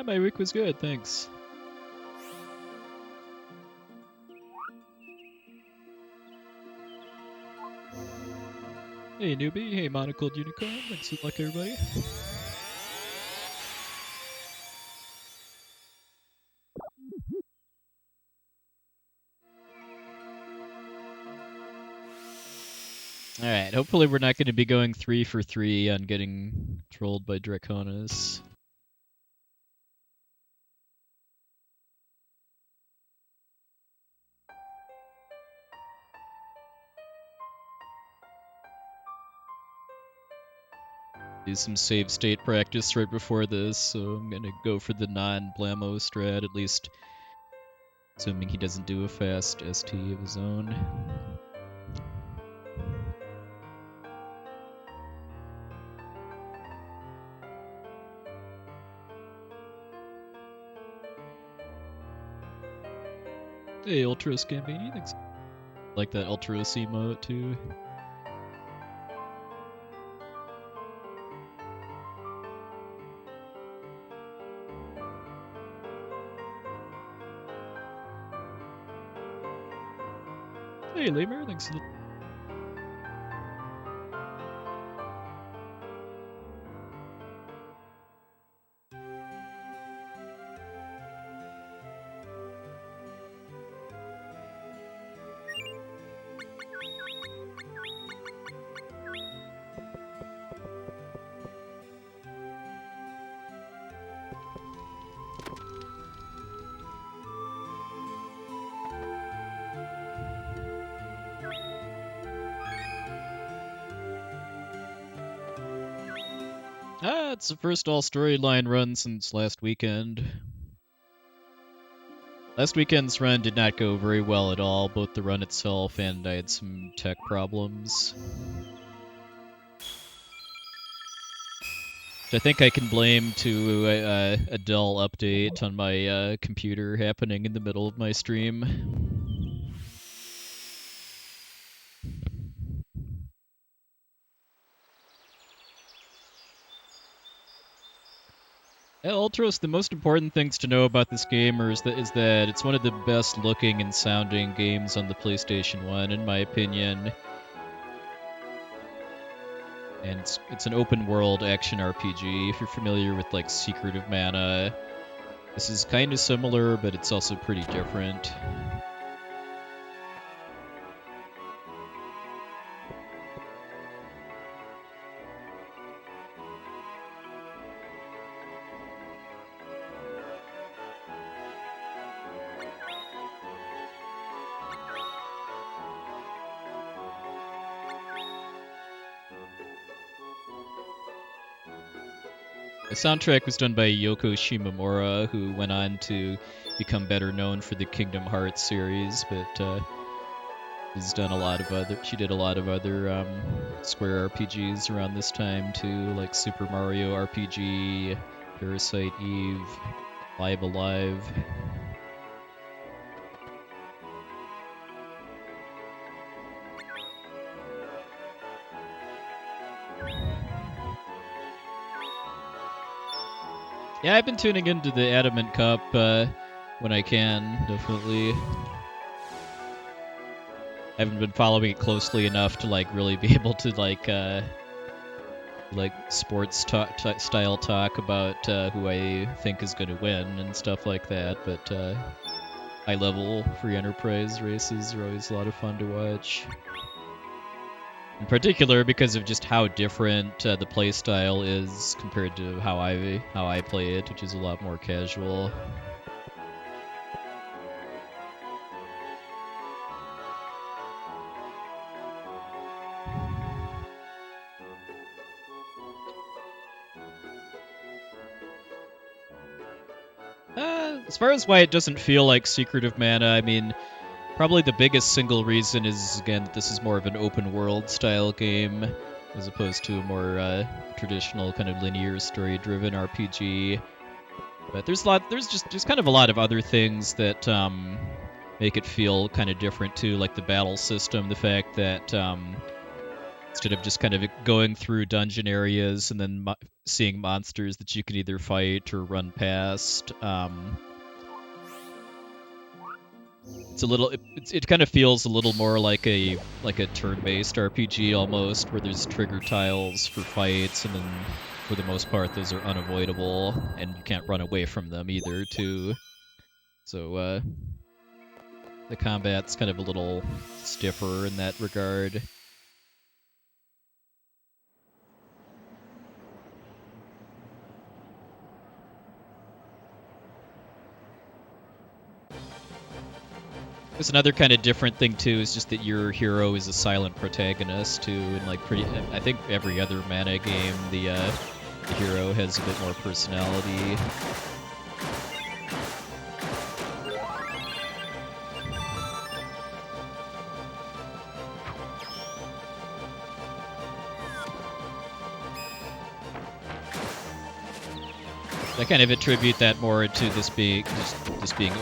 My week was good, thanks. Hey newbie, hey monocled unicorn, thanks for luck everybody. Alright, hopefully we're not going to be going 3 for 3 on getting trolled by Draconis. Do some save state practice right before this, so I'm gonna go for the non-Blamo strat, at least assuming he doesn't do a fast ST of his own. Hey, Ultros Gambini, thanks. Like that Ultros emote too. Hey, Lemur, thanks. It's the first all storyline run since last weekend. Last weekend's run did not go very well at all, both the run itself and I had some tech problems. Which I think I can blame to a dull update on my computer happening in the middle of my stream. Ultros, the most important things to know about this game is that it's one of the best looking and sounding games on the PlayStation 1, in my opinion. And it's an open world action RPG. If you're familiar with like Secret of Mana, this is kind of similar, but it's also pretty different. The soundtrack was done by Yoko Shimomura, who went on to become better known for the Kingdom Hearts series, but has done a lot of other. She did a lot of other Square RPGs around this time too, like Super Mario RPG, Parasite Eve, Live Alive. Yeah, I've been tuning into the Adamant Cup when I can, definitely. I haven't been following it closely enough to like really be able to like sports style talk about who I think is going to win and stuff like that. But high level free enterprise races are always a lot of fun to watch. In particular, because of just how different the play style is compared to how I play it, which is a lot more casual. As far as why it doesn't feel like Secret of Mana, I mean, probably the biggest single reason is, again, that this is more of an open world style game as opposed to a more traditional kind of linear story driven RPG. But there's kind of a lot of other things that make it feel kind of different too, like the battle system, the fact that instead of just kind of going through dungeon areas and then seeing monsters that you can either fight or run past, it kind of feels a little more like a turn-based RPG almost, where there's trigger tiles for fights, and then for the most part those are unavoidable, and you can't run away from them either too. So the combat's kind of a little stiffer in that regard. There's another kind of different thing too, is just that your hero is a silent protagonist too, and like I think every other Mana game, the hero has a bit more personality. I kind of attribute that more to this being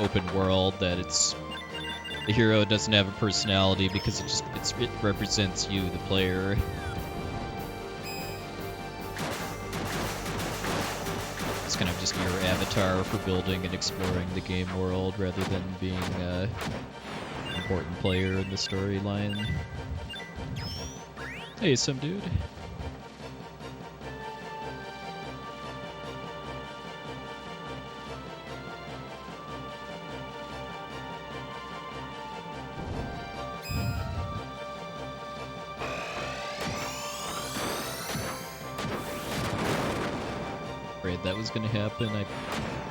open world, that the hero doesn't have a personality because it represents you, the player. It's kind of just your avatar for building and exploring the game world rather than being an important player in the storyline. Hey, some dude. That was going to happen.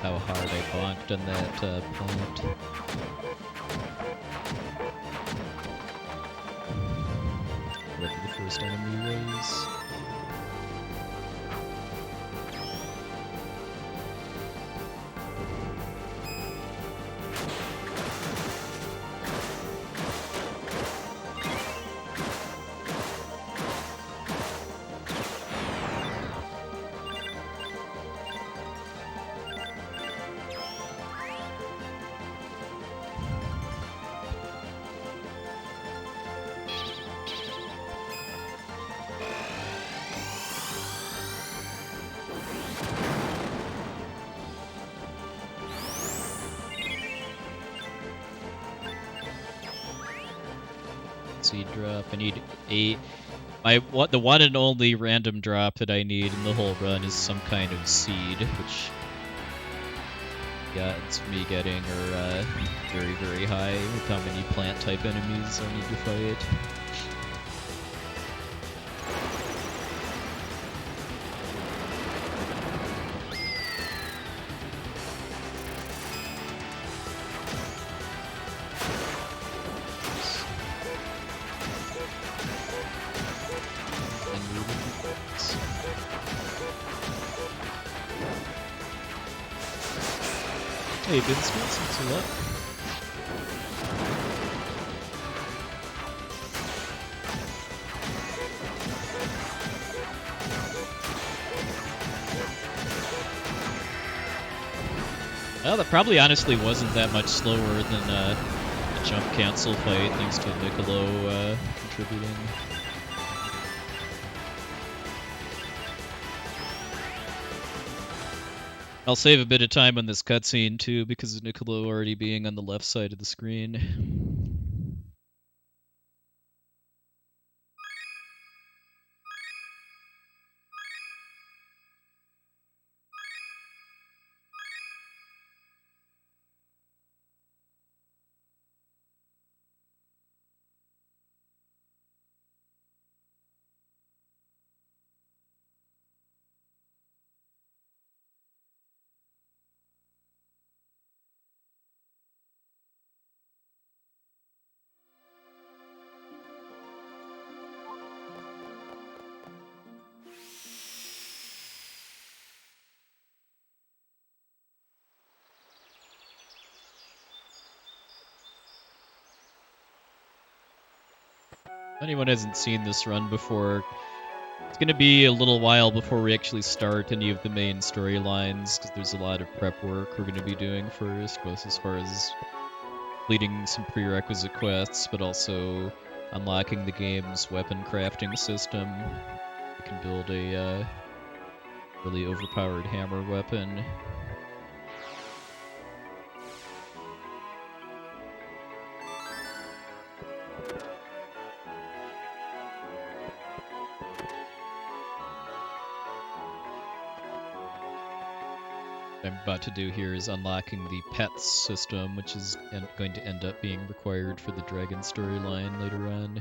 How hard I bonked on that plant. Whatever the first enemy was. Seed drop. I need the one and only random drop that I need in the whole run is some kind of seed, which it's me getting are very, very high with how many plant type enemies I need to fight. Hey, Vince, thanks a lot. Well, that probably honestly wasn't that much slower than the jump cancel fight, thanks to Niccolo contributing. I'll save a bit of time on this cutscene too, because of Niccolo already being on the left side of the screen. If anyone hasn't seen this run before, It's gonna be a little while before we actually start any of the main storylines, because there's a lot of prep work we're gonna be doing first, both as far as completing some prerequisite quests, but also unlocking the game's weapon crafting system. You can build a really overpowered hammer weapon. What I'm about to do here is unlocking the pets system, which is going to end up being required for the dragon storyline later on.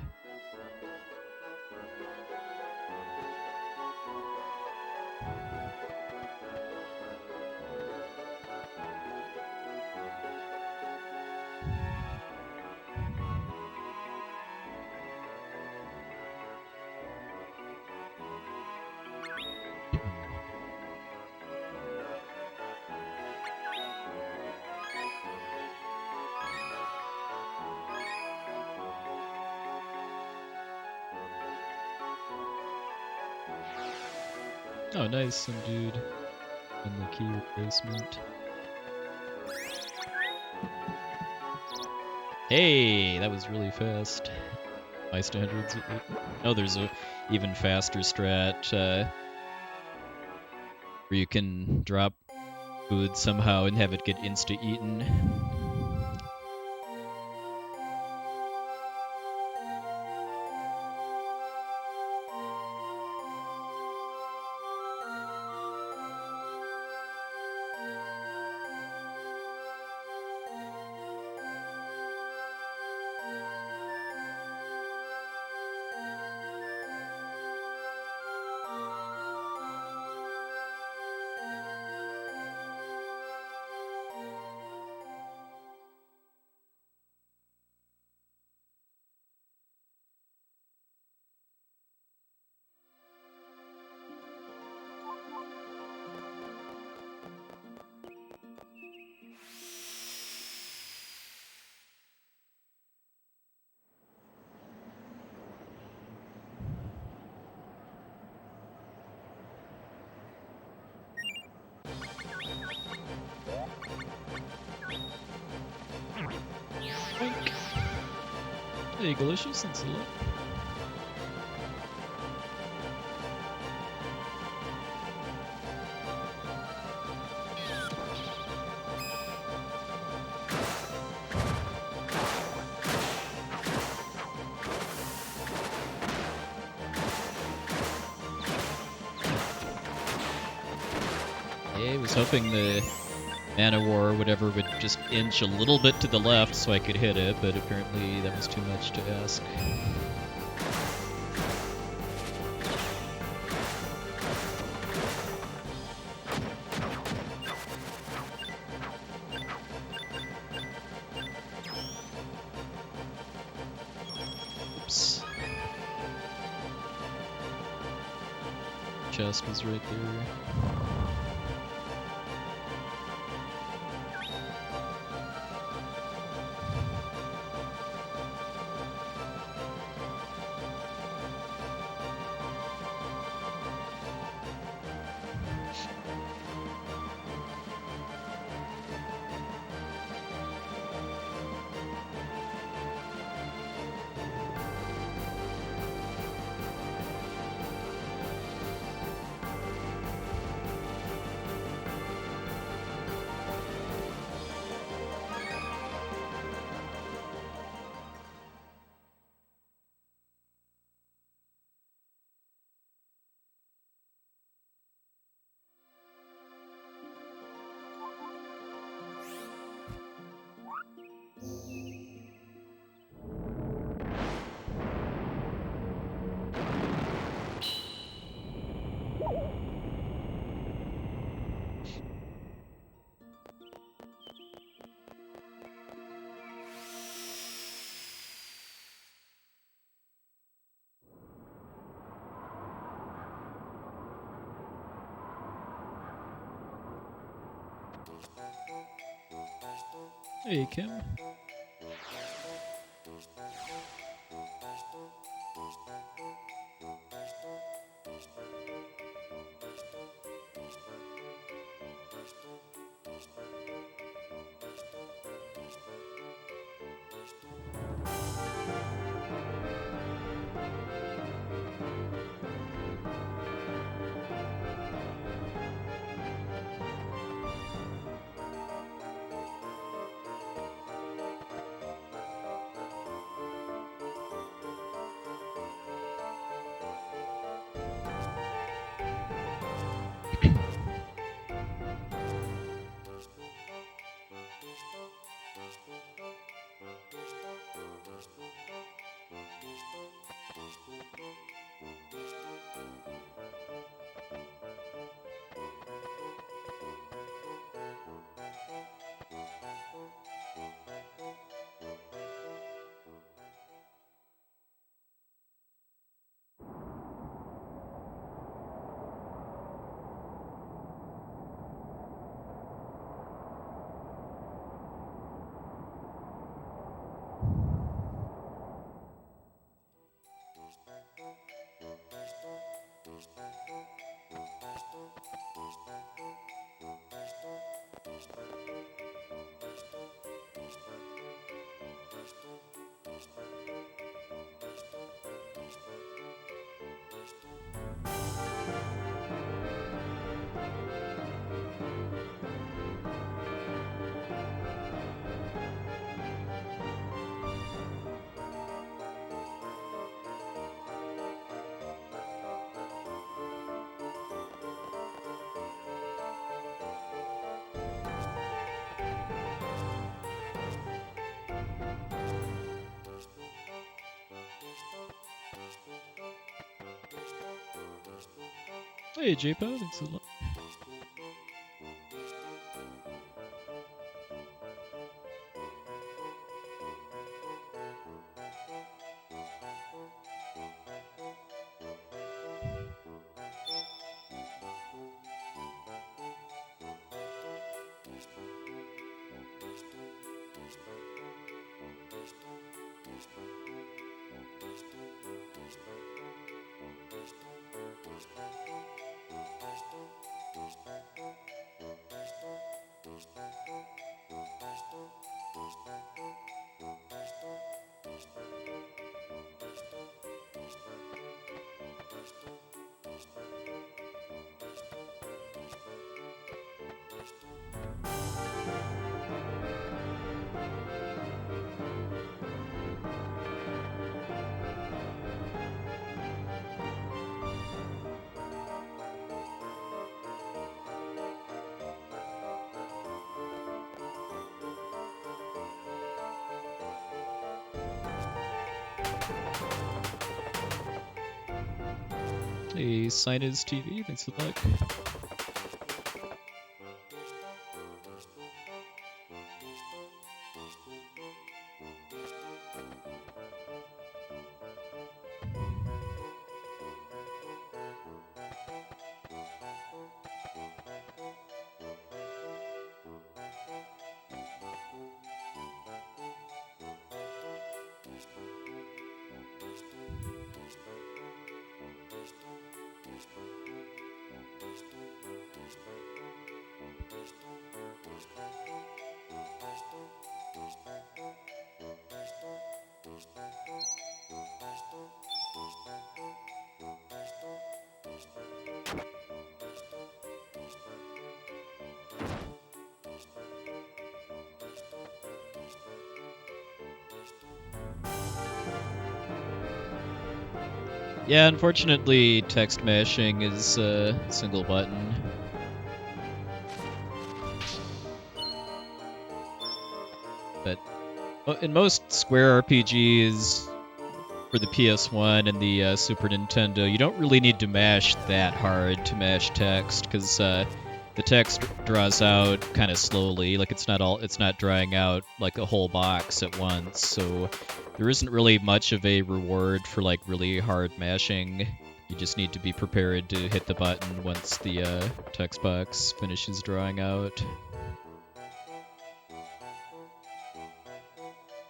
Oh, nice, some dude in the key replacement. Hey, that was really fast. My standards. Oh, there's a even faster strat where you can drop food somehow and have it get insta-eaten. Hey, Galicious, thanks a lot. I was hoping the Mana War or whatever would just inch a little bit to the left so I could hit it, but apparently that was too much to ask. Oops. Chest was right there. Hey, Kim. Hey, JPO, thanks a lot. Hey, Sinus TV, thanks for the like. Yeah, unfortunately, text mashing is a single button. But in most Square RPGs for the PS1 and the Super Nintendo, you don't really need to mash that hard to mash text, because the text draws out kind of slowly. Like it's not drawing out like a whole box at once. So there isn't really much of a reward for like really hard mashing. You just need to be prepared to hit the button once the text box finishes drawing out.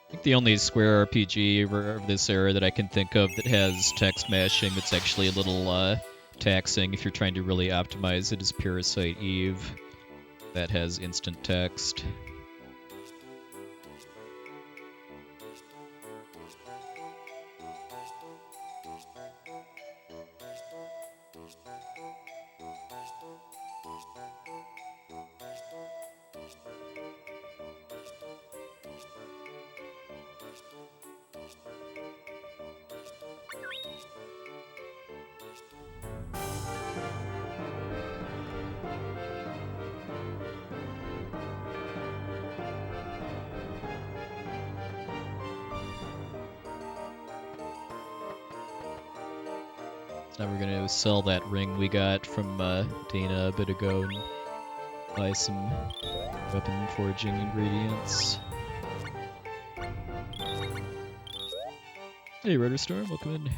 I think the only Square RPG of this era that I can think of that has text mashing that's actually a little taxing if you're trying to really optimize it is Parasite Eve. That has instant text. Now we're gonna sell that ring we got from Dana a bit ago and buy some weapon forging ingredients. Hey, Rudder Storm, welcome in.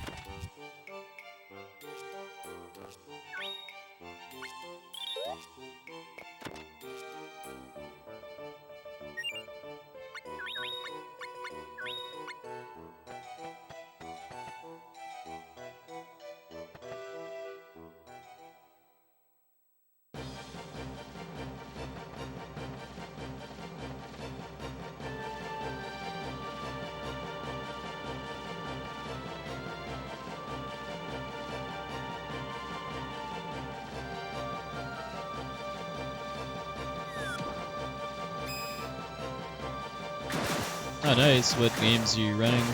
Oh, nice. What games are you running?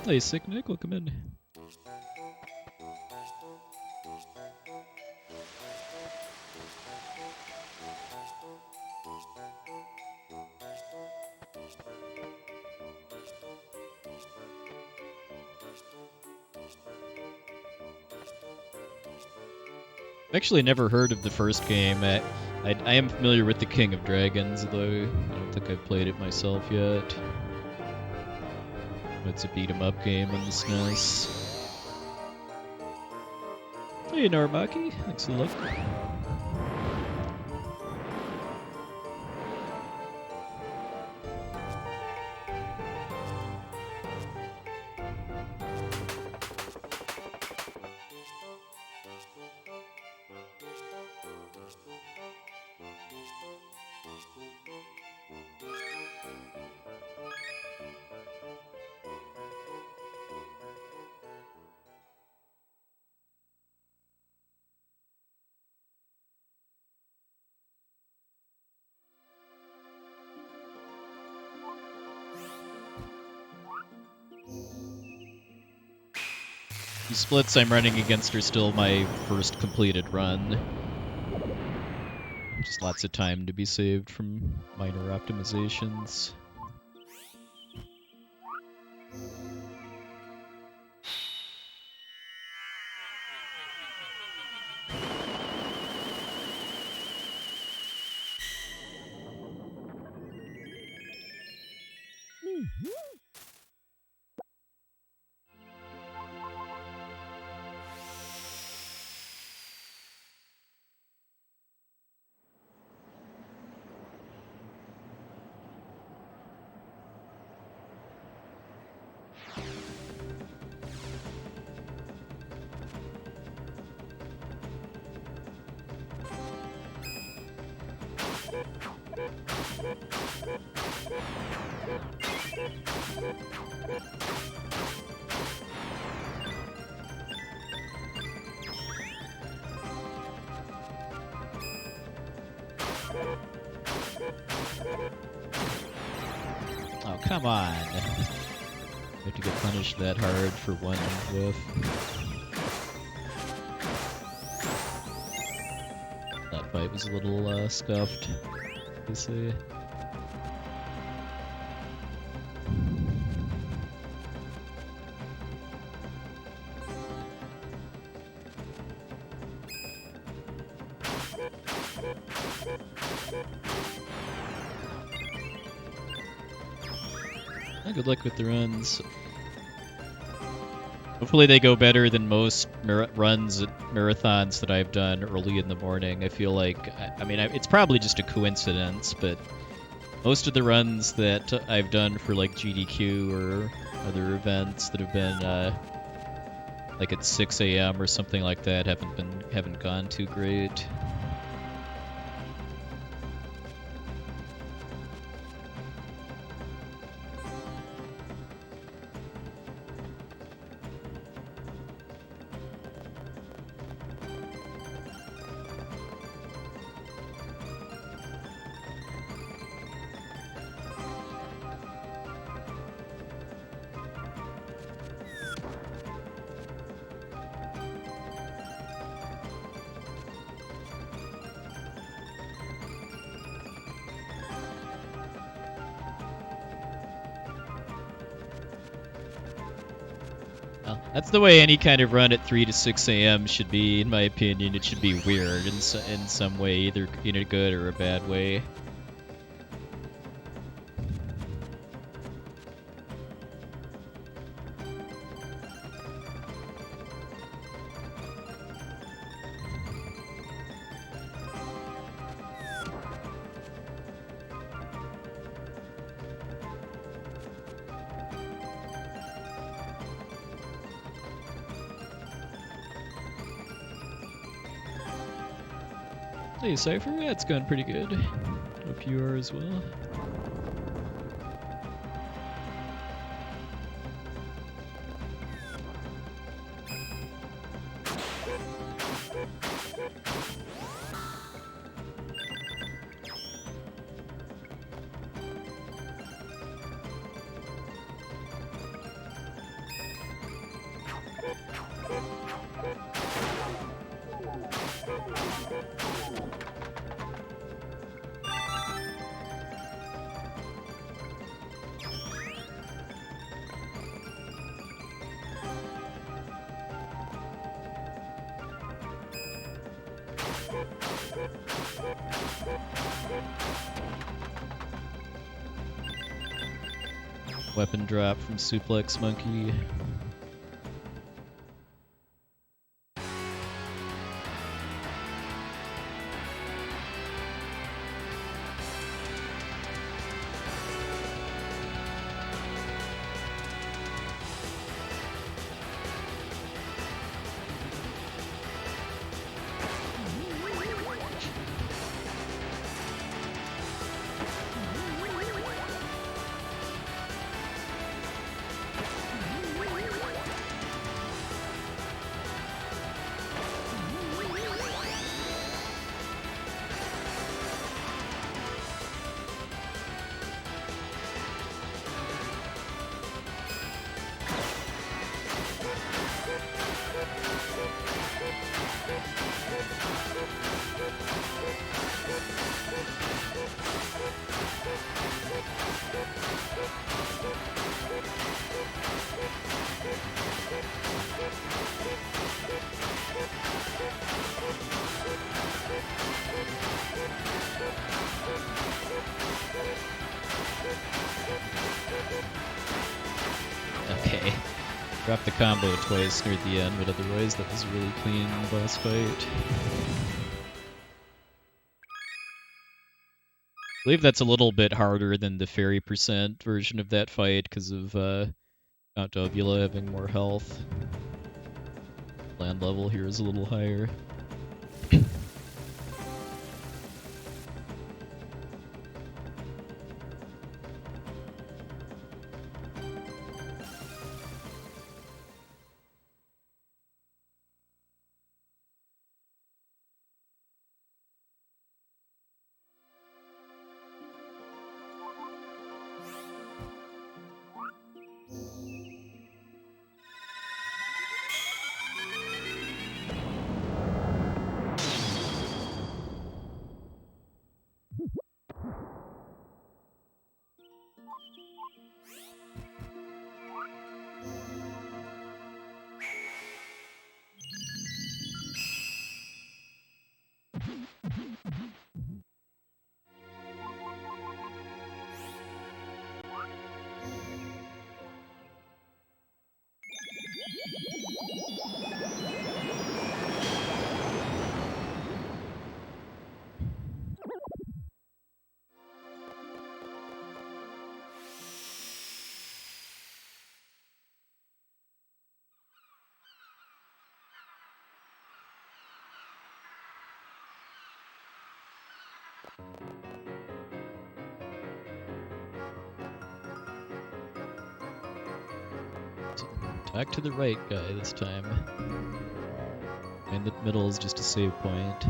Hey, Sick Nick, welcome in. I've actually never heard of the first game. I am familiar with the King of Dragons, though I don't think I've played it myself yet. It's a beat-em-up game on the SNES. Hey, Narmaki. Thanks for the look. The splits I'm running against are still my first completed run. Just lots of time to be saved from minor optimizations. Oh, come on. You have to get punished that hard for one whiff. That fight was a little scuffed, you see. Good luck with the runs. Hopefully they go better than most runs at marathons that I've done early in the morning. I feel like, I mean, it's probably just a coincidence, but most of the runs that I've done for like GDQ or other events that have been like at 6 a.m. or something like that haven't gone too great. That's the way any kind of run at 3 to 6 a.m. should be, in my opinion. It should be weird in some way, either in a good or a bad way. Hey, Cypher, yeah, it's going pretty good. Hope you are as well. Weapon drop from Suplex Monkey. Okay. Dropped the combo twice near the end, but otherwise that was a really clean boss fight. I believe that's a little bit harder than the Faerie % version of that fight because of Count Ovula having more health. Land level here is a little higher. Back to the right guy this time. And the middle is just a save point.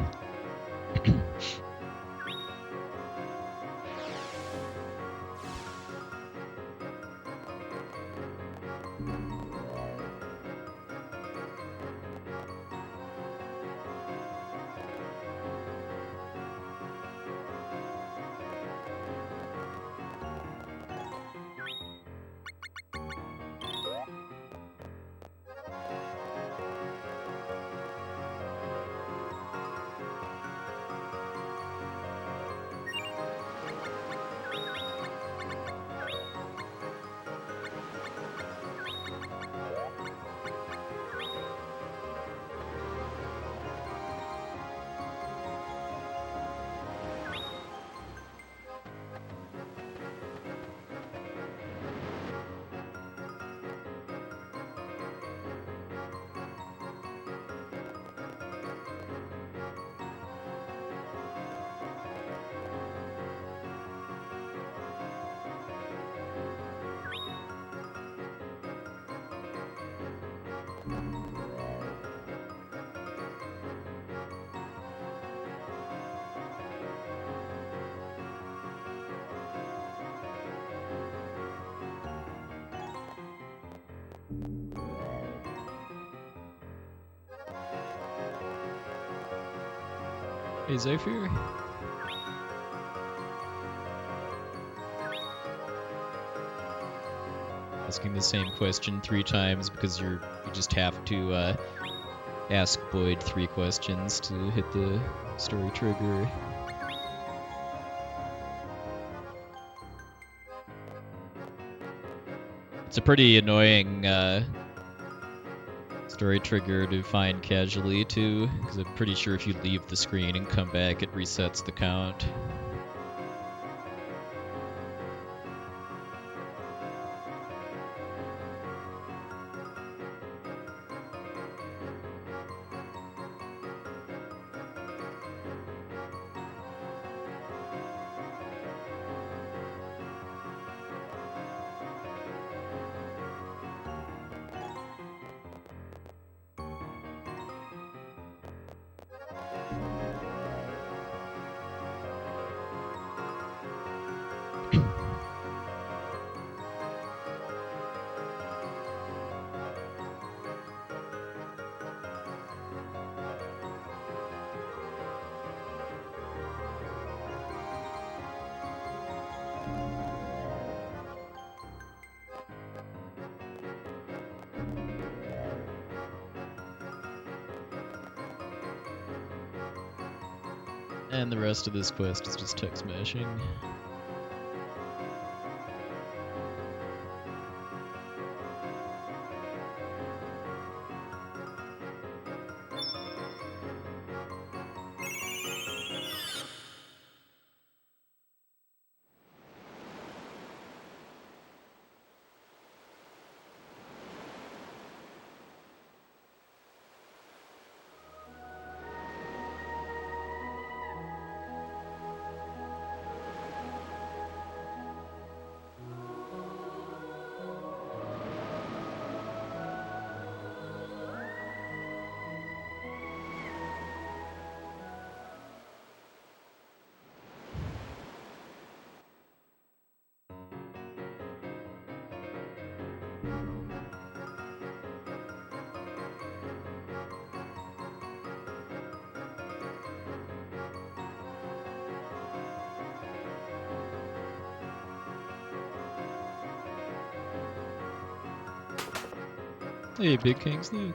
Hey, Zephyr? Asking the same question 3 times because you just have to ask Boyd 3 questions to hit the story trigger. It's a pretty annoying story trigger to find casually too, because I'm pretty sure if you leave the screen and come back, it resets the count. And the rest of this quest is just text mashing. Hey, Big Kingsley.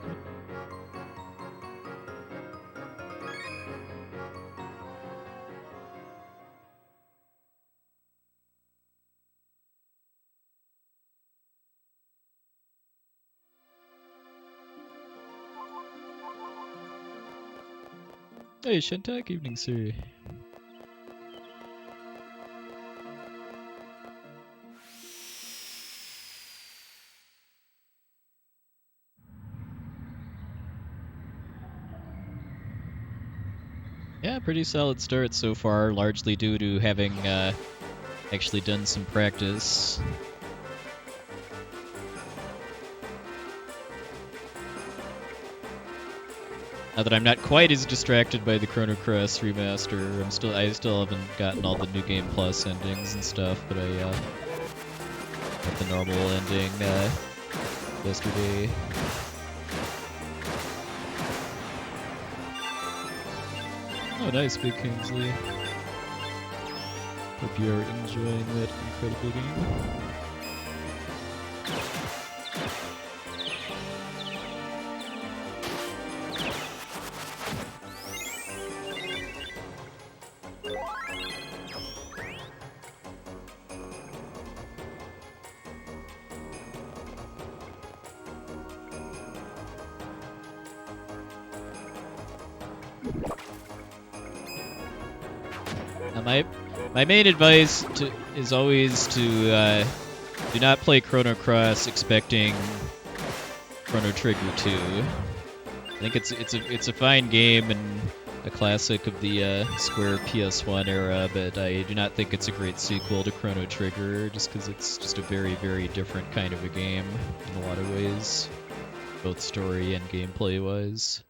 Hey, Shentak, evening, sir. Yeah, pretty solid start so far, largely due to having actually done some practice. Now that I'm not quite as distracted by the Chrono Cross remaster, I still haven't gotten all the New Game Plus endings and stuff, but I got the normal ending yesterday. Oh, nice, Big Kingsley. Hope you're enjoying that incredible game. My main advice is always to do not play Chrono Cross expecting Chrono Trigger 2. I think it's a fine game and a classic of the Square PS1 era, but I do not think it's a great sequel to Chrono Trigger, just because it's just a very, very different kind of a game in a lot of ways, both story and gameplay-wise.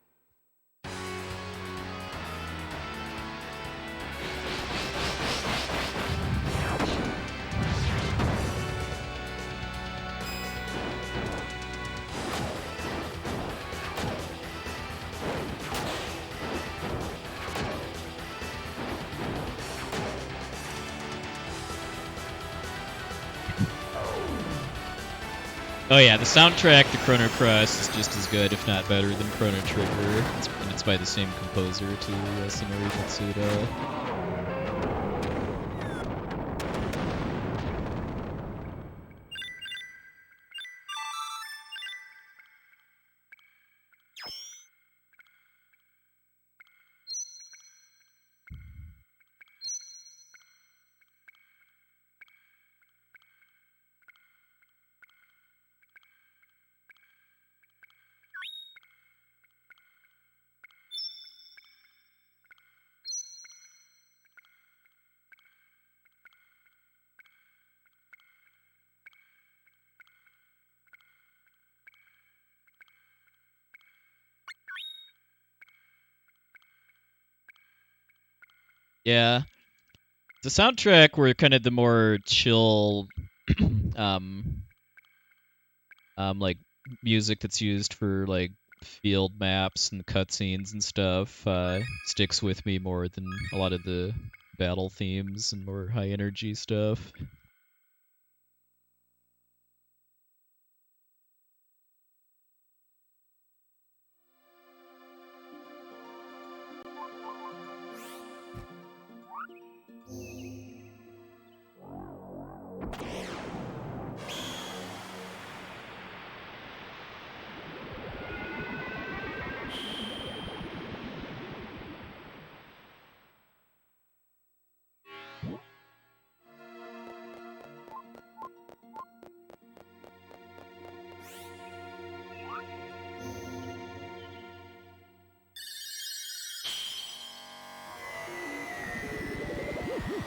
Oh yeah, the soundtrack to Chrono Cross is just as good, if not better, than Chrono Trigger. And it's by the same composer too, Yasunori Mitsuda. Yeah. The soundtrack were kind of the more chill, um, like music that's used for like field maps and cutscenes and stuff. Sticks with me more than a lot of the battle themes and more high energy stuff.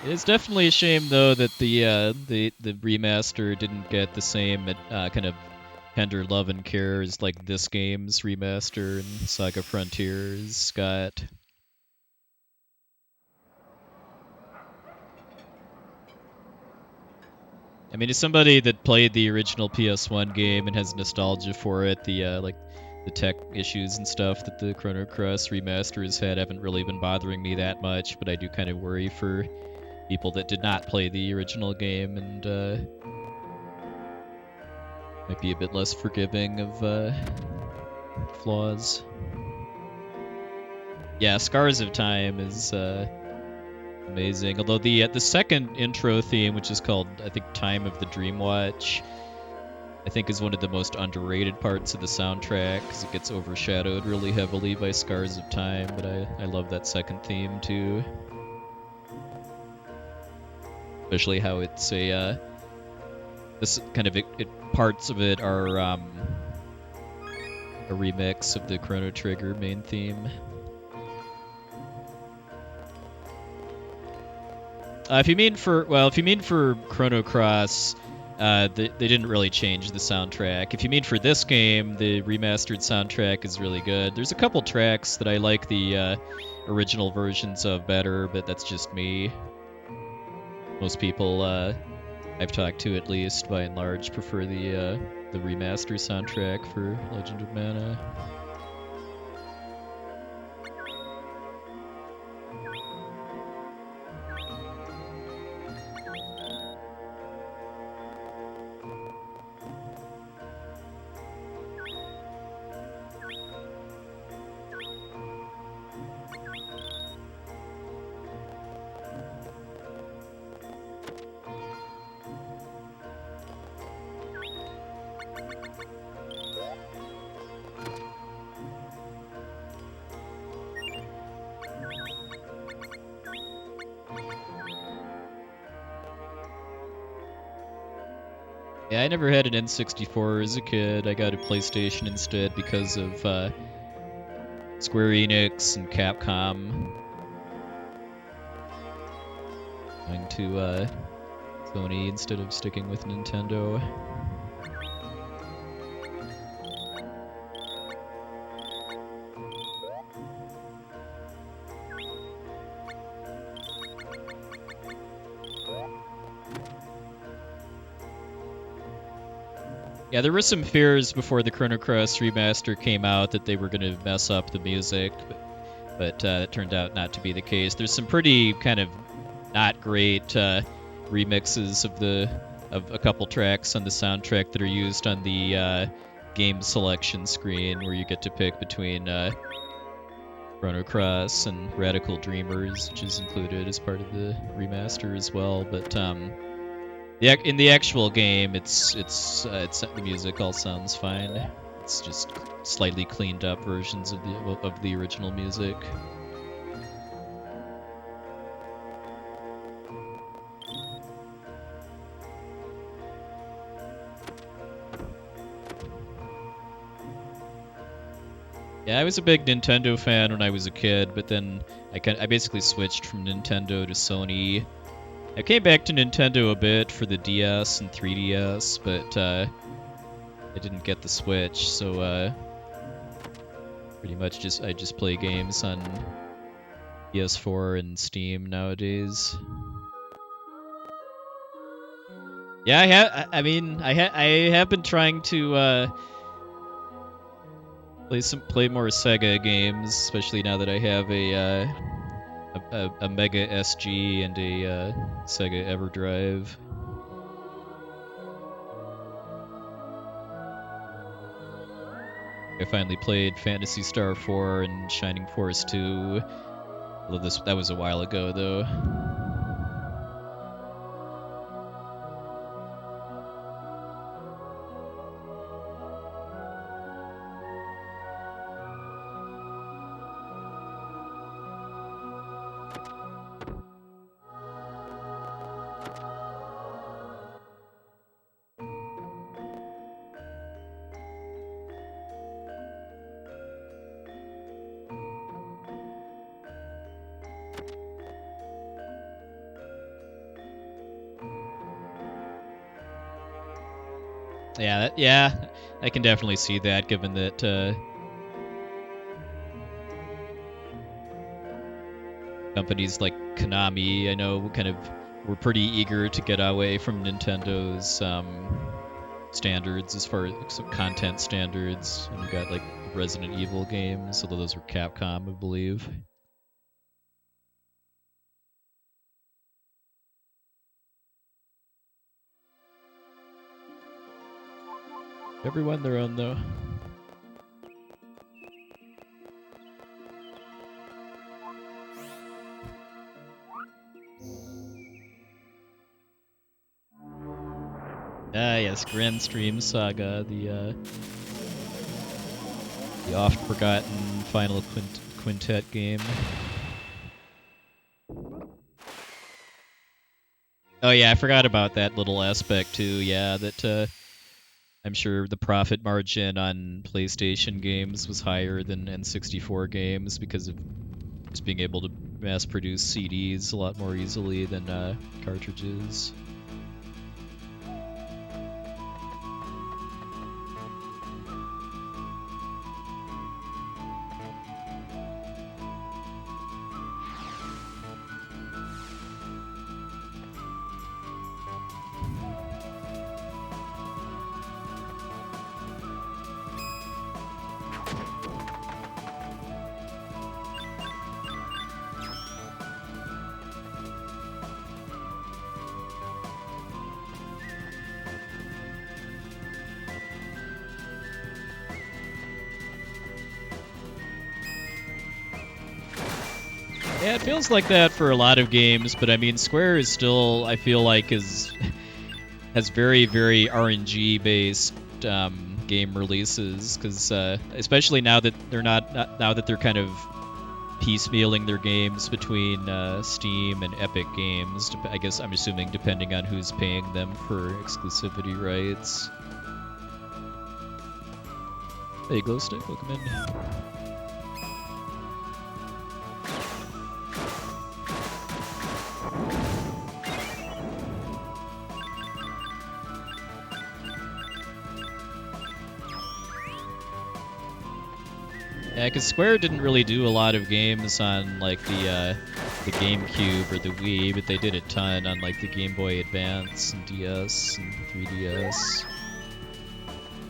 It's definitely a shame though that the remaster didn't get the same kind of tender love and care as like this game's remaster and Saga Frontiers got. I mean, as somebody that played the original PS1 game and has nostalgia for it, the like the tech issues and stuff that the Chrono Cross remaster has had haven't really been bothering me that much, but I do kind of worry for people that did not play the original game and might be a bit less forgiving of flaws. Yeah, Scars of Time is amazing. Although the second intro theme, which is called I think Time of the Dream Watch, I think is one of the most underrated parts of the soundtrack because it gets overshadowed really heavily by Scars of Time. But I love that second theme too, especially how it's a this kind of parts of it are a remix of the Chrono Trigger main theme. If you mean for Chrono Cross, they didn't really change the soundtrack. If you mean for this game, the remastered soundtrack is really good. There's a couple tracks that I like the original versions of better, but that's just me. Most people I've talked to, at least by and large, prefer the remaster soundtrack for Legend of Mana. Yeah, I never had an N64 as a kid. I got a PlayStation instead because of Square Enix and Capcom going to Sony instead of sticking with Nintendo. Yeah, there were some fears before the Chrono Cross remaster came out that they were going to mess up the music, but it turned out not to be the case. There's some pretty kind of not great remixes of of a couple tracks on the soundtrack that are used on the game selection screen, where you get to pick between Chrono Cross and Radical Dreamers, which is included as part of the remaster as well. But in the actual game, it's the music all sounds fine. It's just slightly cleaned up versions of the original music. Yeah, I was a big Nintendo fan when I was a kid, but then I basically switched from Nintendo to Sony. I came back to Nintendo a bit for the DS and 3DS, but I didn't get the Switch, so pretty much I just play games on PS4 and Steam nowadays. Yeah, I have been trying to play more Sega games, especially now that I have a Mega SG and a Sega EverDrive. I finally played Phantasy Star 4 and Shining Force 2. Although that was a while ago, though. Yeah, I can definitely see that, given that companies like Konami, I know, kind of were pretty eager to get away from Nintendo's standards as far as content standards. And you got like Resident Evil games, although those were Capcom, I believe. Everyone their own, though. Yes, Grand Stream Saga, the oft-forgotten Final Quintet game. Oh yeah, I forgot about that little aspect too. Yeah, that I'm sure the profit margin on PlayStation games was higher than N64 games because of just being able to mass produce CDs a lot more easily than cartridges. Yeah, it feels like that for a lot of games, but I mean, Square is still, I feel like, has very, very RNG-based game releases, because especially now that they're kind of piecemealing their games between Steam and Epic Games. I guess I'm assuming depending on who's paying them for exclusivity rights. Hey, Glowstick, welcome in. Yeah, because Square didn't really do a lot of games on like the GameCube or the Wii, but they did a ton on like the Game Boy Advance and DS and 3DS.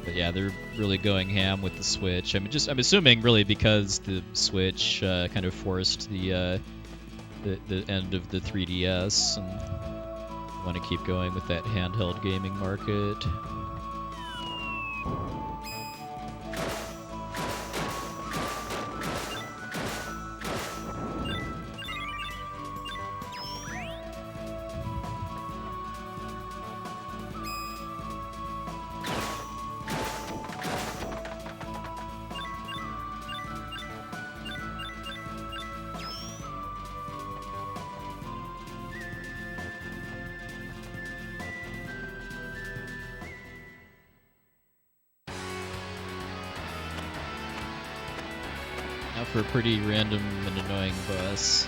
But yeah, they're really going ham with the Switch. I'm assuming really because the Switch kind of forced the end of the 3DS and want to keep going with that handheld gaming market. Now for a pretty random and annoying boss,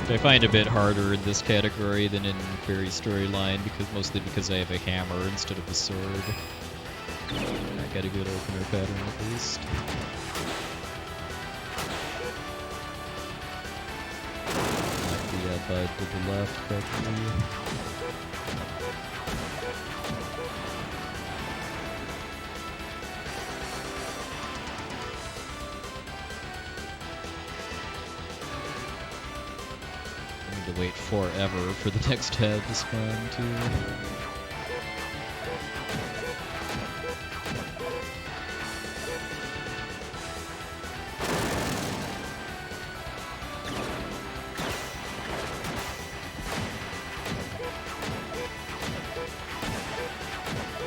which I find a bit harder in this category than in Faerie storyline, mostly because I have a hammer instead of a sword. I got a good opener pattern at least. The bud to the left, correctly. To wait forever for the next head to spawn too.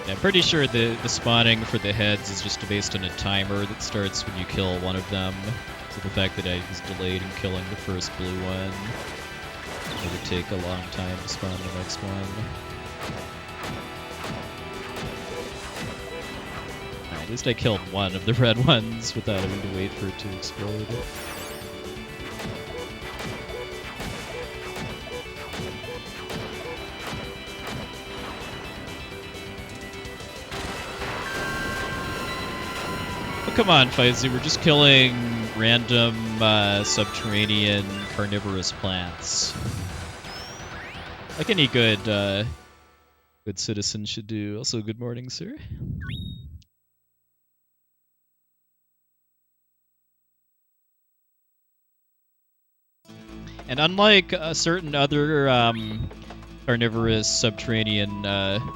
Yeah, I'm pretty sure the spawning for the heads is just based on a timer that starts when you kill one of them. So the fact that I was delayed in killing the first blue one, it would take a long time to spawn the next one. At least I killed one of the red ones without having to wait for it to explode. Oh, come on, Faerie, we're just killing random subterranean carnivorous plants. Like any good citizen should do. Also, good morning, sir. And unlike certain other carnivorous subterranean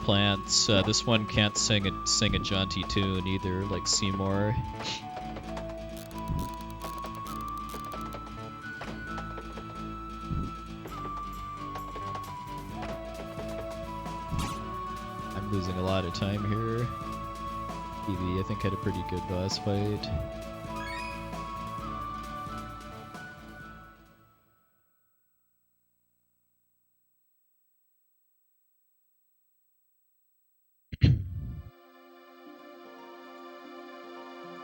plants, this one can't sing a jaunty tune either, like Seymour. I'm losing a lot of time here. TV, I think, had a pretty good boss fight.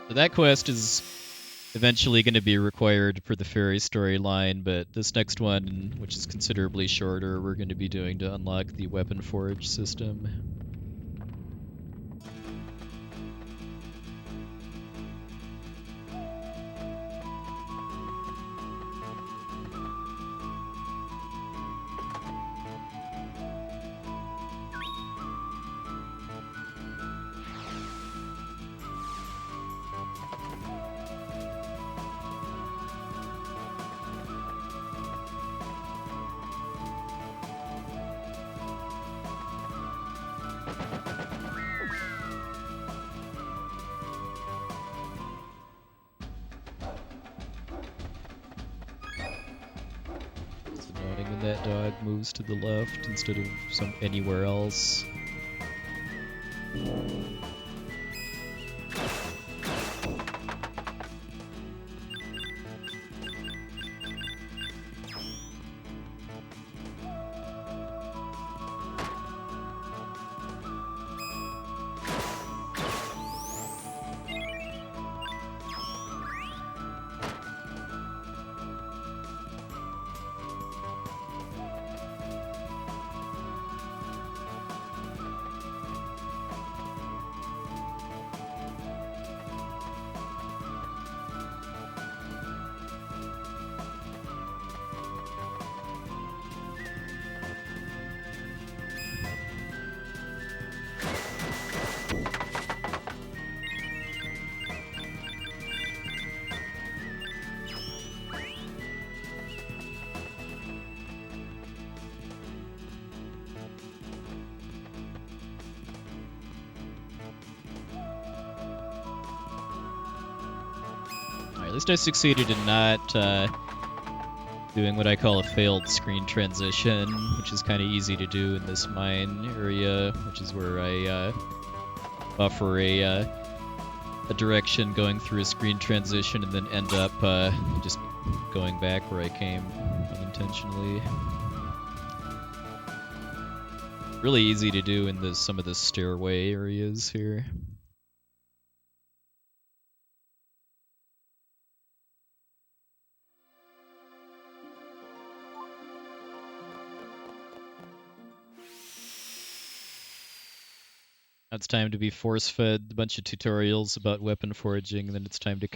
So that quest is eventually going to be required for the Faerie storyline, but this next one, which is considerably shorter, we're going to be doing to unlock the weapon forge system. That dog moves to the left instead of anywhere else. at least I succeeded in not doing what I call a failed screen transition, which is kind of easy to do in this mine area, which is where I buffer a direction going through a screen transition and then end up just going back where I came unintentionally. Really easy to do in some of the stairway areas here. Now it's time to be force-fed a bunch of tutorials about weapon foraging, and then it's time to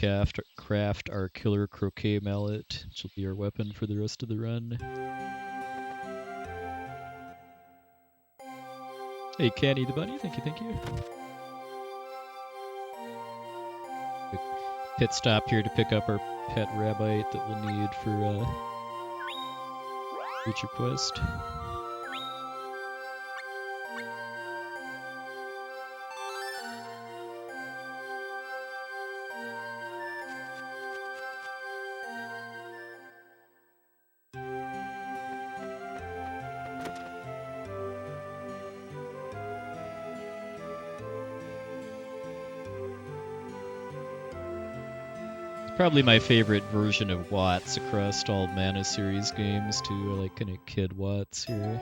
craft our killer croquet mallet, which will be our weapon for the rest of the run. Hey, Canny the Bunny, thank you, thank you. Quick pit stop here to pick up our pet rabbite that we'll need for future quest. Probably my favorite version of Watts across all Mana series games too. I like kind of Kid Watts here.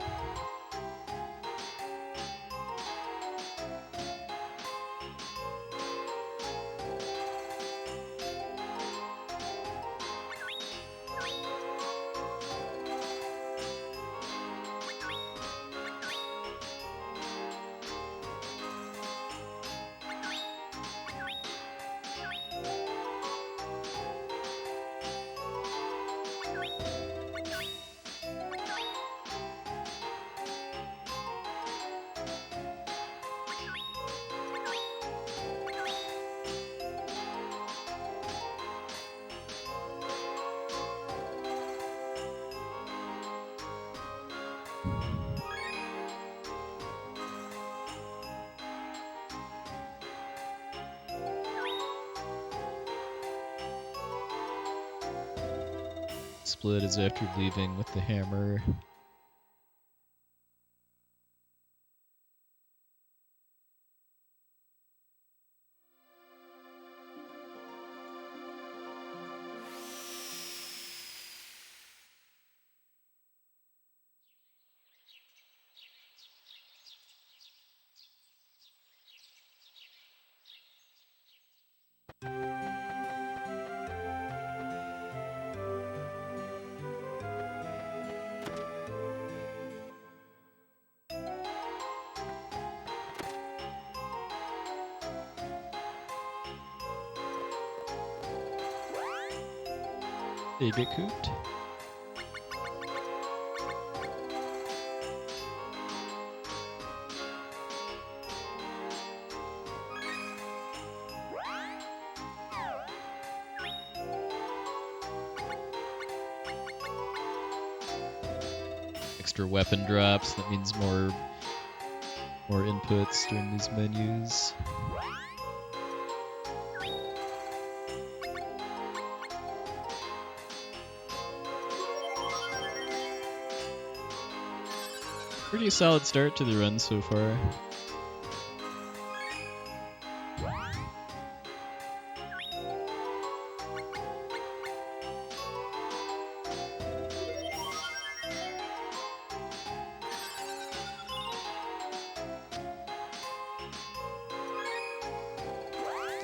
Split is after leaving with the hammer. They get cooped. Extra weapon drops, that means more inputs during these menus. Pretty solid start to the run so far.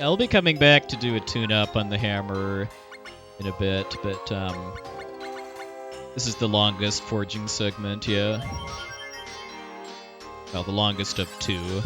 I'll be coming back to do a tune-up on the hammer in a bit, but this is the longest forging segment, yeah. Well, the longest of two.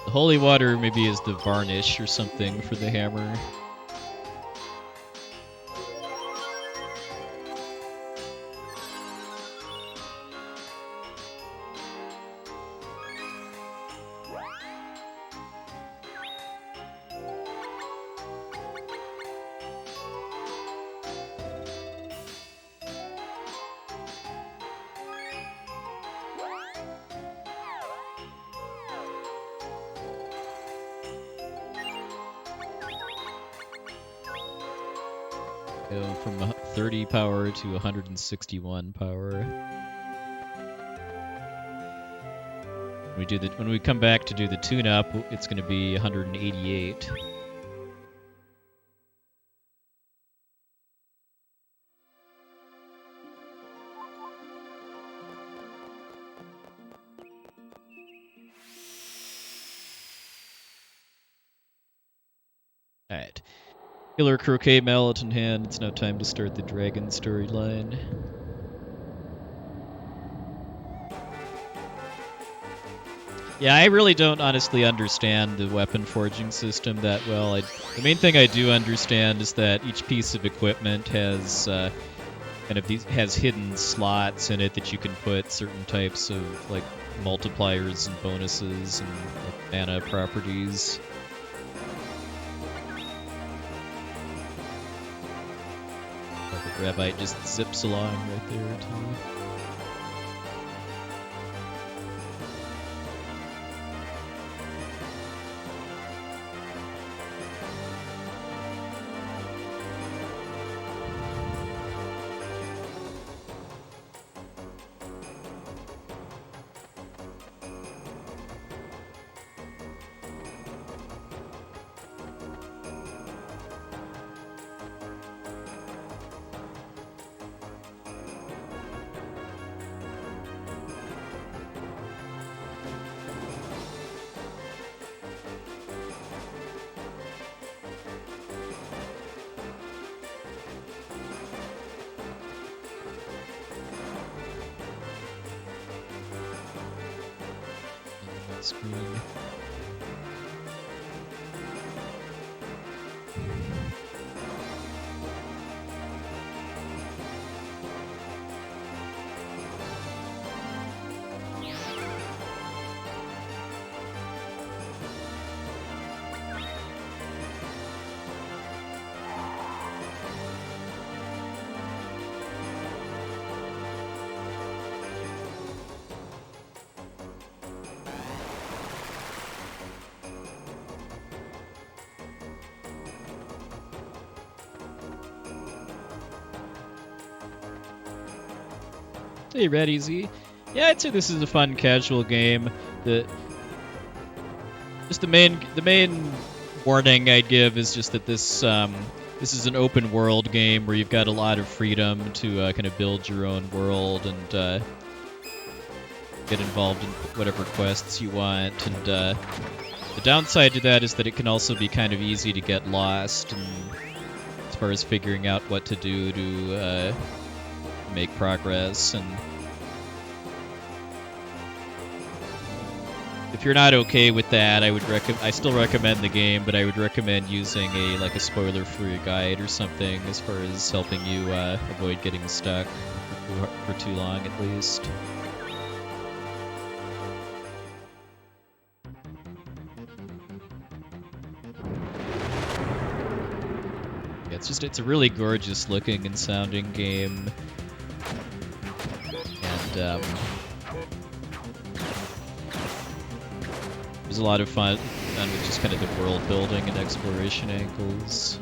The holy water maybe is the varnish or something for the hammer. Go from 30 power to 161 power. When we come back to do the tune-up, it's going to be 188. Alright. Killer Croquet Mallet in hand, it's now time to start the dragon storyline. Yeah, I really don't honestly understand the weapon forging system that well. The main thing I do understand is that each piece of equipment has has hidden slots in it that you can put certain types of like multipliers and bonuses and like, mana properties. The Rabbi just zips along right there too. Screen. Hey, Red Easy. Yeah, I'd say this is a fun, casual game. The main warning I'd give is just that this is an open world game where you've got a lot of freedom to kind of build your own world and get involved in whatever quests you want. And the downside to that is that it can also be kind of easy to get lost and as far as figuring out what to do to make progress. And if you're not okay with that, I still recommend the game, but I would recommend using a spoiler-free guide or something as far as helping you avoid getting stuck for too long at least. Yeah, it's a really gorgeous looking and sounding game. And there's a lot of fun with just kind of the world building and exploration angles.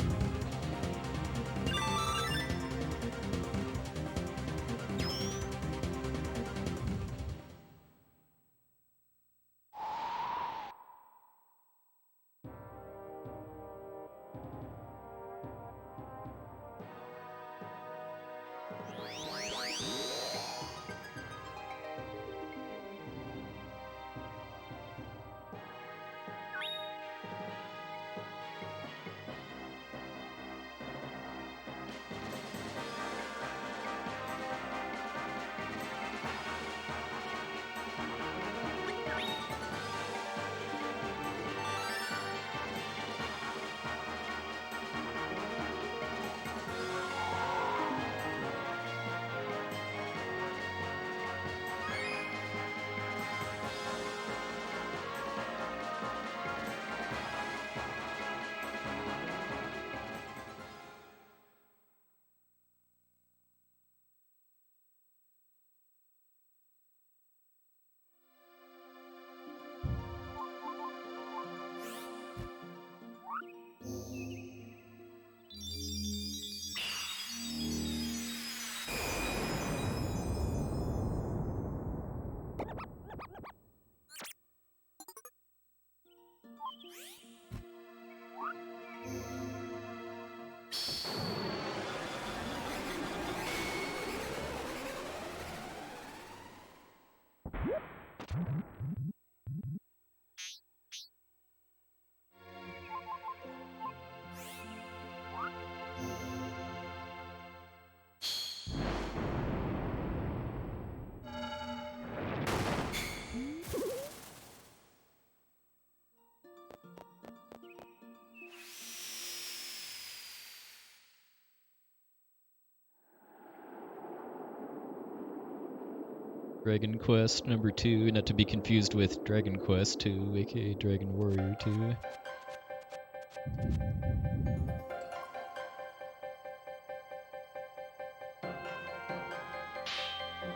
Dragon Quest number 2, not to be confused with Dragon Quest 2, aka Dragon Warrior 2.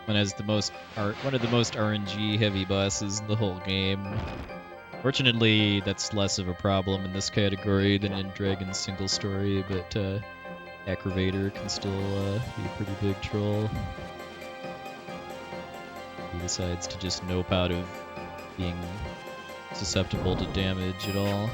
One has the most one of the most RNG heavy bosses in the whole game. Fortunately, that's less of a problem in this category than in Dragon's single story, but Aggravator can still be a pretty big troll. He decides to just nope out of being susceptible to damage at all.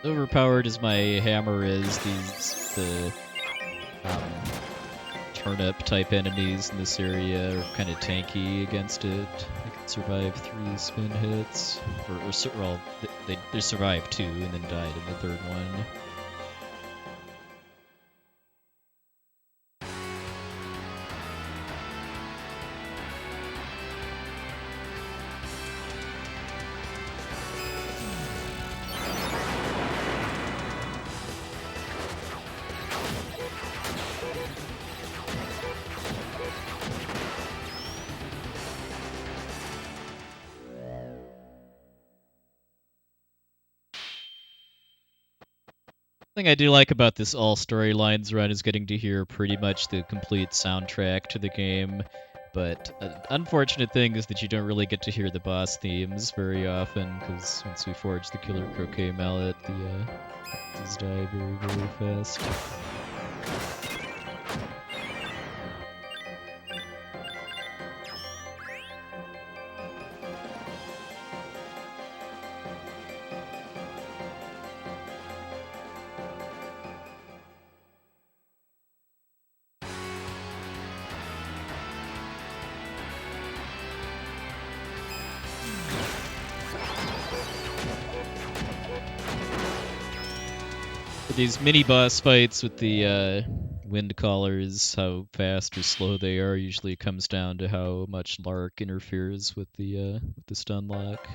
Overpowered as my hammer is, the turnip type enemies in this area are kind of tanky against it. They can survive 3 spin hits, well, they survived 2 and then died in the 3rd one. The thing I do like about this all storylines run is getting to hear pretty much the complete soundtrack to the game, but unfortunate thing is that you don't really get to hear the boss themes very often, because once we forge the Killer Croquet Mallet, the bosses die very, very fast. These mini boss fights with the wind callers, how fast or slow they are, usually comes down to how much Lark interferes with the stun lock.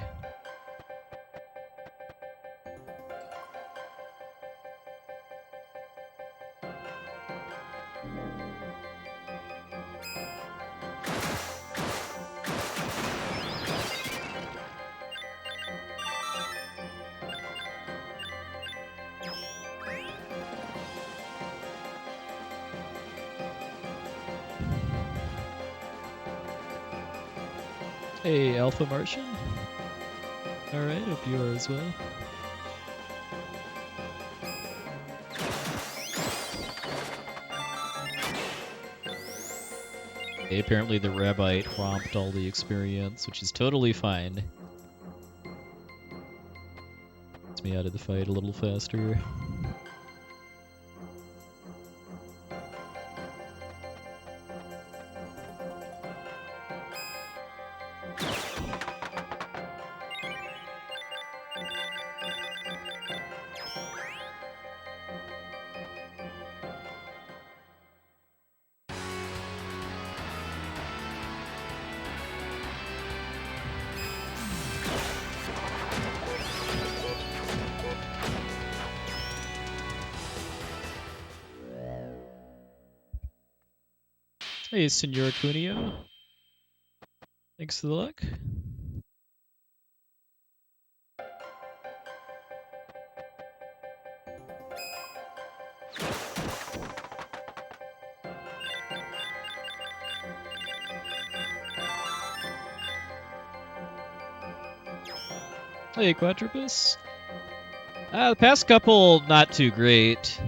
Hey, Alpha Martian. Alright, hope you are as well. Okay, apparently the Rabbite romped all the experience, which is totally fine. Gets me out of the fight a little faster. Hey, Senor Cuneo. Thanks for the luck. Hey, Quadrupus. The past couple, not too great.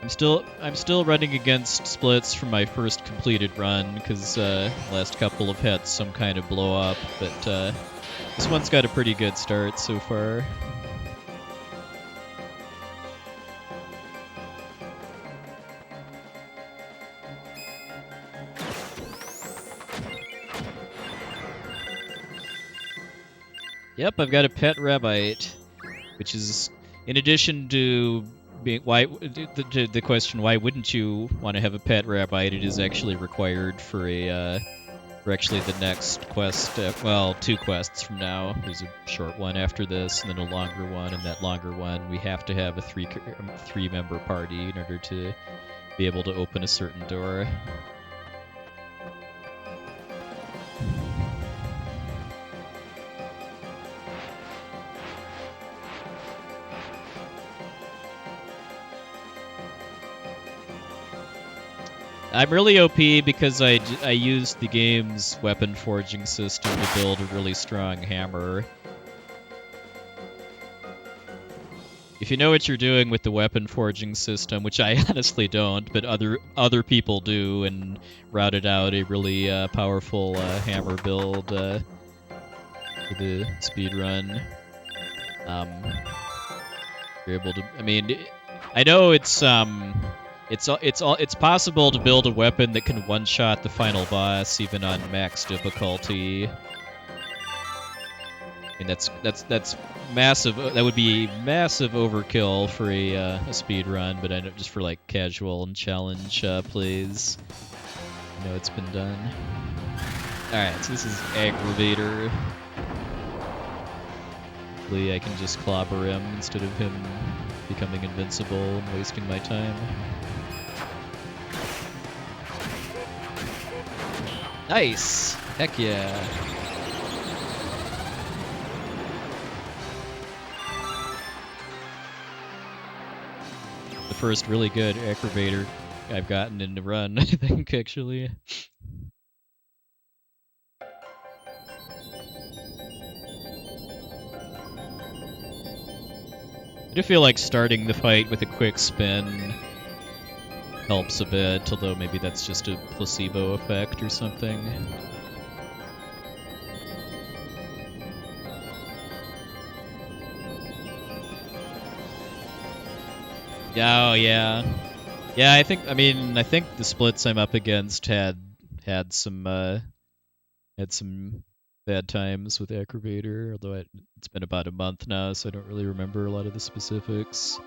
I'm still running against splits from my first completed run because last couple have had some kind of blow up, but this one's got a pretty good start so far. Yep, I've got a pet rabbite, which is in addition to being the question why wouldn't you want to have a pet rabbite? It is actually required for actually the next quest. Well, two quests from now. There's a short one after this, and then a longer one. And that longer one, we have to have a three-member party in order to be able to open a certain door. I'm really OP because I used the game's weapon forging system to build a really strong hammer. If you know what you're doing with the weapon forging system, which I honestly don't, but other people do, and routed out a really powerful hammer build for the speedrun, you're able to. I mean, I know it's possible to build a weapon that can one-shot the final boss even on max difficulty. I mean that's massive. That would be massive overkill for a speed run, but I know just for like casual and challenge plays, I know it's been done. All right, so this is Aggravator. Hopefully, I can just clobber him instead of him becoming invincible and wasting my time. Nice! Heck yeah! The first really good aggravator I've gotten in the run, I think, actually. I do feel like starting the fight with a quick spin helps a bit, although maybe that's just a placebo effect or something. Oh yeah, yeah. I think the splits I'm up against had some bad times with Aggravator, although it's been about a month now, so I don't really remember a lot of the specifics.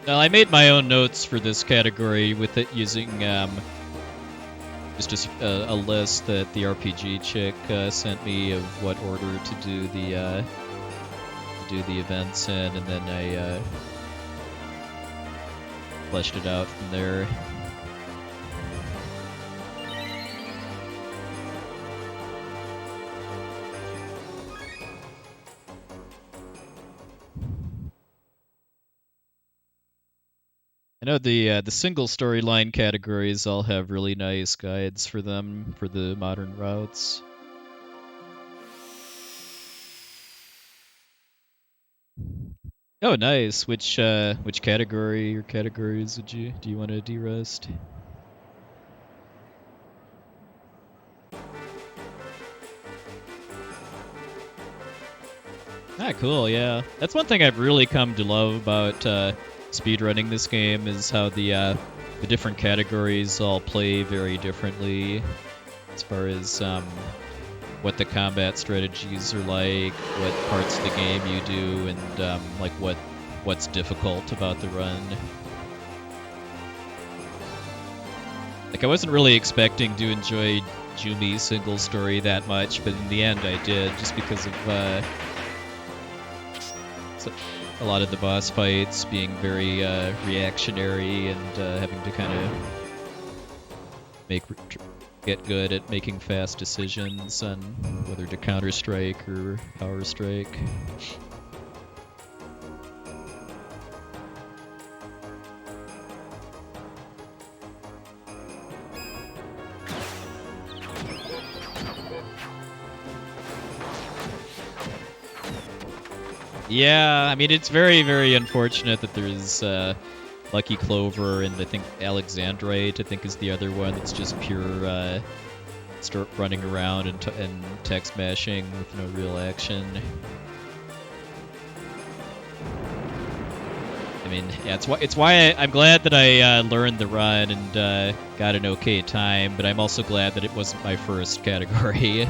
Well, I made my own notes for this category with it using just a list that the RPG chick sent me of what order to do the events in, and then I fleshed it out from there. I know the single storyline categories all have really nice guides for them for the modern routes. Oh, nice. Which category or categories do you want to derust? Ah, cool, yeah. That's one thing I've really come to love about speedrunning this game is how the different categories all play very differently as far as what the combat strategies are like, what parts of the game you do, and like what's difficult about the run. Like I wasn't really expecting to enjoy Jumi single story that much, but in the end I did, just because of a lot of the boss fights being very reactionary and having to kind of get good at making fast decisions on whether to counter-strike or power-strike. Yeah, I mean, it's very, very unfortunate that there's Lucky Clover and I think Alexandrite, I think, is the other one that's just pure start running around and text mashing with no real action. I mean, yeah, it's why I'm glad that I learned the run and got an okay time, but I'm also glad that it wasn't my first category.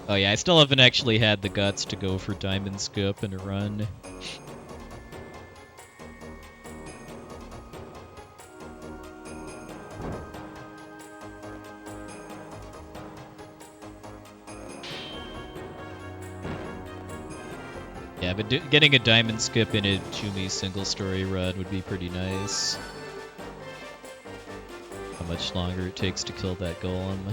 Oh yeah, I still haven't actually had the guts to go for Diamond Skip in a run. Yeah, but getting a Diamond Skip in a Jumi single story run would be pretty nice. How much longer it takes to kill that golem.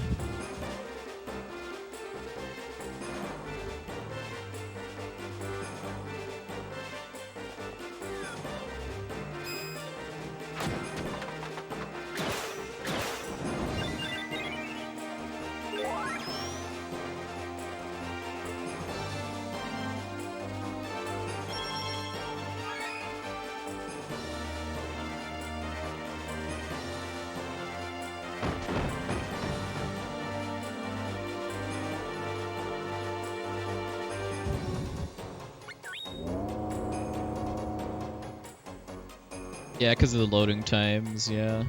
Yeah, because of the loading times, yeah.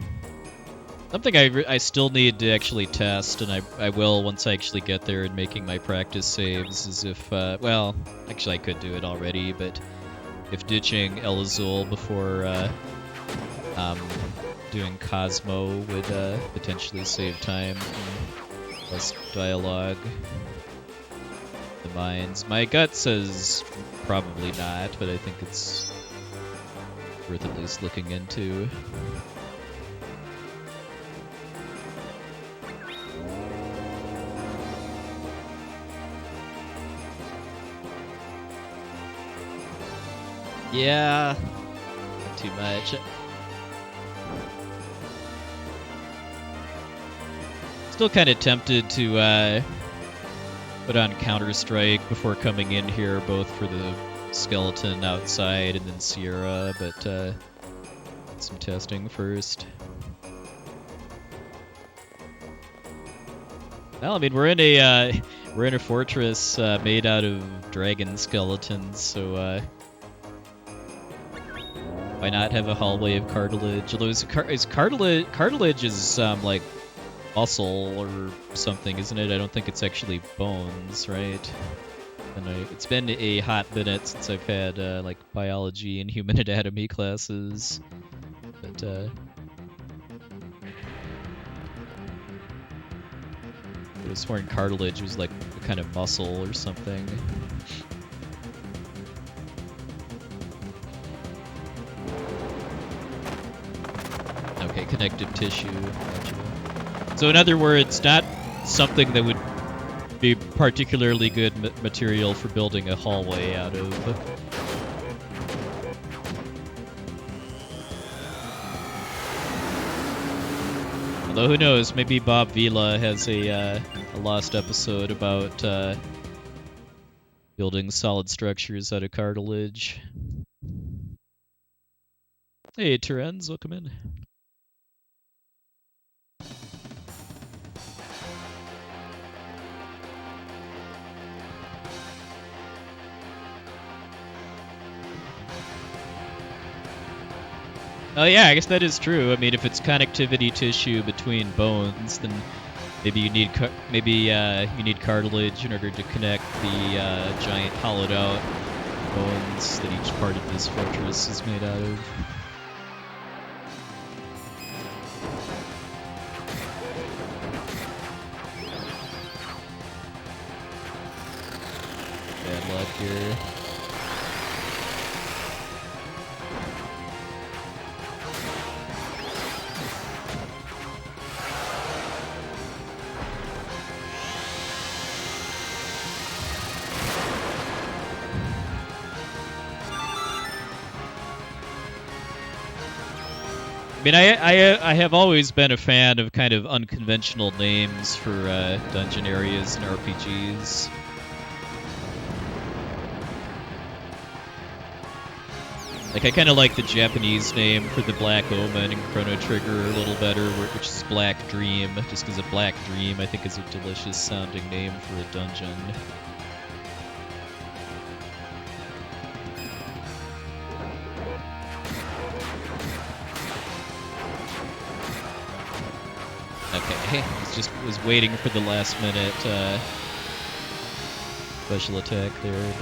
Something I still need to actually test, and I will once I actually get there and making my practice saves, is if, well, actually I could do it already, but if ditching El Azul before doing Cosmo would potentially save time and less dialogue. The mines. My gut says probably not, but I think it's worth at least looking into. Yeah, not too much. Still kind of tempted to put on Counter-Strike before coming in here, both for the skeleton outside and then Sierra, but some testing first. Well, I mean, we're in a fortress made out of dragon skeletons, so why not have a hallway of cartilage? Although cartilage is like muscle or something, isn't it? I don't think it's actually bones, right? And it's been a hot minute since I've had like biology and human anatomy classes, but I was sworn cartilage was like a kind of muscle or something. Okay, connective tissue. Gotcha. So in other words, not something that would be particularly good material for building a hallway out of. Although who knows, maybe Bob Vila has a lost episode about building solid structures out of cartilage. Hey, Terens, welcome in. Oh yeah, I guess that is true. I mean, if it's connectivity tissue between bones, then maybe you need you need cartilage in order to connect the giant hollowed-out bones that each part of this fortress is made out of. Bad luck here. I mean, I have always been a fan of kind of unconventional names for dungeon areas and RPGs. Like, I kind of like the Japanese name for the Black Omen and Chrono Trigger a little better, which is Black Dream, just because a Black Dream, I think, is a delicious sounding name for a dungeon. Okay, was waiting for the last minute special attack there.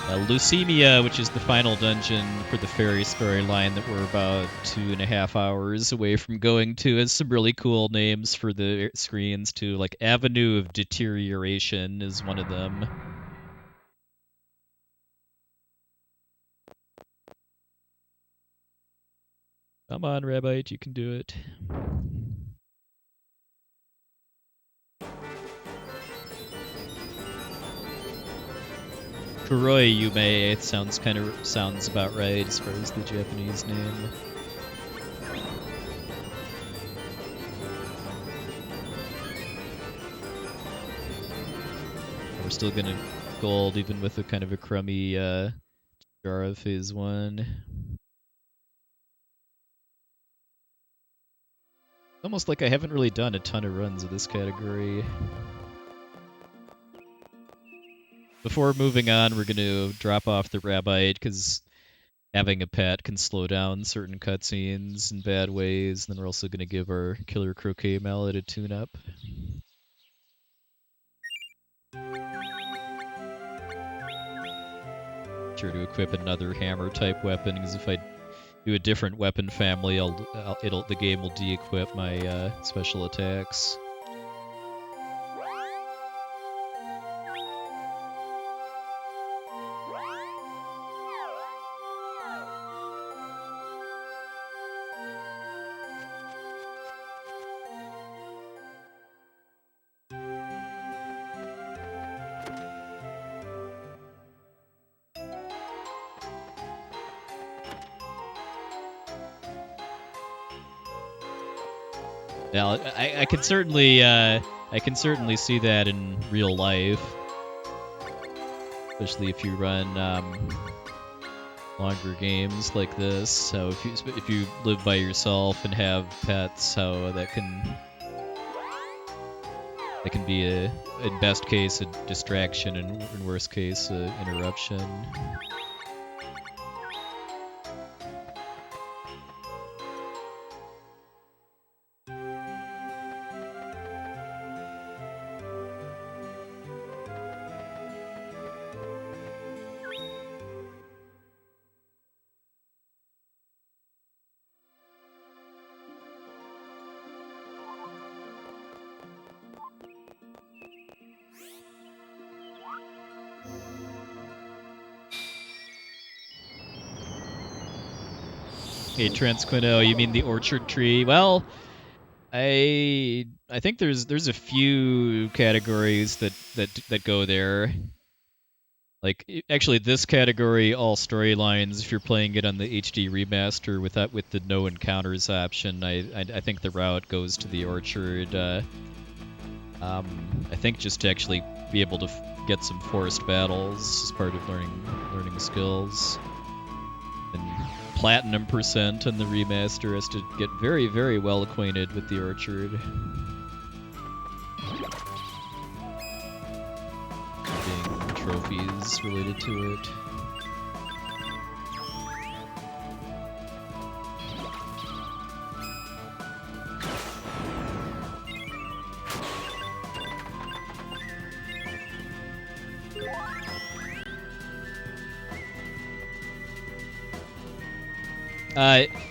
Leucemia, which is the final dungeon for the Faerie storyline that we're about 2.5 hours away from going to, has some really cool names for the screens too. Like Avenue of Deterioration is one of them. Come on, Rabbite, you can do it. Kuroi Yume, it sounds about right as far as the Japanese name. We're still gonna gold even with a kind of a crummy jar of Phase 1. Almost like I haven't really done a ton of runs of this category. Before moving on, we're going to drop off the Rabbite, because having a pet can slow down certain cutscenes in bad ways. And then we're also going to give our Killer Croquet Mallet a tune-up. Sure to equip another hammer-type weapon, because if I do a different weapon family, the game will de-equip my special attacks. Now, I can certainly see that in real life, especially if you run longer games like this. So if you live by yourself and have pets, how that can be in best case a distraction and in worst case a interruption. Hey, Transquino, you mean the orchard tree? Well, I think there's a few categories that go there. Like, actually, this category, all storylines, if you're playing it on the HD remaster with the no encounters option, I think the route goes to the orchard. I think just to actually be able to get some forced battles as part of learning skills. And platinum percent on the remaster has to get very, very well acquainted with the orchard. Being trophies related to it.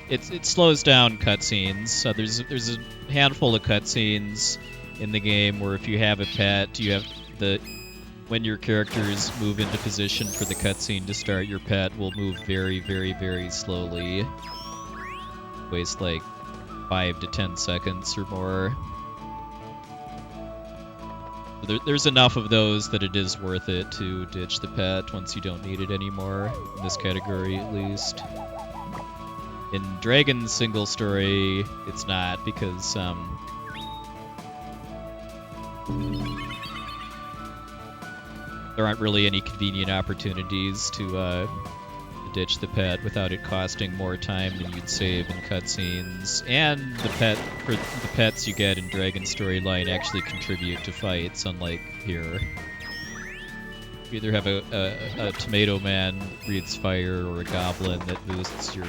It slows down cutscenes. So there's a handful of cutscenes in the game where if you have a pet, you have when your characters move into position for the cutscene to start, your pet will move very, very, very slowly. Waste like 5 to 10 seconds or more. There's enough of those that it is worth it to ditch the pet once you don't need it anymore, in this category at least. In Dragon's single story, it's not, because there aren't really any convenient opportunities to ditch the pet without it costing more time than you'd save in cutscenes. And the pets you get in Dragon's storyline actually contribute to fights, unlike here. You either have a tomato man that breathes fire, or a goblin that boosts your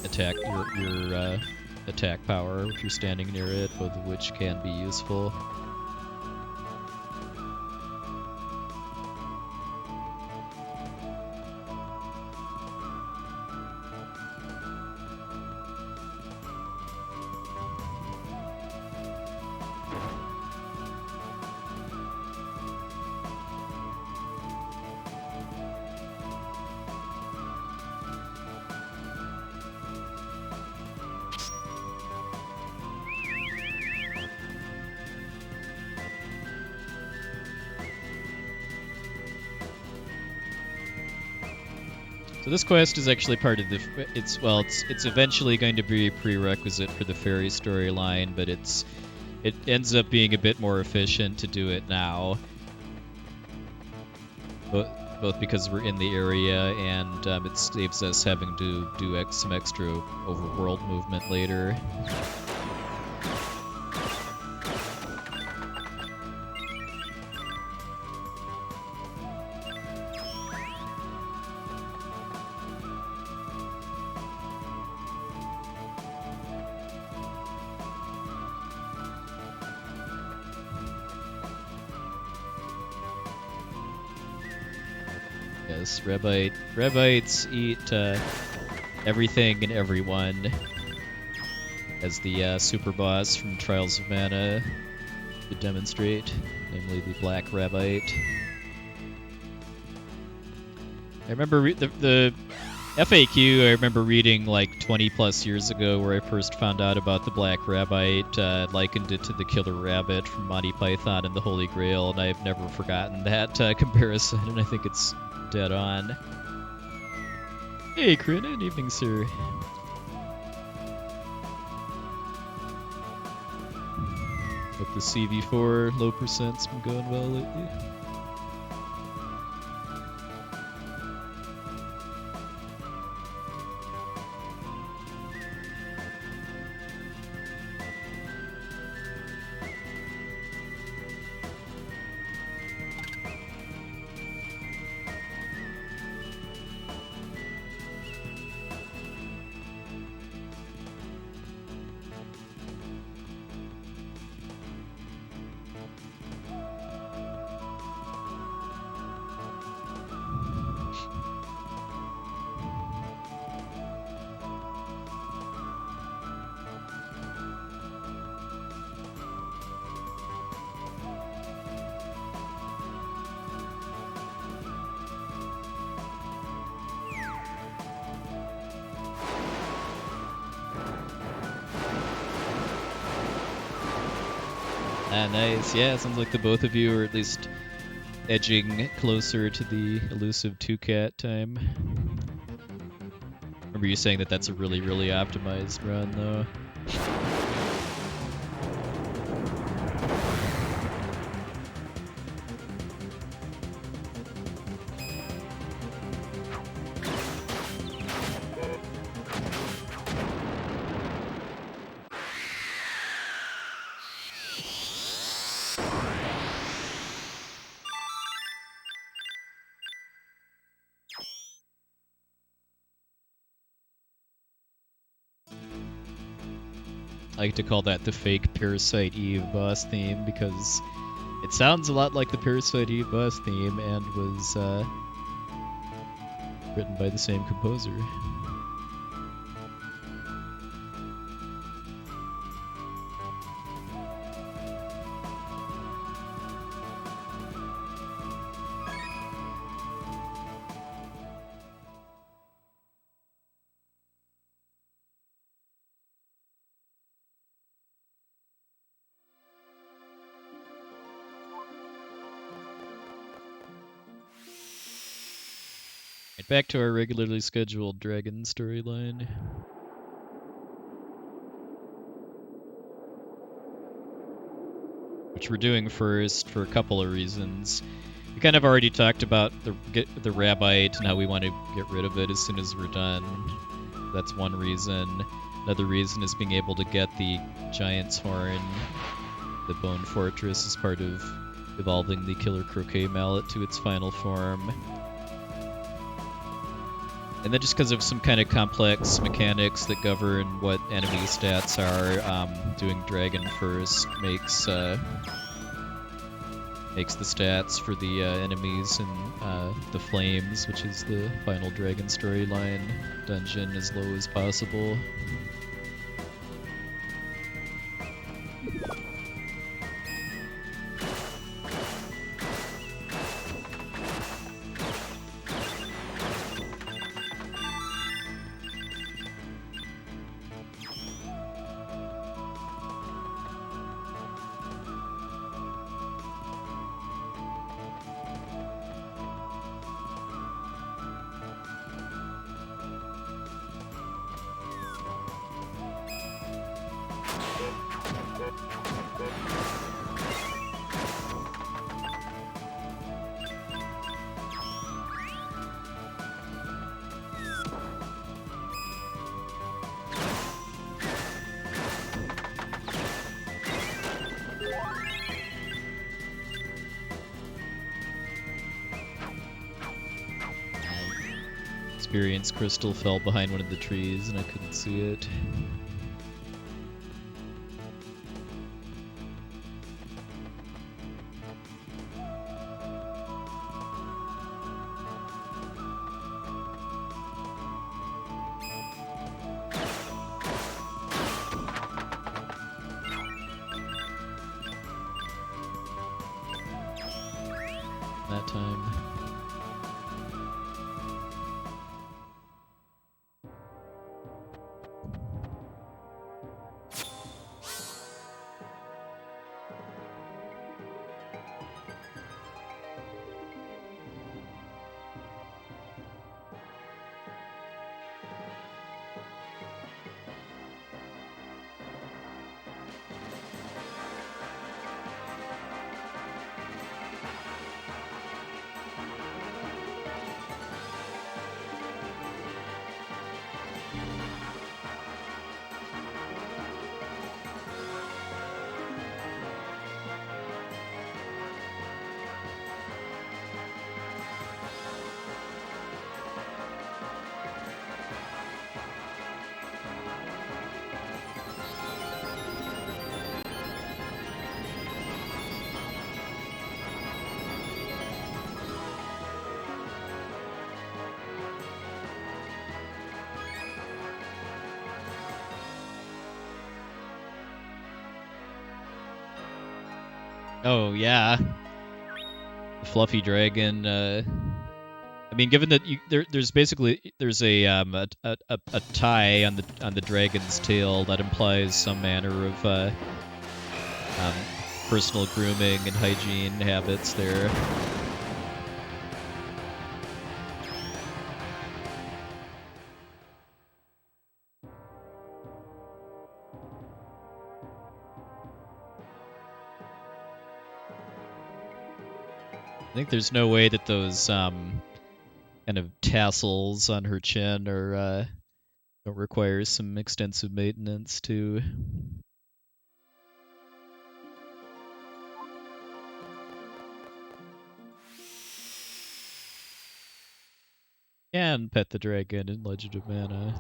attack power if you're standing near it, both of which can be useful. So this quest is actually part of the. It's eventually going to be a prerequisite for the Faerie storyline, but it ends up being a bit more efficient to do it now. Both because we're in the area and it saves us having to do some extra overworld movement later. Yes, Rebites eat everything and everyone, as the super boss from Trials of Mana could demonstrate, namely the Black Rabite. I remember the FAQ I remember reading like 20 plus years ago, where I first found out about the Black Rabite, likened it to the Killer Rabbit from Monty Python and the Holy Grail, and I've never forgotten that comparison, and I think it's dead on. Hey, Corinna, good evening, sir. Hope the CV4 low percent's been going well lately. Ah, nice. Yeah, it sounds like the both of you are at least edging closer to the elusive 2-cat time. Remember you saying that that's a really, really optimized run, though. like to call that the fake Parasite Eve boss theme because it sounds a lot like the Parasite Eve boss theme and was written by the same composer. Back to our regularly scheduled dragon storyline. Which we're doing first for a couple of reasons. We kind of already talked about the rabbite and how we want to get rid of it as soon as we're done. That's one reason. Another reason is being able to get the giant's horn, the bone fortress, as part of evolving the killer croquet mallet to its final form. And then just because of some kind of complex mechanics that govern what enemy stats are, doing Dragon first makes the stats for the enemies and the Flames, which is the final Dragon storyline dungeon, as low as possible. Experience crystal fell behind one of the trees and I couldn't see it. That time. Oh yeah, the fluffy dragon. I mean, given that there's basically a tie on the dragon's tail that implies some manner of personal grooming and hygiene habits there. I think there's no way that those kind of tassels on her chin are don't require some extensive maintenance too. And pet the dragon in Legend of Mana.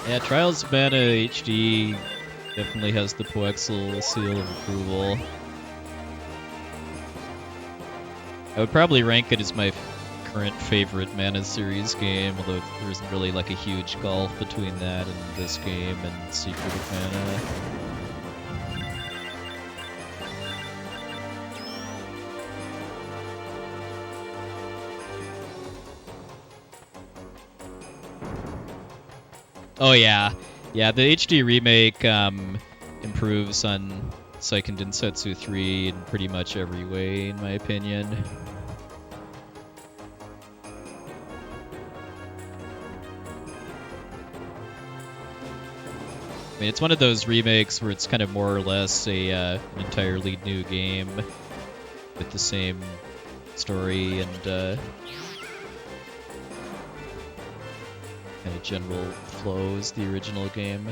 Yeah, Trials of Mana HD definitely has the Poexel seal of approval. I would probably rank it as my current favorite Mana series game, although there isn't really like a huge gulf between that and this game and Secret of Mana. Oh yeah, yeah. The HD remake improves on Seiken Densetsu 3 in pretty much every way, in my opinion. I mean, it's one of those remakes where it's kind of more or less an entirely new game with the same story and kind of general flow as the original game.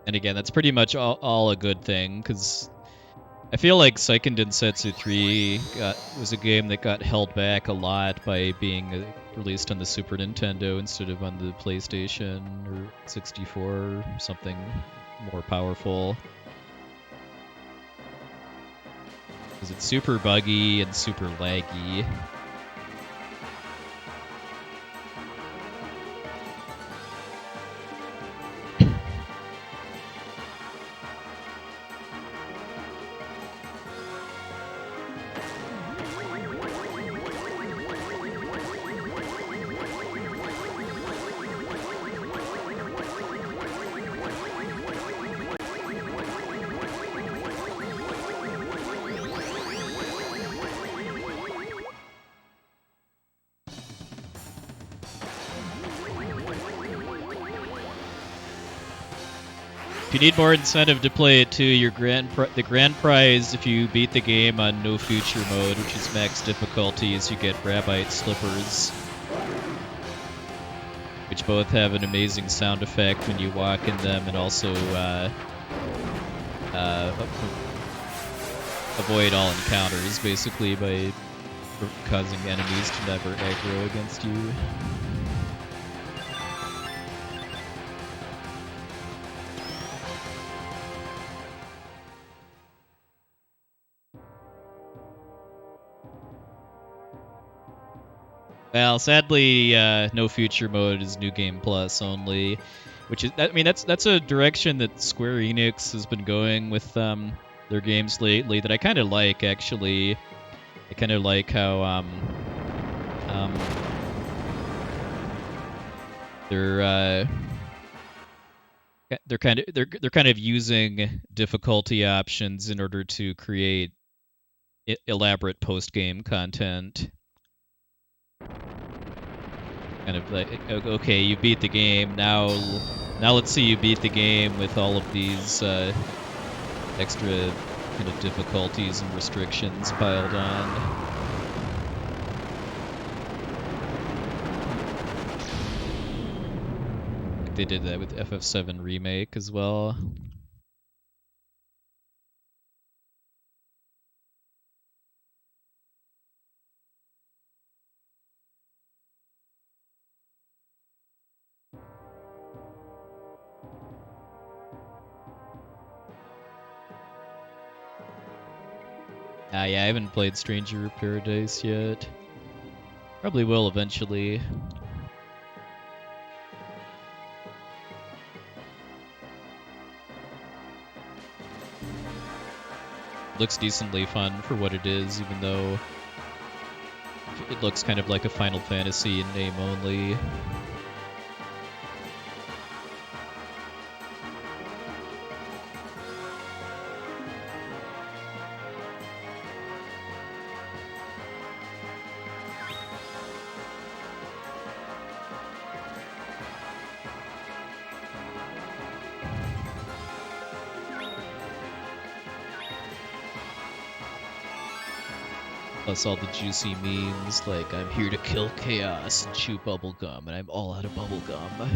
And again, that's pretty much all a good thing, because I feel like Seiken Densetsu 3 was a game that got held back a lot by being released on the Super Nintendo instead of on the PlayStation or 64 or something more powerful. Because it's super buggy and super laggy. If you need more incentive to play it too, the grand prize if you beat the game on No Future mode, which is max difficulty, is you get Rabbite Slippers, which both have an amazing sound effect when you walk in them and also avoid all encounters, basically, by causing enemies to never aggro against you. Well, sadly, No Future mode is New Game Plus only, which is, I mean, that's a direction that Square Enix has been going with their games lately that I kind of like, actually. I kind of like how they're kind of using difficulty options in order to create elaborate post-game content. Kind of like, okay, you beat the game, now let's see you beat the game with all of these extra kind of difficulties and restrictions piled on. They did that with FF7 Remake as well. Yeah, I haven't played Stranger of Paradise yet. Probably will eventually. Looks decently fun for what it is, even though it looks kind of like a Final Fantasy in name only. Plus all the juicy memes, like I'm here to kill chaos and chew bubblegum, and I'm all out of bubblegum.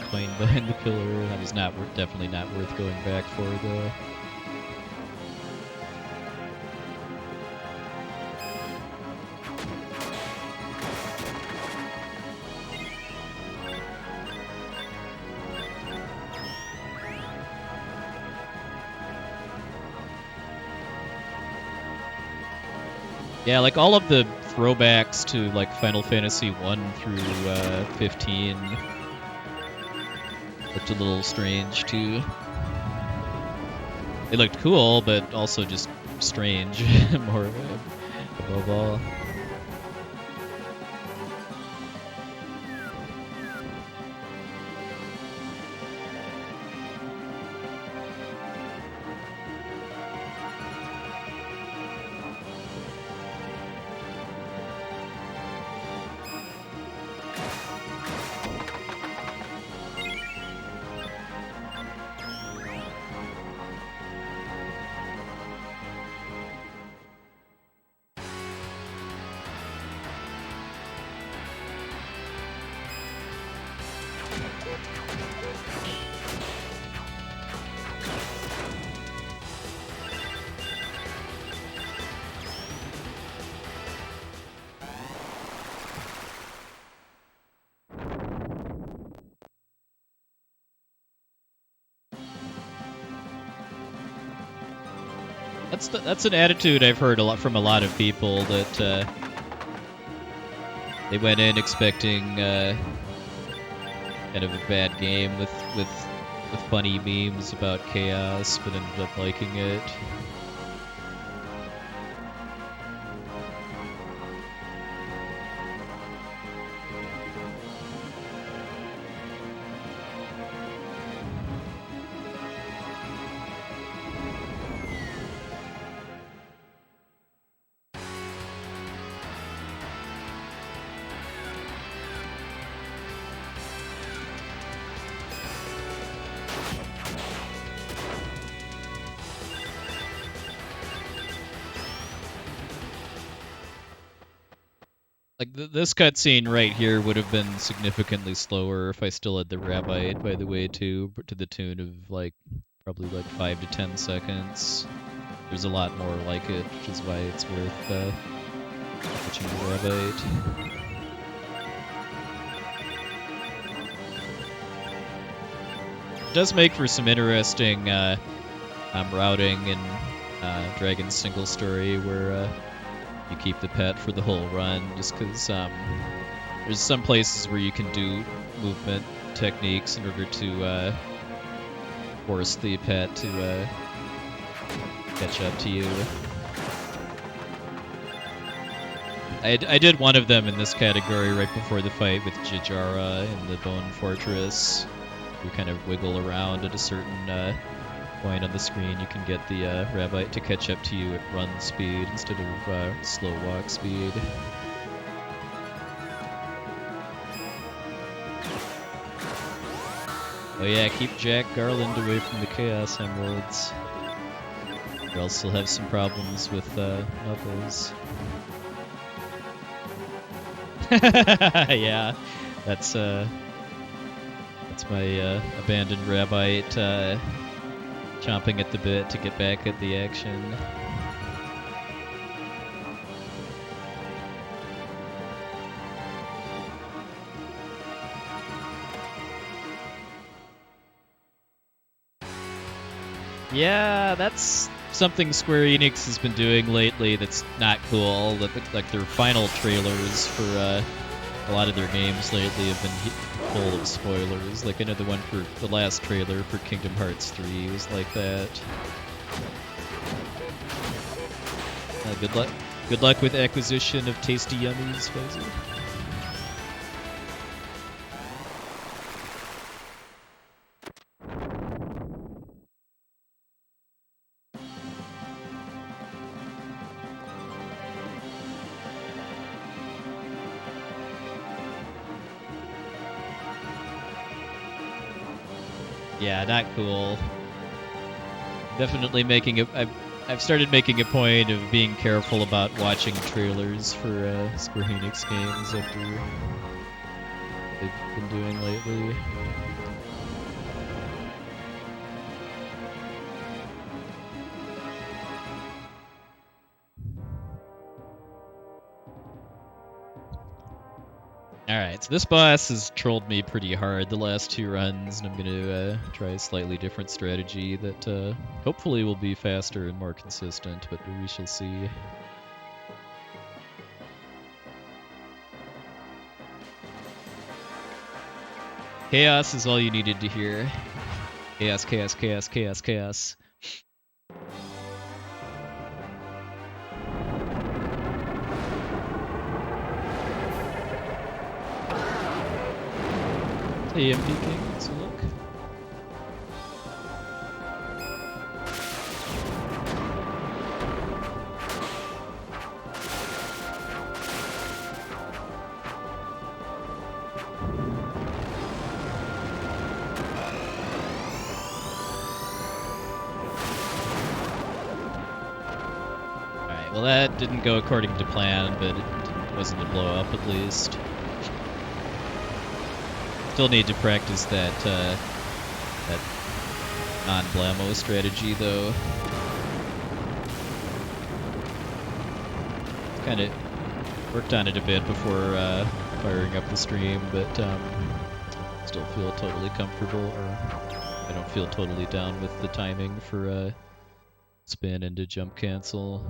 Plane behind the pillar. That was not definitely not worth going back for, though. Yeah, like all of the throwbacks to like Final Fantasy 1 through 15 looked a little strange too. It looked cool, but also just strange, more above all. That's an attitude I've heard a lot from a lot of people, that they went in expecting kind of a bad game with funny memes about chaos, but ended up liking it. Like, this cutscene right here would have been significantly slower if I still had the Rabbite, by the way, too, to the tune of, like, probably like 5 to 10 seconds. There's a lot more like it, which is why it's worth watching the Rabbite. It does make for some interesting routing in Dragon's single story, where you keep the pet for the whole run, just because there's some places where you can do movement techniques in order to force the pet to catch up to you. I did one of them in this category right before the fight with Jijara in the Bone Fortress. You kind of wiggle around at a certain point on the screen. You can get the Rabbite to catch up to you at run speed instead of slow walk speed. Oh yeah, keep Jack Garland away from the Chaos Emeralds, or else he'll have some problems with Knuckles. Yeah, that's my abandoned rabbite chomping at the bit to get back at the action. Yeah, that's something Square Enix has been doing lately that's not cool. Like their final trailers for a lot of their games lately have been full of spoilers. Like I know the one for the last trailer for Kingdom Hearts 3 was like that. Good luck. Good luck with acquisition of tasty yummies, Faerie. Yeah, not cool. Definitely making a. I've started making a point of being careful about watching trailers for Square Enix games after they've been doing lately. Alright, so this boss has trolled me pretty hard the last 2 runs, and I'm going to try a slightly different strategy that hopefully will be faster and more consistent, but we shall see. Chaos is all you needed to hear. Chaos, chaos, chaos, chaos, chaos. Hey, MP King, let's look. Alright, well that didn't go according to plan, but it wasn't a blow up at least. Still need to practice that that non-blammo strategy though. Kind of worked on it a bit before firing up the stream, but still feel totally comfortable, or I don't feel totally down with the timing for spin into jump cancel.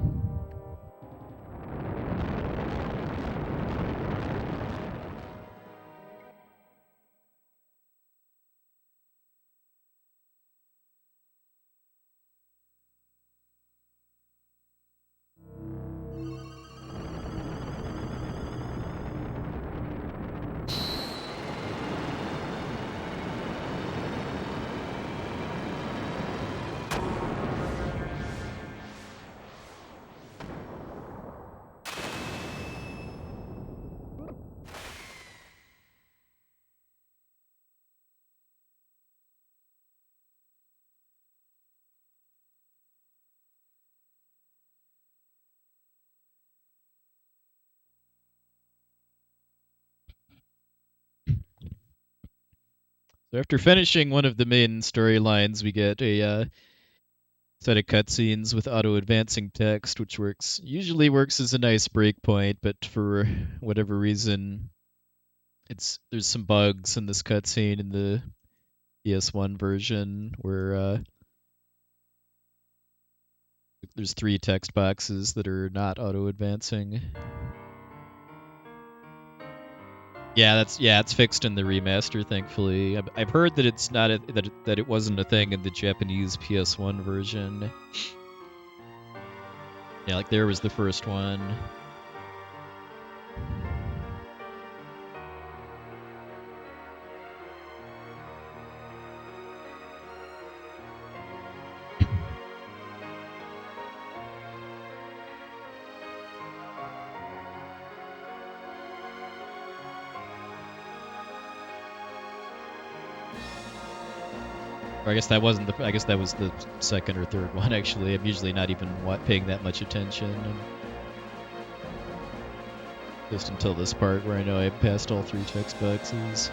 So after finishing one of the main storylines, we get a set of cutscenes with auto-advancing text, which usually works as a nice breakpoint, but for whatever reason, there's some bugs in this cutscene in the PS1 version where there's 3 text boxes that are not auto-advancing. Yeah, it's fixed in the remaster, thankfully. I've heard that it's not that it wasn't a thing in the Japanese PS1 version. Yeah, like there was the first one. Or I guess that wasn't the. I guess that was the second or third one. Actually, I'm usually not even paying that much attention. Just until this part where I know I've passed all 3 text boxes.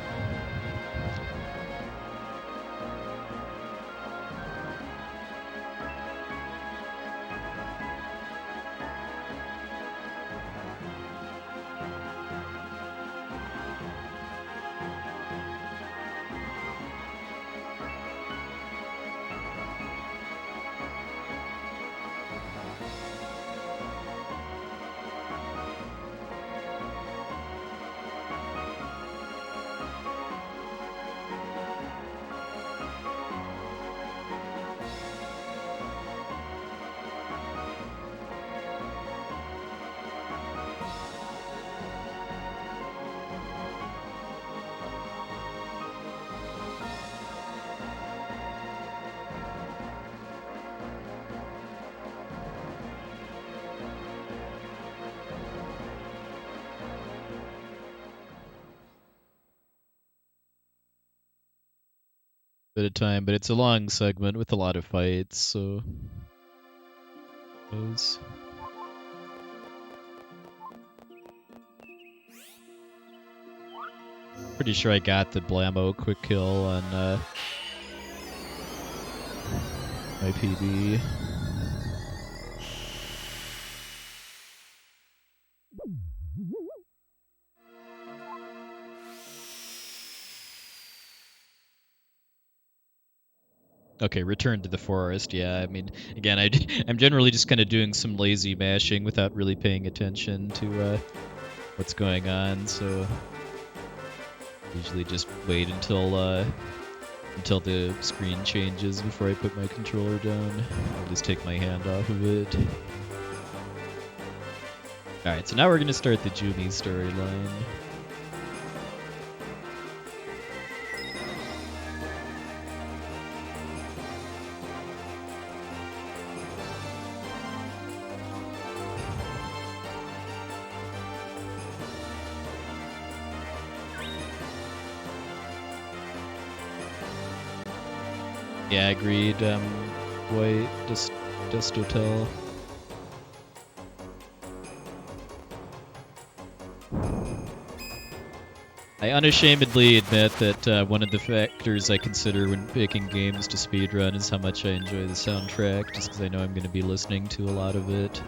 Bit of time, but it's a long segment with a lot of fights, so those. Pretty sure I got the Blammo quick kill on my PB. Okay, return to the forest. Yeah, I mean, again, I'm generally just kind of doing some lazy mashing without really paying attention to what's going on. So usually just wait until the screen changes before I put my controller down. I'll just take my hand off of it. All right, so now we're gonna start the Jumi storyline. Yeah, agreed. White, just hotel. I unashamedly admit that one of the factors I consider when picking games to speedrun is how much I enjoy the soundtrack, just because I know I'm going to be listening to a lot of it.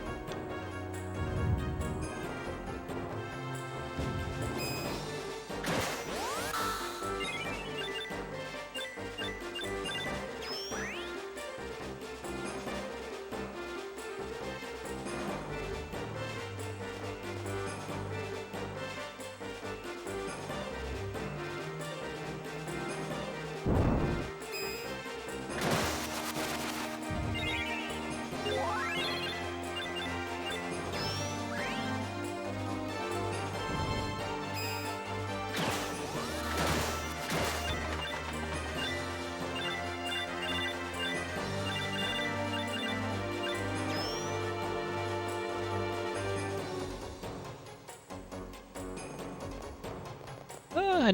I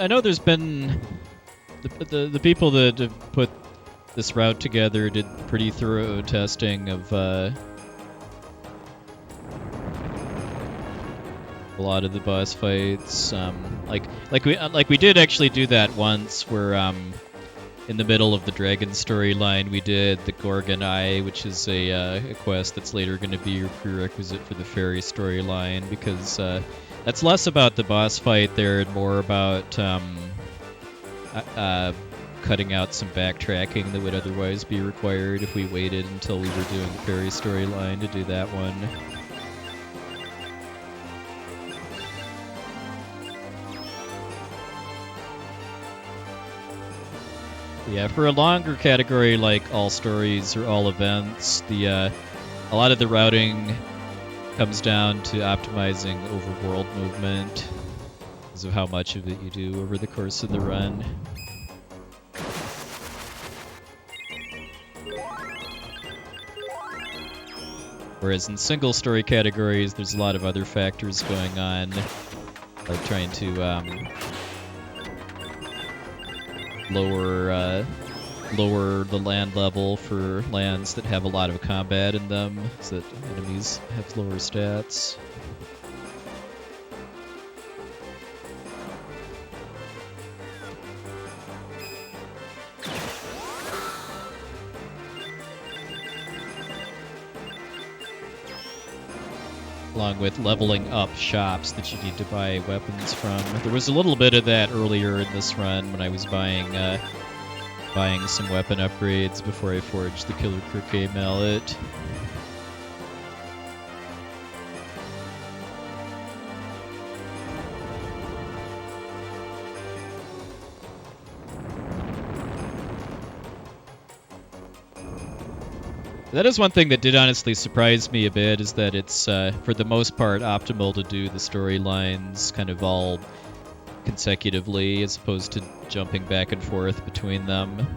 know there's been the people that have put this route together did pretty thorough testing of a lot of the boss fights. Like we did actually do that once, where in the middle of the dragon storyline we did the Gorgon Eye, which is a quest that's later going to be your prerequisite for the Faerie storyline, because that's less about the boss fight there and more about cutting out some backtracking that would otherwise be required if we waited until we were doing the Faerie storyline to do that one. Yeah, for a longer category like all stories or all events, a lot of the routing comes down to optimizing overworld movement because of how much of it you do over the course of the run. Whereas in single story categories, there's a lot of other factors going on, like trying to lower the land level for lands that have a lot of combat in them, so that enemies have lower stats. along with leveling up shops that you need to buy weapons from. There was a little bit of that earlier in this run when I was buying some weapon upgrades before I forged the Killer Croquet Mallet. That is one thing that did honestly surprise me a bit, is that it's, for the most part, optimal to do the storylines kind of all consecutively, as opposed to jumping back and forth between them.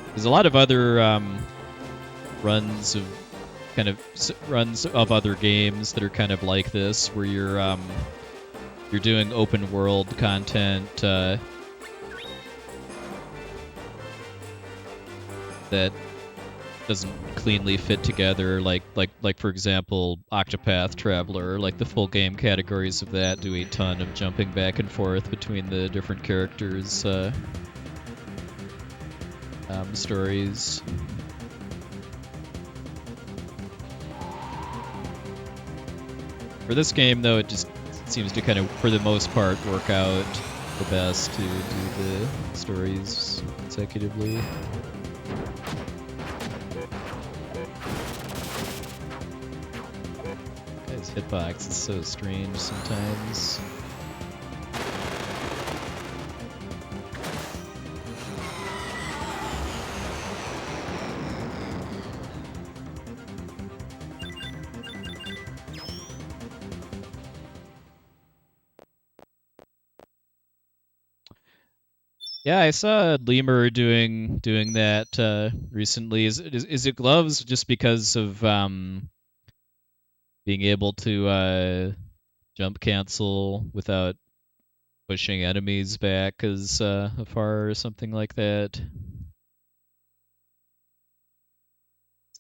There's a lot of other runs of other games that are kind of like this, where you're doing open world content that doesn't cleanly fit together, like for example Octopath Traveler. Like the full game categories of that do a ton of jumping back and forth between the different characters' stories. For this game though, it just seems to kind of, for the most part, work out the best to do the stories consecutively. Hitbox is so strange sometimes. Yeah, I saw Lemur doing that recently. Is it gloves just because of being able to jump cancel without pushing enemies back as far or something like that?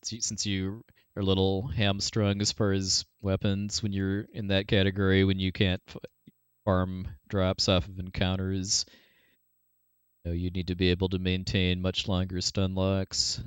Since you are a little hamstrung as far as weapons when you're in that category, when you can't farm drops off of encounters, you need to be able to maintain much longer stun locks.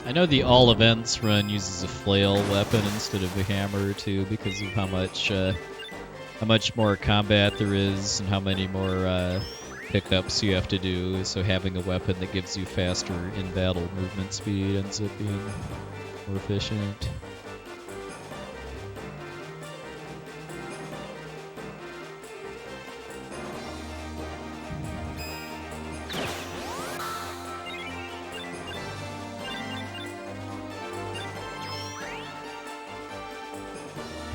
I know the all events run uses a flail weapon instead of a hammer too, because of how much more combat there is and how many more pickups you have to do. So having a weapon that gives you faster in-battle movement speed ends up being more efficient.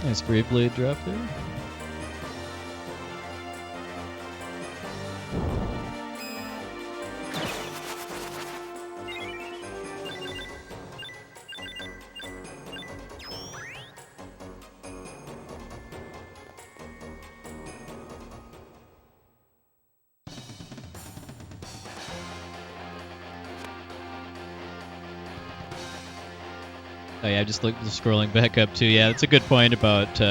Nice Brave Blade drop there. Oh yeah, just scrolling back up too. Yeah, that's a good point about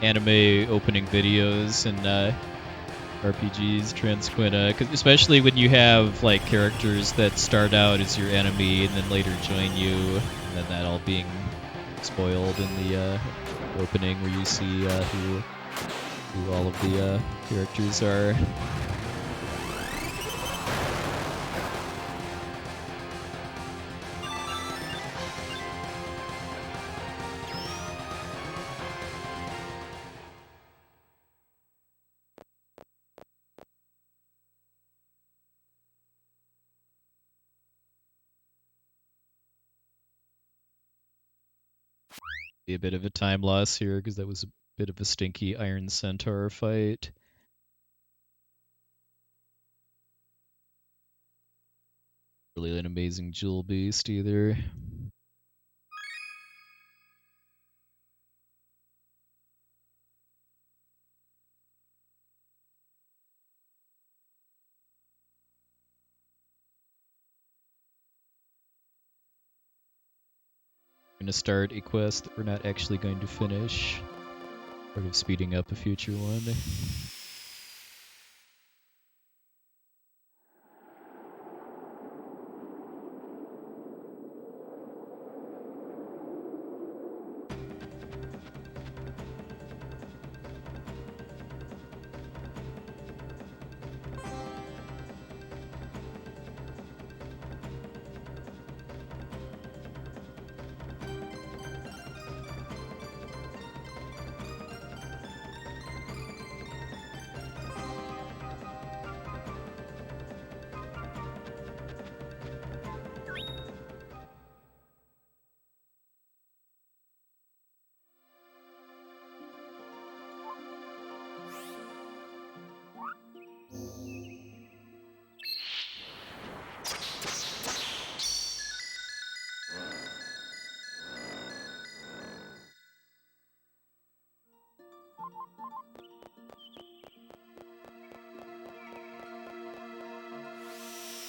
anime opening videos and RPGs, Transquina, 'cause especially when you have like characters that start out as your enemy and then later join you, and then that all being spoiled in the opening where you see who all of the characters are. Be a bit of a time loss here because that was a bit of a stinky Iron Centaur fight. Really an amazing jewel beast either. We're gonna start a quest that we're not actually going to finish. Part of speeding up a future one.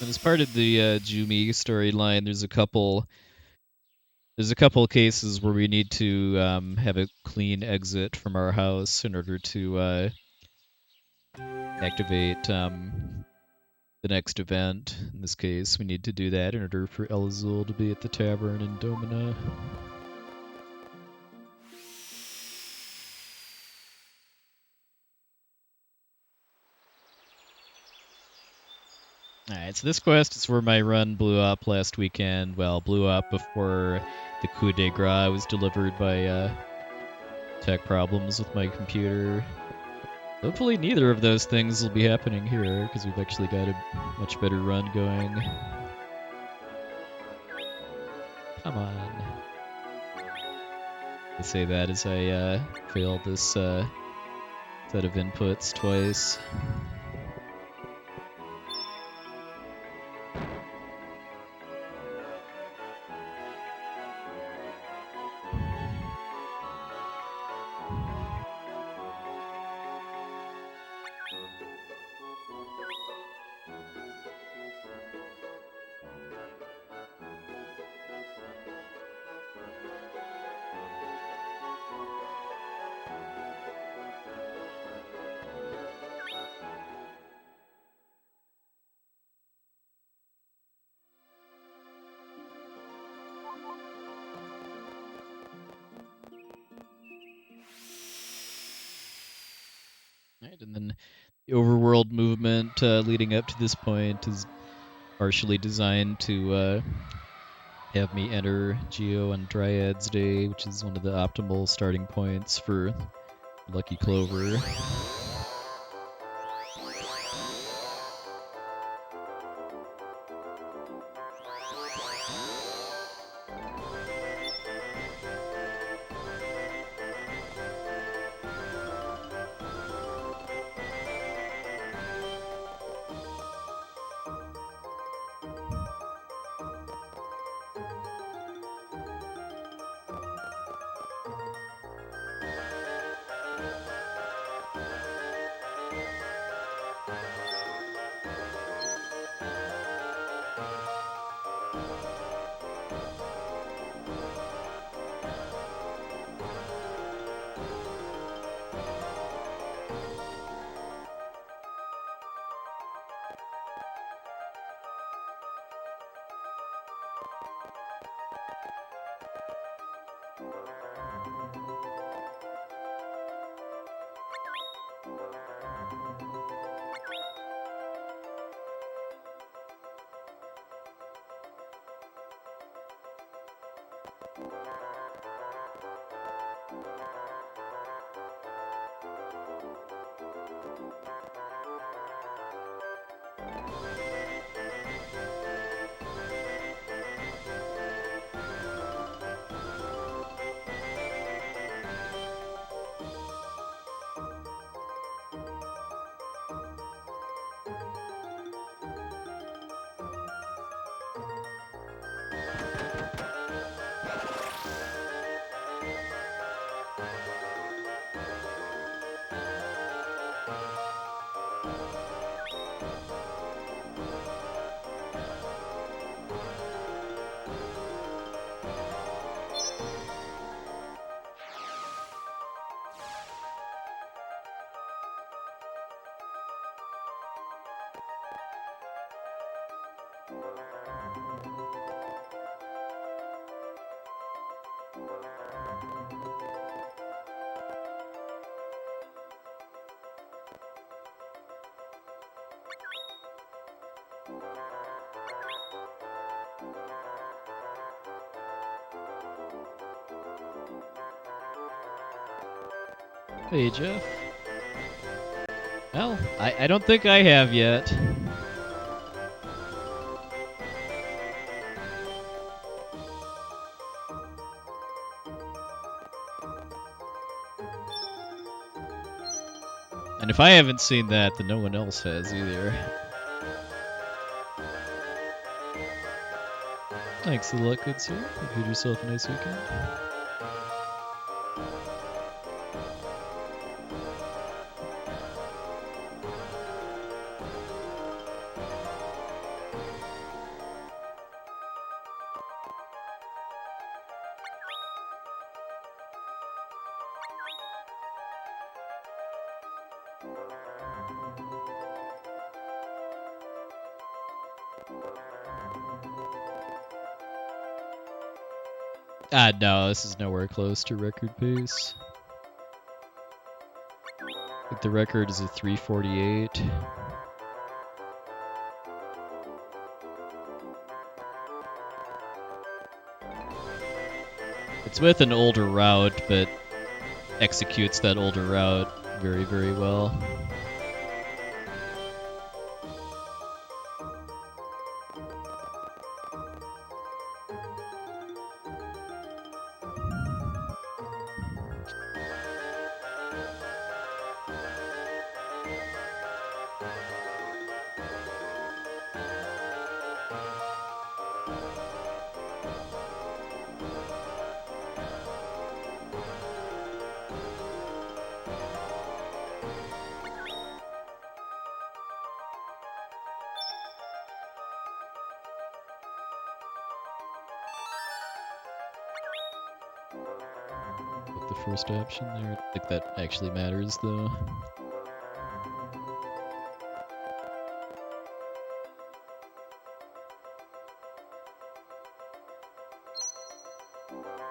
And as part of the Jumi storyline, there's a couple of cases where we need to have a clean exit from our house in order to activate the next event. In this case, we need to do that in order for Elazul to be at the tavern in Domina. Alright, so this quest is where my run blew up last weekend. Well, blew up before the coup de grace was delivered by tech problems with my computer. Hopefully neither of those things will be happening here, because we've actually got a much better run going. Come on. I say that as I failed this set of inputs twice. Right, and then the overworld movement leading up to this point is partially designed to have me enter Geo on Dryad's Day, which is one of the optimal starting points for Lucky Clover. Hey, Jeff. Well, I don't think I have yet. And if I haven't seen that, then no one else has either. Thanks a lot, good sir. Hope you had yourself a nice weekend. No, this is nowhere close to record pace. I think the record is a 3:48. It's with an older route, but executes that older route very, very well. The first option there. I think that actually matters though.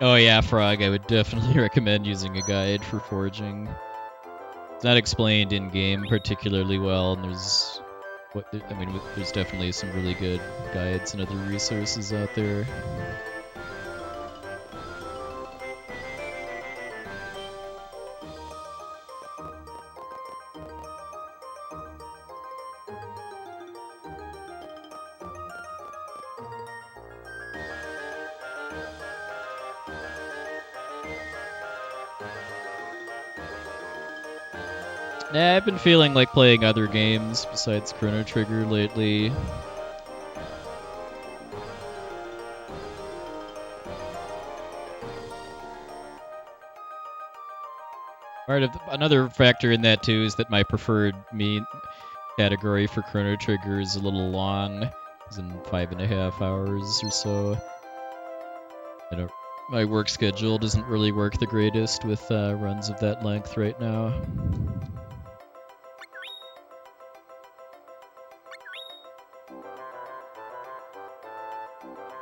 Oh yeah, Frog, I would definitely recommend using a guide for foraging. It's not explained in-game particularly well, and there's there's definitely some really good guides and other resources out there. Nah, I've been feeling like playing other games besides Chrono Trigger lately. Another factor in that too is that my preferred category for Chrono Trigger is a little long. It's in 5.5 hours or so. My work schedule doesn't really work the greatest with runs of that length right now.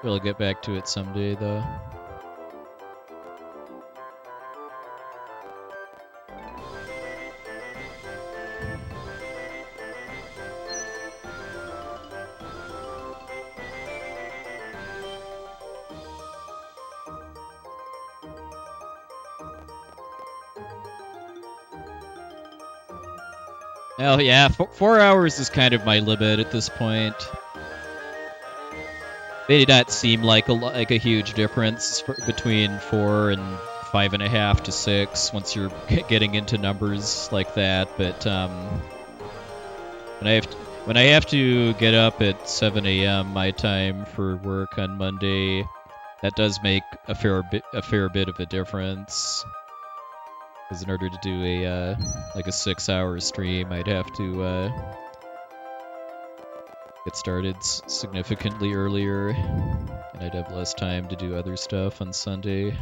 We'll get back to it someday, though. Oh yeah, 4 hours is kind of my limit at this point. They did not seem like a huge difference between 4 and 5.5 to 6 once you're getting into numbers like that. But when I have to get up at 7 a.m. my time for work on Monday, that does make a fair bit of a difference. Because in order to do a 6-hour stream, I'd have to get started significantly earlier, and I'd have less time to do other stuff on Sunday.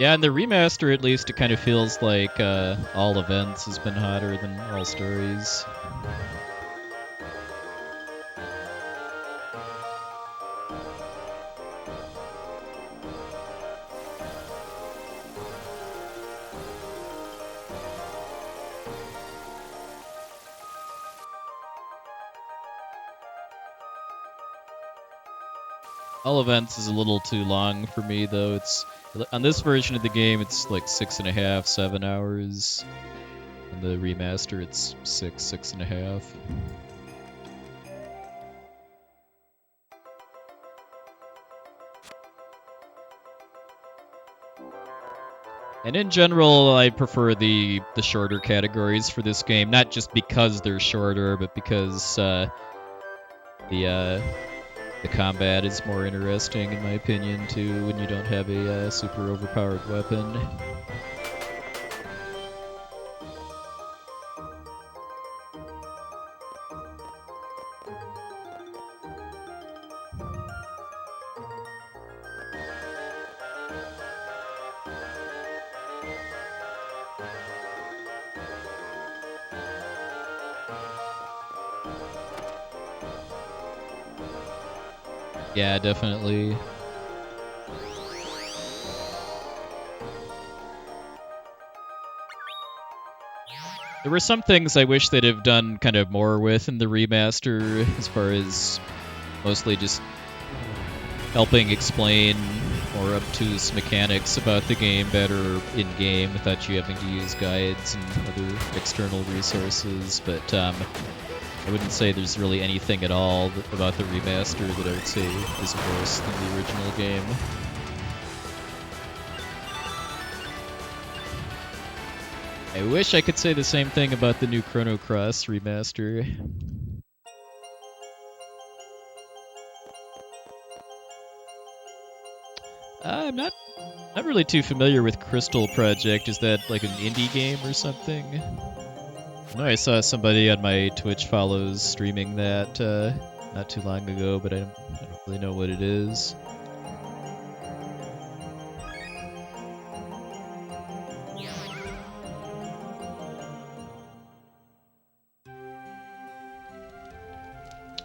Yeah, in the remaster, at least, it kind of feels like all events has been hotter than all stories. All events is a little too long for me, though. It's on this version of the game, it's like 6.5, 7 hours. On the remaster, it's 6.5. And in general, I prefer the shorter categories for this game, not just because they're shorter, but because the combat is more interesting, in my opinion, too, when you don't have a super overpowered weapon. Yeah, definitely. There were some things I wish they'd have done kind of more with in the remaster, as far as mostly just helping explain more obtuse mechanics about the game better in-game without you having to use guides and other external resources, but I wouldn't say there's really anything at all about the remaster that I would say is worse than the original game. I wish I could say the same thing about the new Chrono Cross remaster. I'm not really too familiar with Crystal Project. Is that like an indie game or something? I know I saw somebody on my Twitch follows streaming that not too long ago, but I don't really know what it is.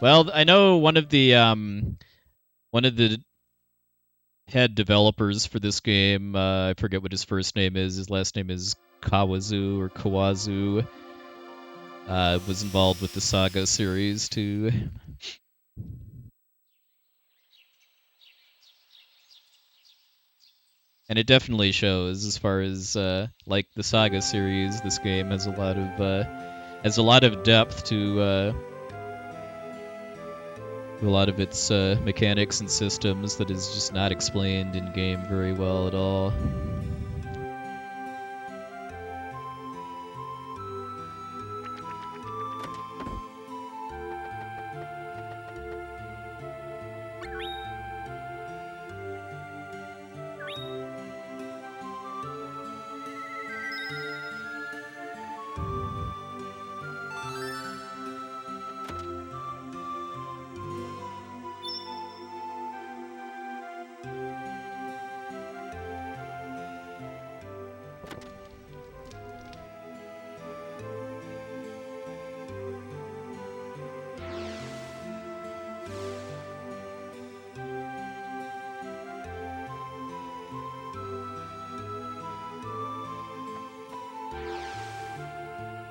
Well, I know one of the head developers for this game, I forget what his first name is. His last name is Kawazu or Kawazu. Was involved with the Saga series too. And it definitely shows, as far as like the Saga series. This game has a lot of depth to a lot of its mechanics and systems that is just not explained in game very well at all.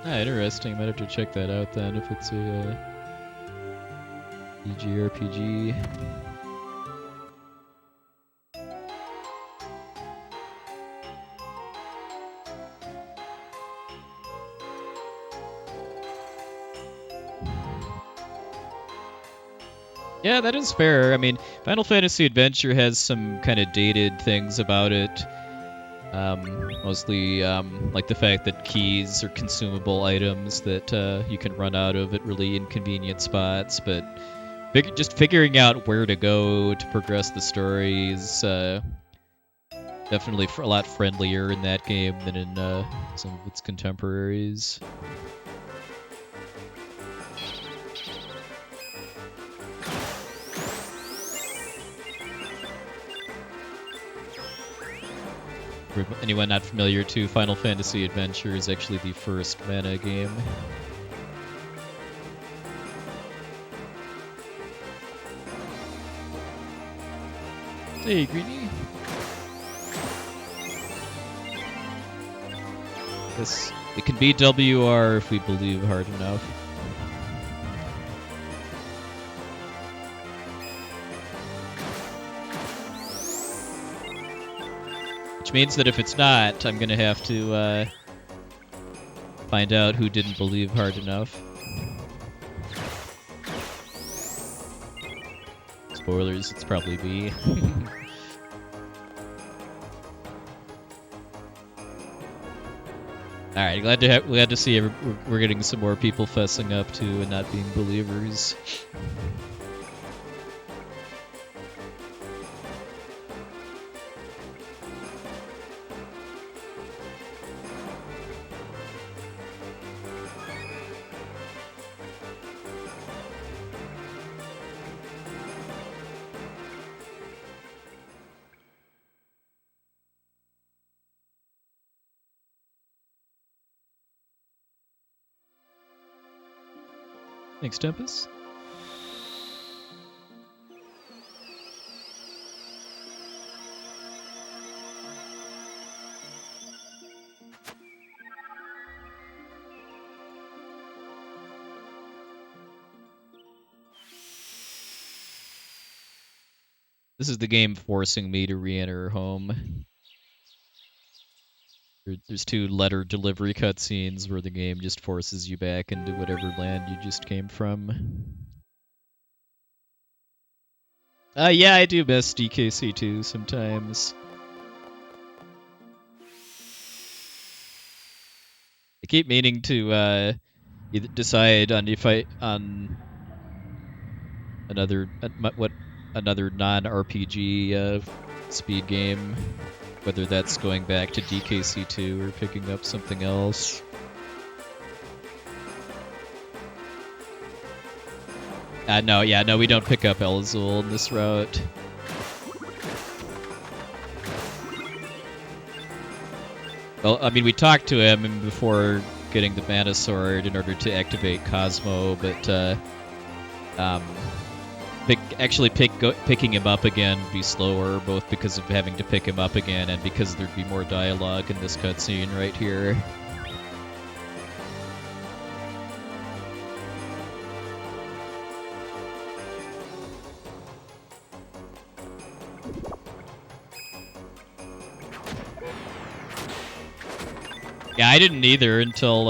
Ah, interesting. Might have to check that out then if it's a EGRPG. Yeah, that is fair. I mean, Final Fantasy Adventure has some kind of dated things about it. Mostly like the fact that keys are consumable items that you can run out of at really inconvenient spots, but just figuring out where to go to progress the story is definitely a lot friendlier in that game than in some of its contemporaries. For anyone not familiar too, Final Fantasy Adventure is actually the first Mana game. Hey, Greenie. Guess it can be WR if we believe hard enough. Which means that if it's not, I'm gonna have to find out who didn't believe hard enough. Spoilers, it's probably me. Alright, glad to see we're getting some more people fessing up to and not being believers. Thanks, Tempest. This is the game forcing me to re-enter home. There's 2 letter delivery cutscenes where the game just forces you back into whatever land you just came from. Yeah, I do miss DKC2 sometimes. I keep meaning to either decide on another another non-RPG speed game, whether that's going back to DKC2 or picking up something else. No, we don't pick up Elazul in this route. Well, I mean, we talked to him before getting the Mana Sword in order to activate Cosmo, but picking him up again would be slower, both because of having to pick him up again and because there'd be more dialogue in this cutscene right here. Yeah, I didn't either until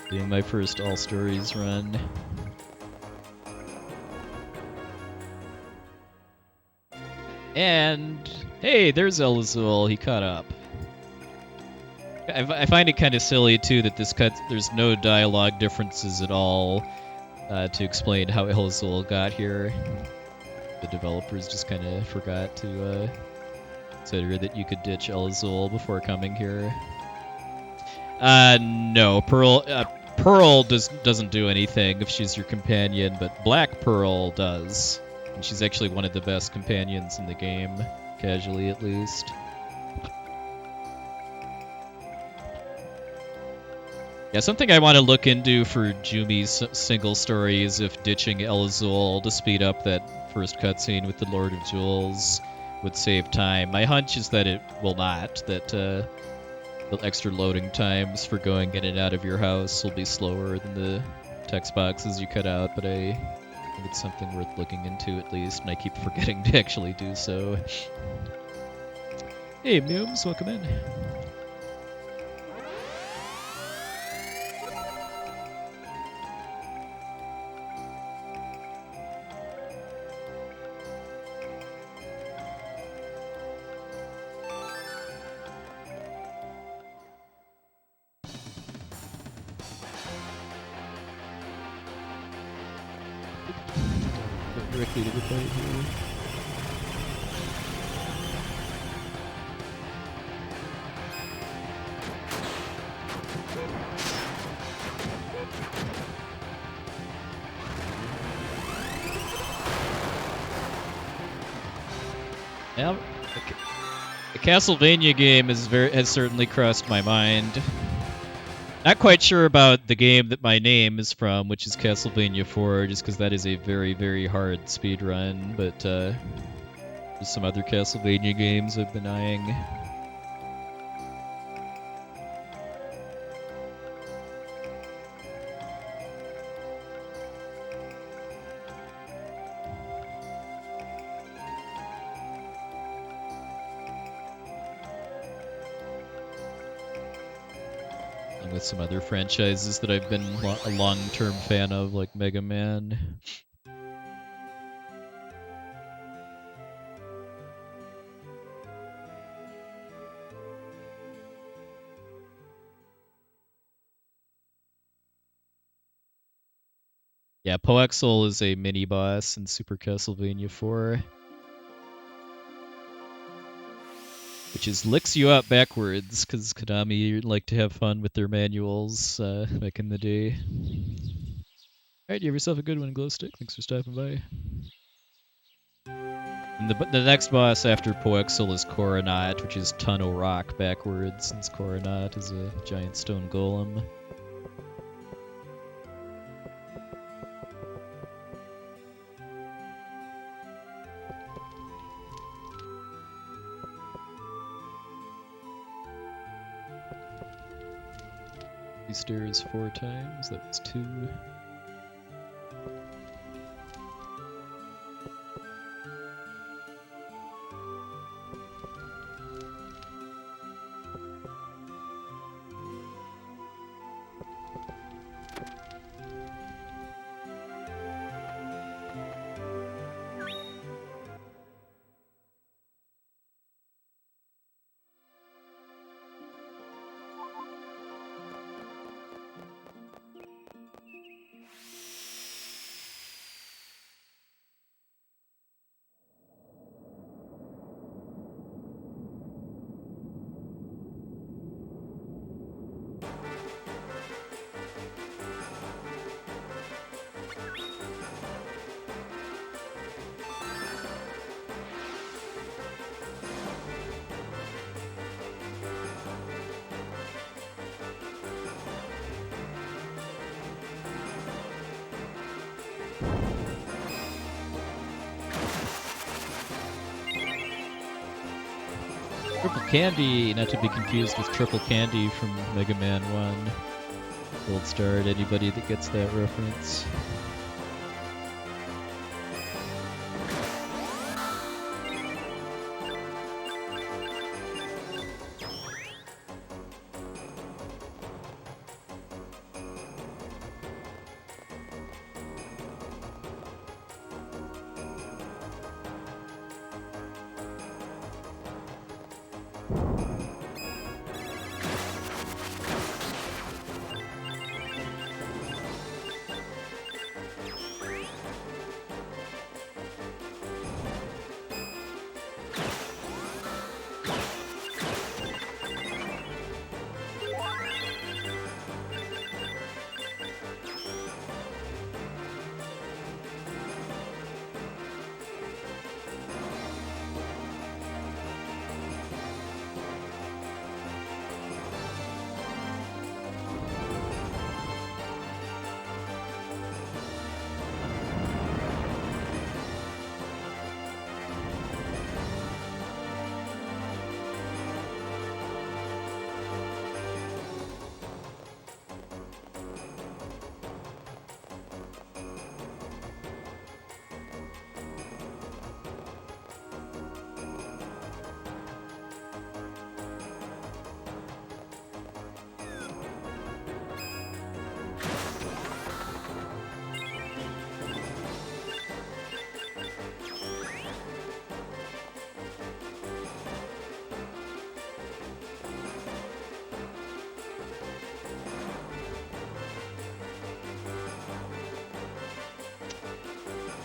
doing my first All Stories run. And hey, there's Elazul. He caught up. I find it kind of silly too that there's no dialogue differences at all to explain how Elazul got here. The developers just kind of forgot to consider that you could ditch Elazul before coming here. No, Pearl doesn't do anything if she's your companion, but Black Pearl does. And she's actually one of the best companions in the game, casually at least. Yeah, something I want to look into for Jumi's single story is if ditching Elazul to speed up that first cutscene with the Lord of Jewels would save time. My hunch is that it will not, that the extra loading times for going in and out of your house will be slower than the text boxes you cut out, but I think it's something worth looking into at least, and I keep forgetting to actually do so. Hey, Mooms, welcome in. Directly to the fight here. Yeah, okay. The Castlevania game has certainly crossed my mind. Not quite sure about the game that my name is from, which is Castlevania 4, just because that is a very, very hard speedrun, but there's some other Castlevania games I've been eyeing. With some other franchises that I've been a long-term fan of, like Mega Man. Yeah, Poexel is a mini-boss in Super Castlevania 4. Which is licks you out backwards, because Konami like to have fun with their manuals back in the day. Alright, you have yourself a good one, Glowstick. Thanks for stopping by. And the next boss after Poexel is Coronat, which is Tunnel Rock backwards, since Coronat is a giant stone golem. Stairs 4 times, that was 2. Triple Candy, not to be confused with Triple Candy from Mega Man 1. Gold star to anybody that gets that reference.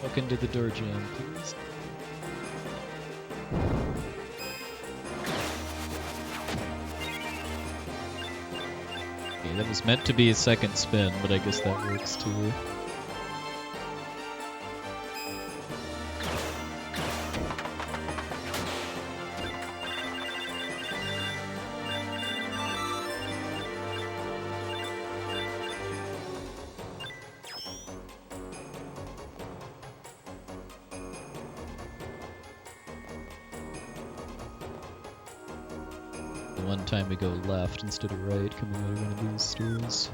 Walk into the door jam, please. Okay, that was meant to be a second spin, but I guess that works too. one time we go left instead of right coming out of one of these stairs.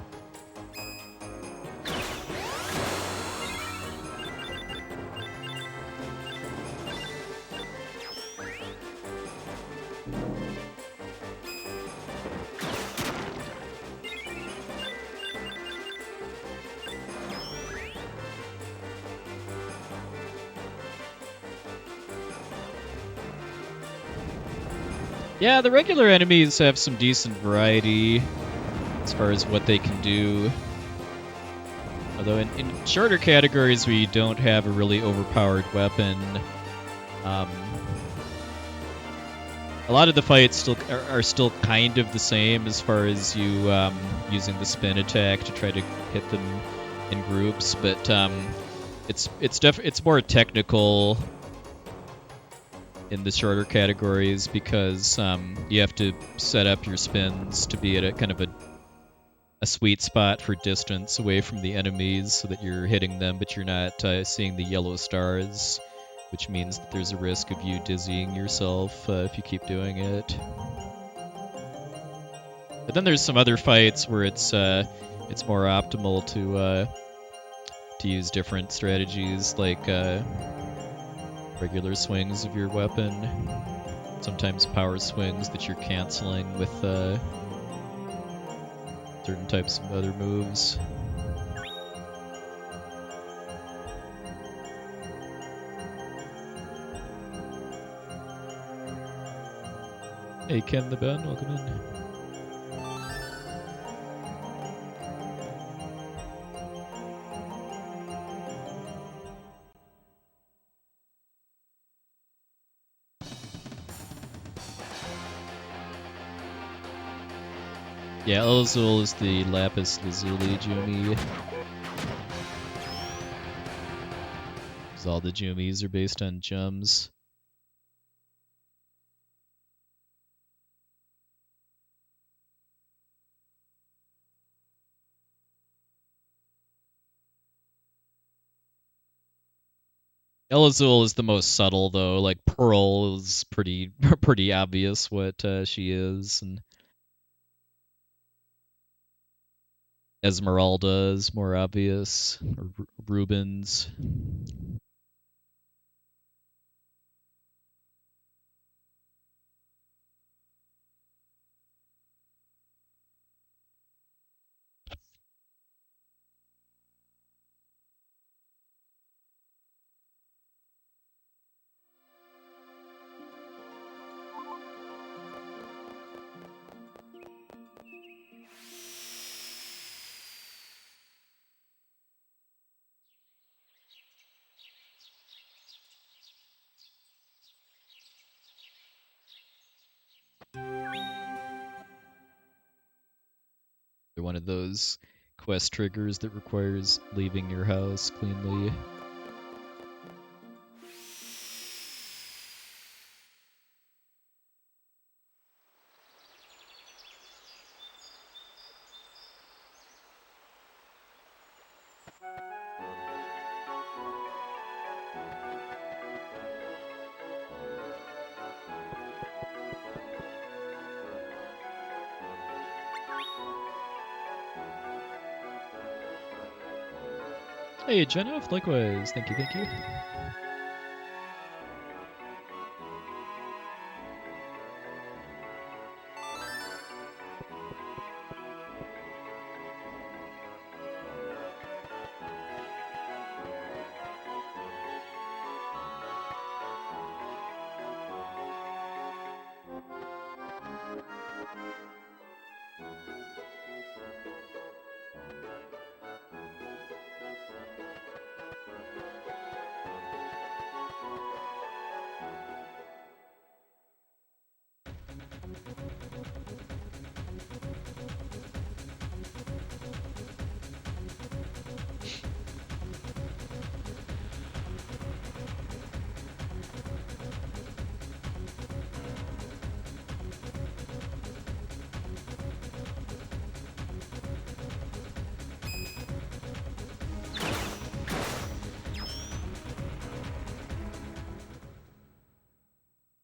Yeah, the regular enemies have some decent variety as far as what they can do. Although in shorter categories where you don't have a really overpowered weapon, a lot of the fights still are still kind of the same as far as you using the spin attack to try to hit them in groups, but it's more technical in the shorter categories because you have to set up your spins to be at a kind of a sweet spot for distance away from the enemies so that you're hitting them, but you're not seeing the yellow stars, which means that there's a risk of you dizzying yourself if you keep doing it. But then there's some other fights where it's more optimal to use different strategies like regular swings of your weapon, sometimes power swings that you're canceling with certain types of other moves. Hey Ken the Ben, welcome in. Yeah, Elazul is the lapis lazuli Jumi. Because all the Jumis are based on gems. Elazul is the most subtle though. Like Pearl is pretty obvious what she is, and Esmeralda is more obvious, or Rubens. They're one of those quest triggers that requires leaving your house cleanly. Hey, Jenna, likewise. Thank you, thank you.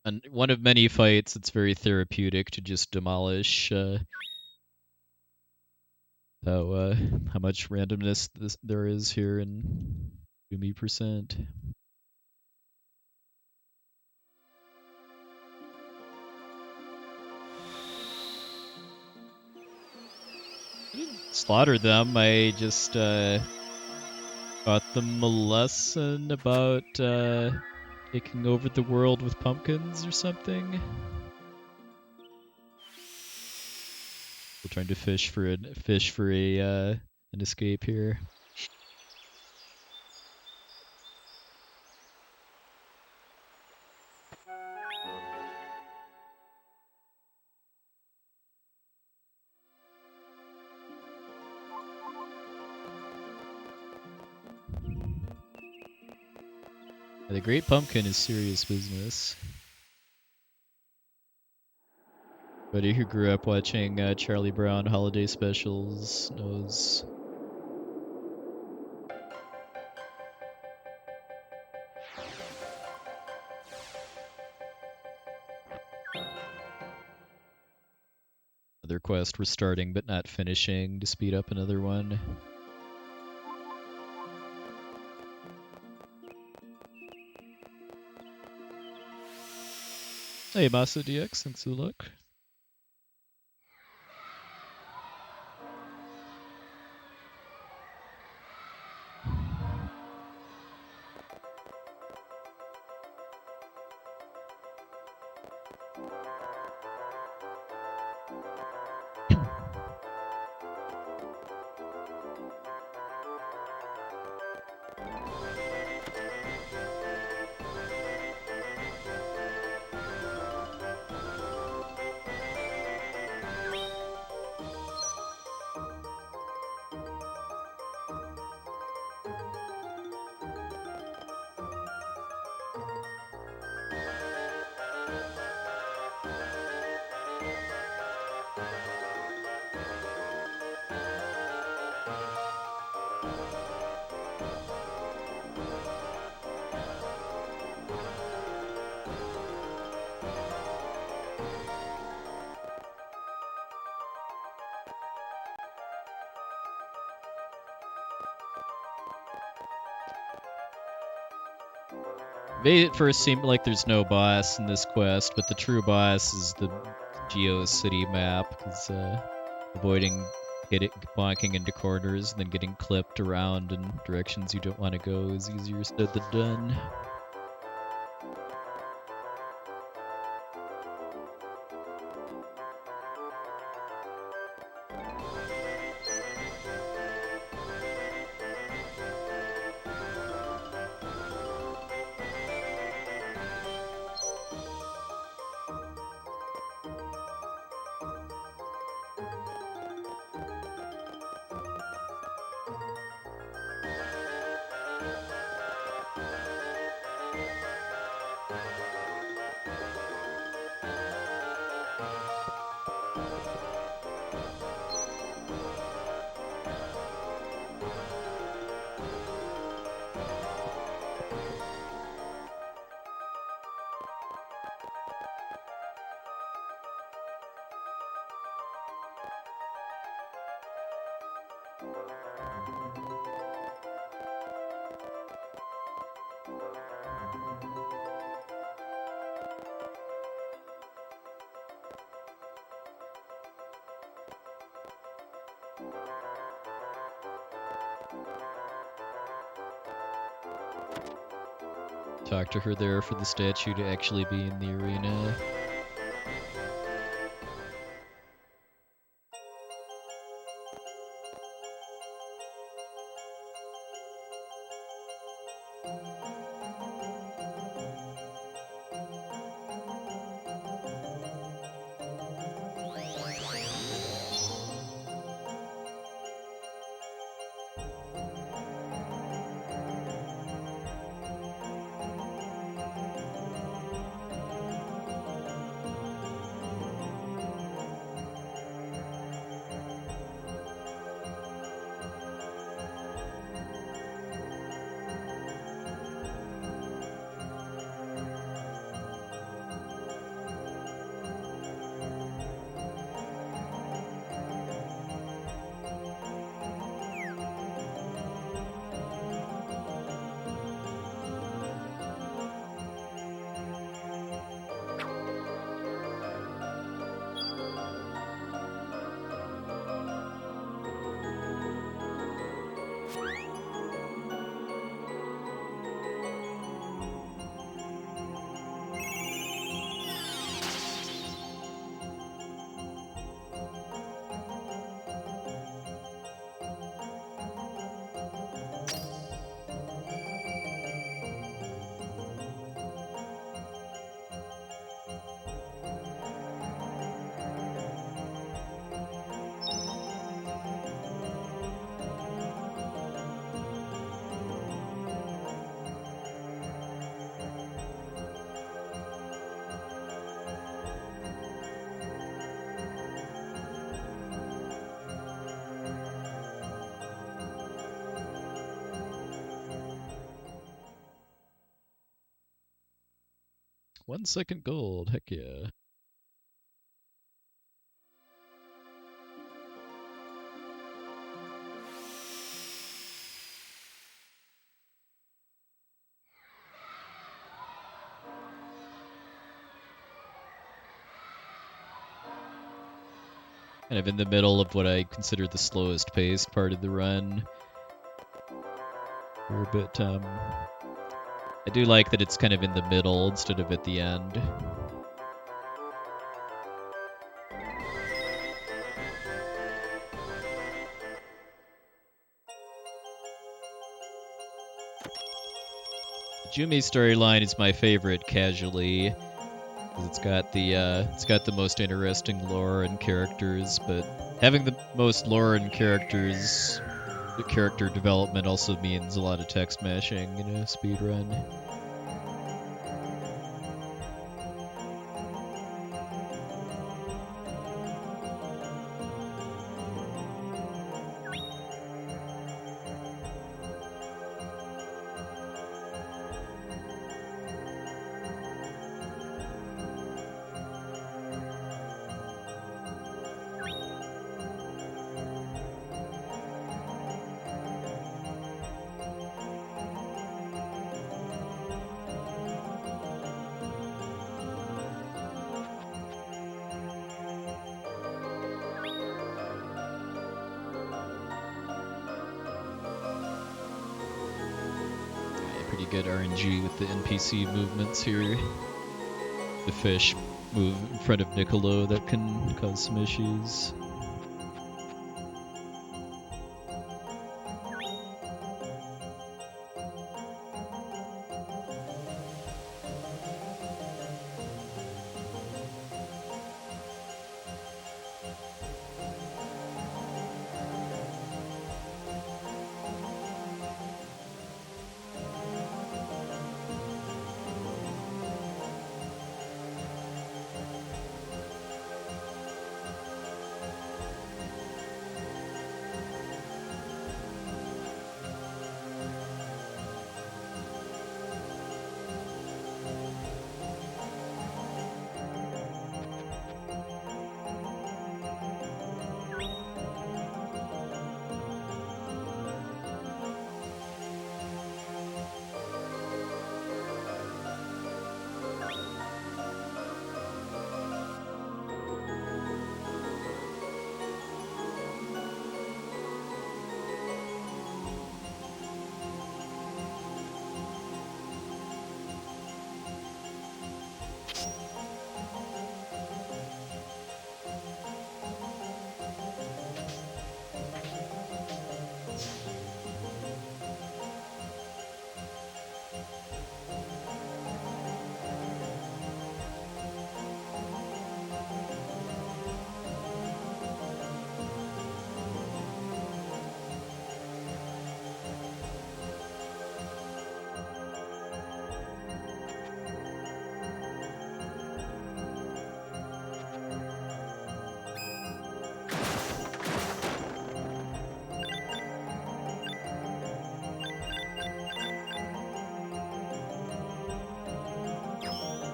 And one of many fights, it's very therapeutic to just demolish how much randomness there is here in Jumi percent. I didn't slaughter them. I just taught them a lesson about taking over the world with pumpkins or something. We're trying to fish for an escape here. The Great Pumpkin is serious business. Anybody who grew up watching Charlie Brown holiday specials knows. Another quest we're starting but not finishing to speed up another one. Hey, Masa DX, thanks for the look. It first seemed like there's no boss in this quest, but the true boss is the GeoCity map, because avoiding bonking into corners and then getting clipped around in directions you don't want to go is easier said than done. Talk to her there for the statue to actually be in the arena. 1 second gold, heck yeah. Kind of in the middle of what I consider the slowest paced part of the run. But I do like that it's kind of in the middle instead of at the end. Jumi storyline is my favorite casually, because it's got the most interesting lore and characters, but having the most lore and characters, the character development also means a lot of text mashing in a speedrun. Pretty good RNG with the NPC movements here. The fish move in front of Niccolo that can cause some issues.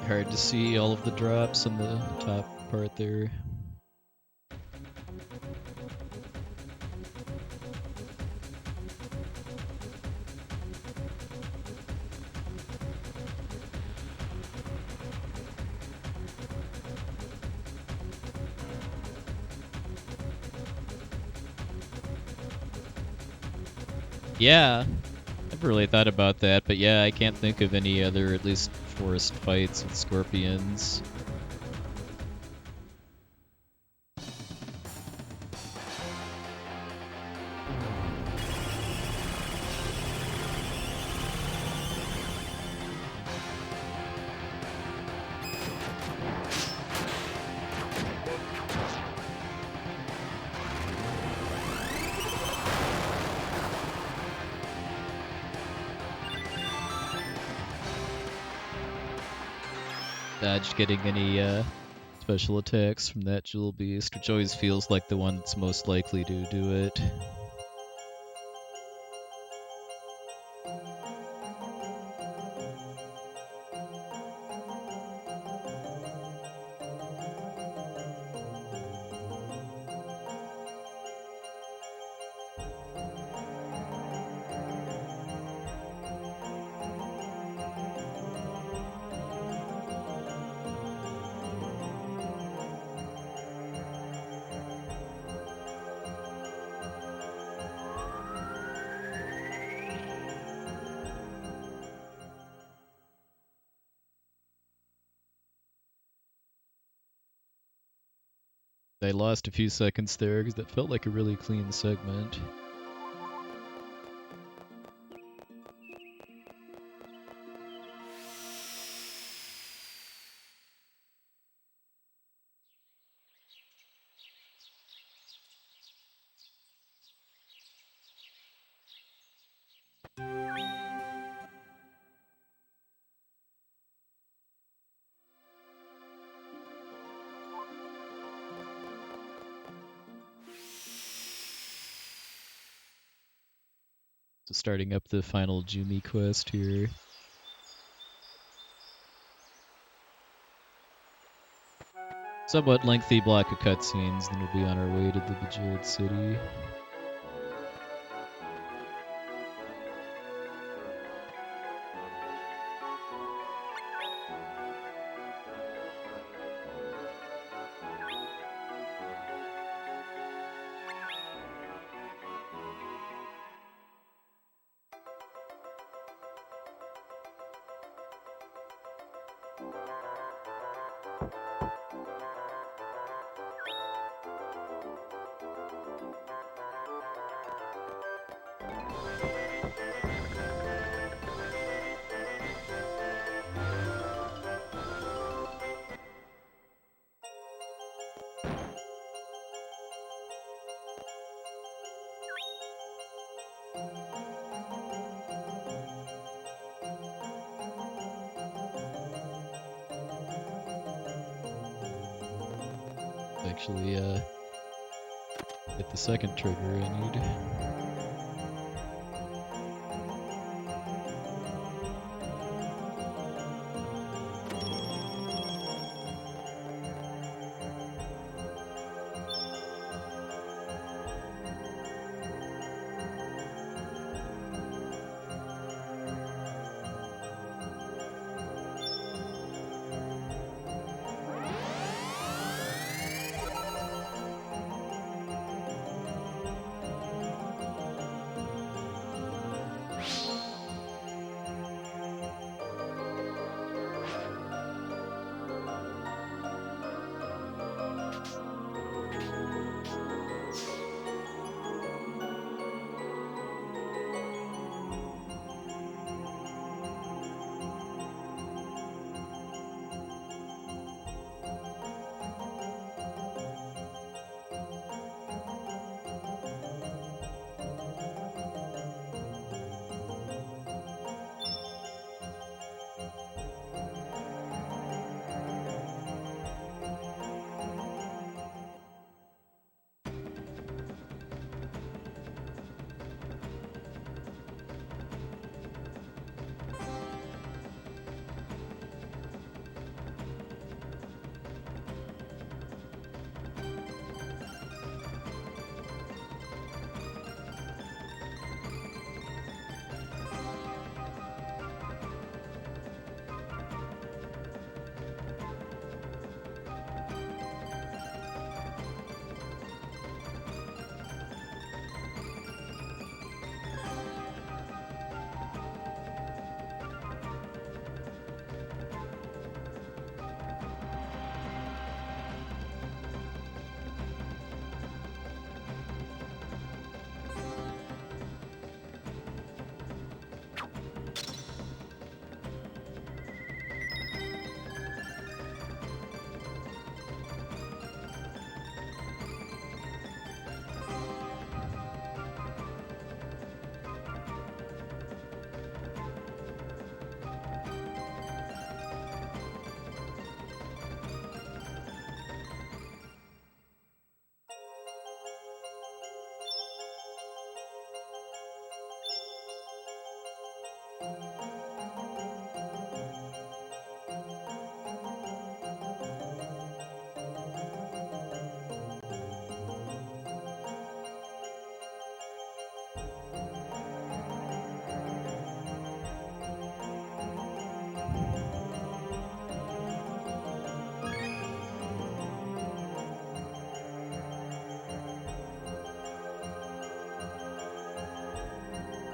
Hard to see all of the drops on the top part there. Yeah, I've really thought about that, but yeah, I can't think of any other, at least forest fights with scorpions. Dodge getting any special attacks from that Jewel Beast, which always feels like the one that's most likely to do it. I lost a few seconds there because that felt like a really clean segment. So starting up the final Jumi quest here. Somewhat lengthy block of cutscenes, then we'll be on our way to the Bejeweled City. Actually, hit the second trigger I need.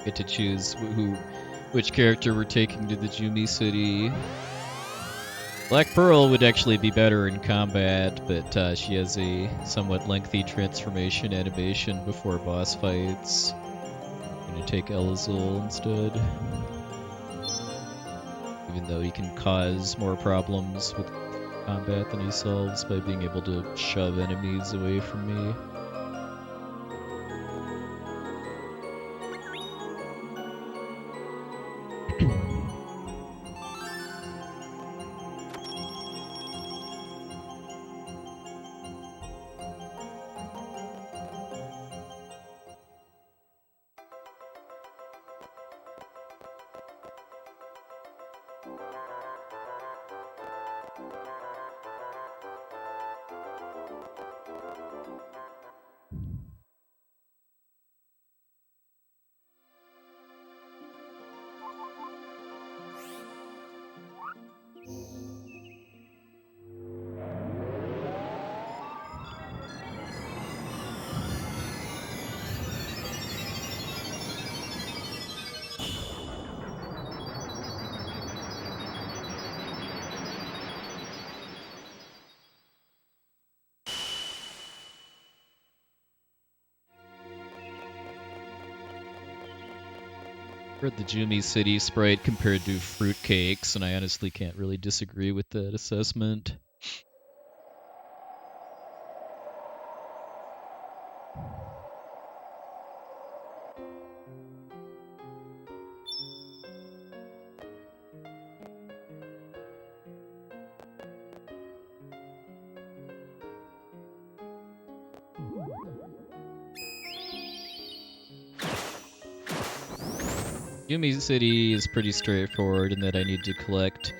Get to choose which character we're taking to the Jumi city. Black Pearl would actually be better in combat, but she has a somewhat lengthy transformation animation before boss fights. I'm gonna take Elazul instead. Even though he can cause more problems with combat than he solves by being able to shove enemies away from me. Heard the Jumi City sprite compared to fruitcakes, and I honestly can't really disagree with that assessment. Jumi City is pretty straightforward in that I need to collect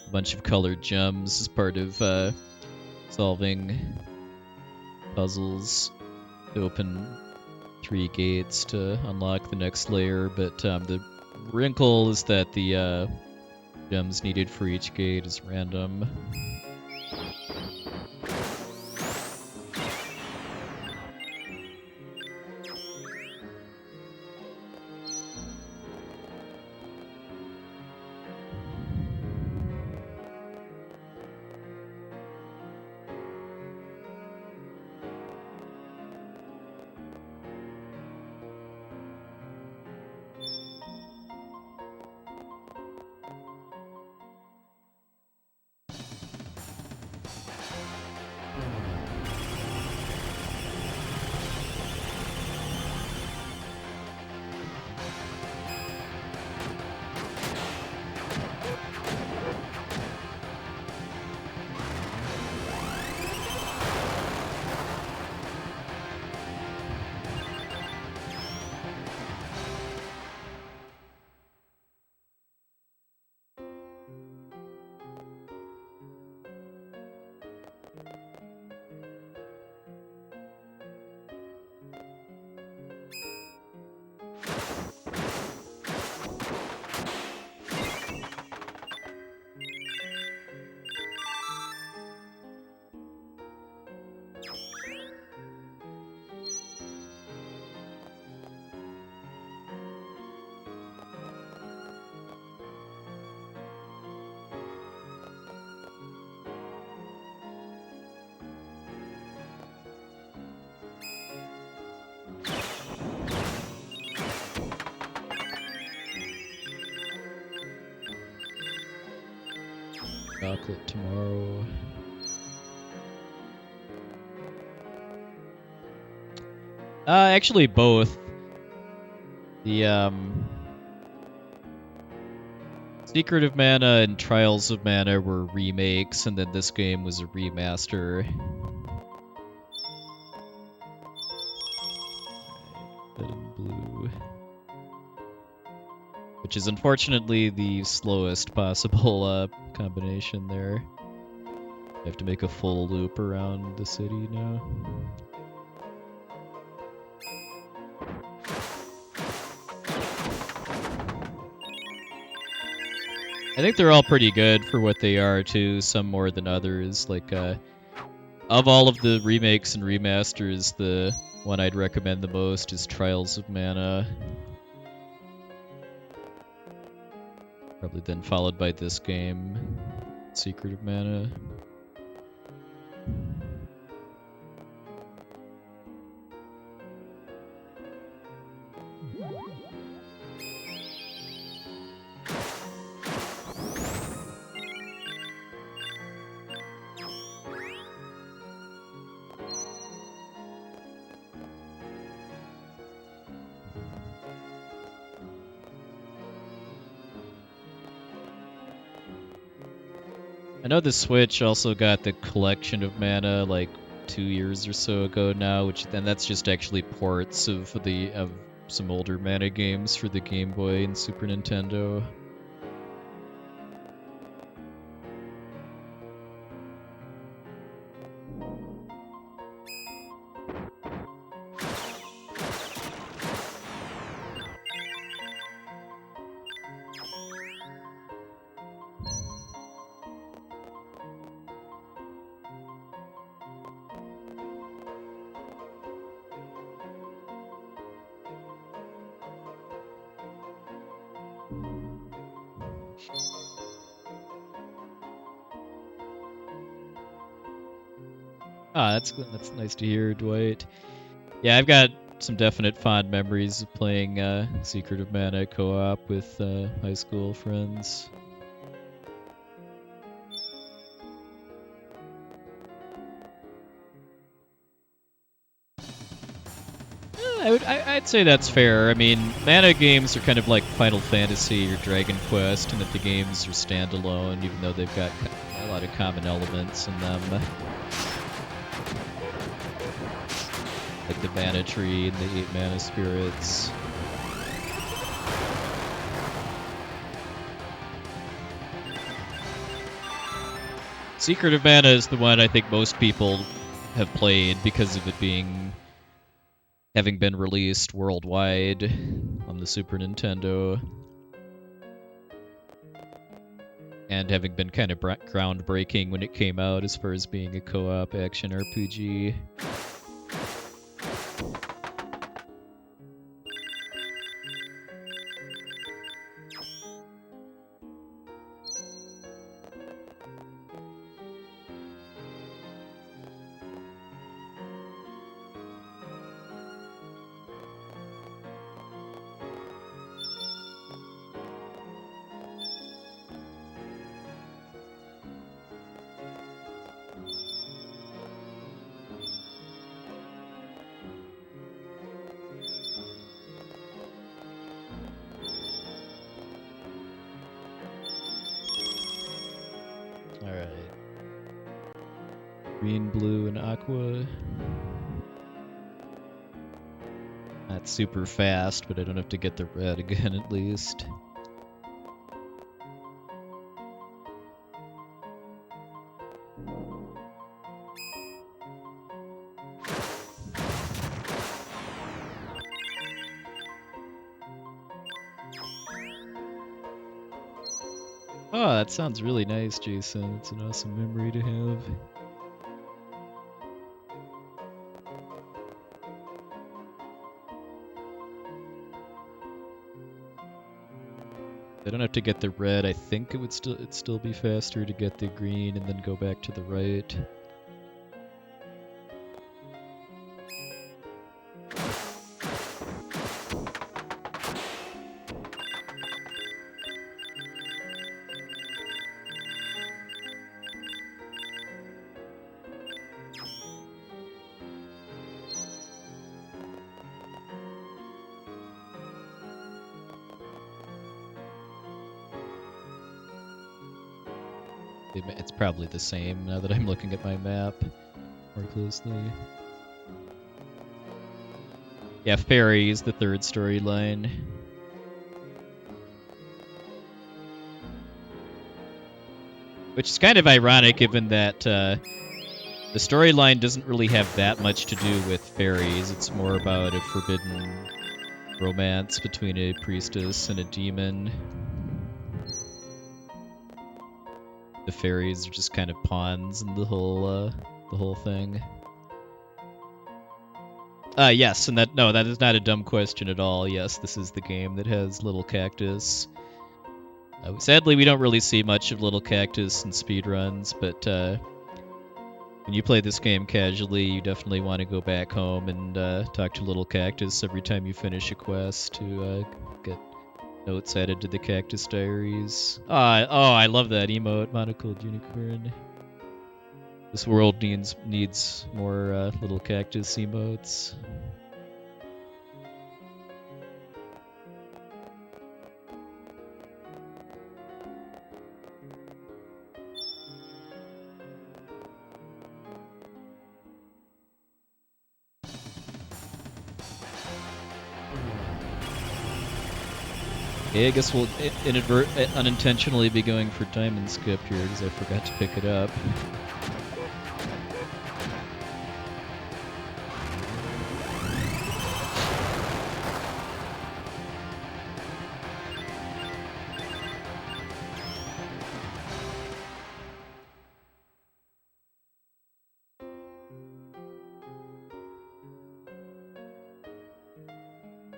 a bunch of colored gems as part of solving puzzles to open 3 gates to unlock the next layer, but the wrinkle is that the gems needed for each gate is random. Chocolate tomorrow. Actually both. The Secret of Mana and Trials of Mana were remakes, and then this game was a remaster. Red and blue. Which is unfortunately the slowest possible combination there. I have to make a full loop around the city now. I think they're all pretty good for what they are too, some more than others. Like, of all of the remakes and remasters, the one I'd recommend the most is Trials of Mana. Probably then followed by this game. Secret of Mana. I know the Switch also got the collection of mana like 2 years or so ago now, which then that's just actually ports of some older mana games for the Game Boy and Super Nintendo. Ah, that's nice to hear, Dwight. Yeah, I've got some definite fond memories of playing Secret of Mana co-op with high school friends. I'd say that's fair. I mean, mana games are kind of like Final Fantasy or Dragon Quest, in that the games are standalone, even though they've got a lot of common elements in them. Like the mana tree and the 8 mana spirits. Secret of Mana is the one I think most people have played because of it having been released worldwide on the Super Nintendo, and having been kind of groundbreaking when it came out as far as being a co-op action RPG. Alright. Green, blue, and aqua. Not super fast, but I don't have to get the red again at least. Oh, that sounds really nice, Jason. It's an awesome memory to have. I don't have to get the red. I think it'd still be faster to get the green and then go back to the right. It's probably the same now that I'm looking at my map more closely. Yeah, Faerie is the third storyline. Which is kind of ironic given that the storyline doesn't really have that much to do with fairies. It's more about a forbidden romance between a priestess and a demon. The fairies are just kind of pawns in the whole thing. Yes, and that is not a dumb question at all. Yes, this is the game that has Little Cactus. Sadly, we don't really see much of Little Cactus in speedruns, but when you play this game casually, you definitely want to go back home and talk to Little Cactus every time you finish a quest to get notes added to the Cactus Diaries. Oh, I love that emote, Monocled Unicorn. This world needs more Little Cactus emotes. Okay, I guess we'll unintentionally be going for Diamond Skip here because I forgot to pick it up.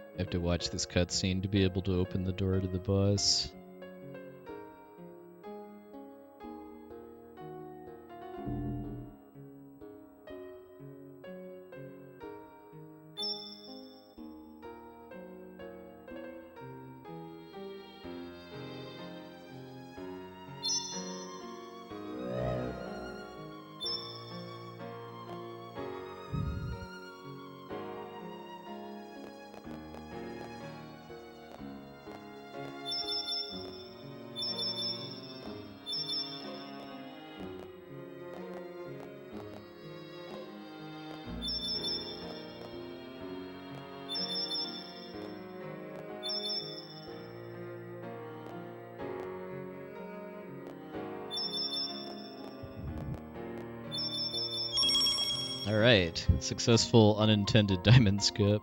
I have to watch this cutscene to be able to open the door to the boss. Alright, successful unintended diamond skip.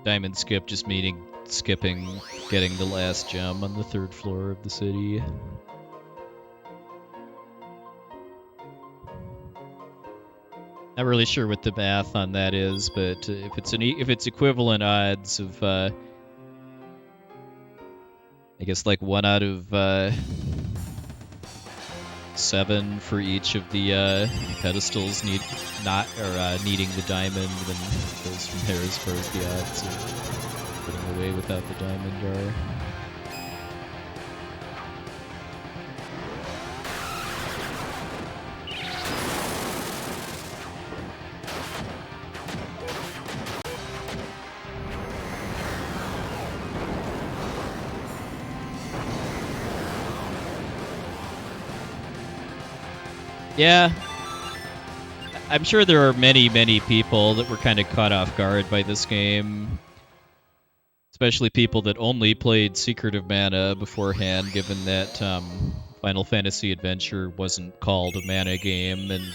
Diamond skip just meaning skipping getting the last gem on the 3rd floor of the city. Not really sure what the math on that is, but if it's equivalent odds of, I guess like 1 out of 7 for each of the pedestals needing the diamond, then it goes from there as far as the odds of getting away without the diamond are. Yeah, I'm sure there are many, many people that were kind of caught off guard by this game. Especially people that only played Secret of Mana beforehand, given that Final Fantasy Adventure wasn't called a Mana game, and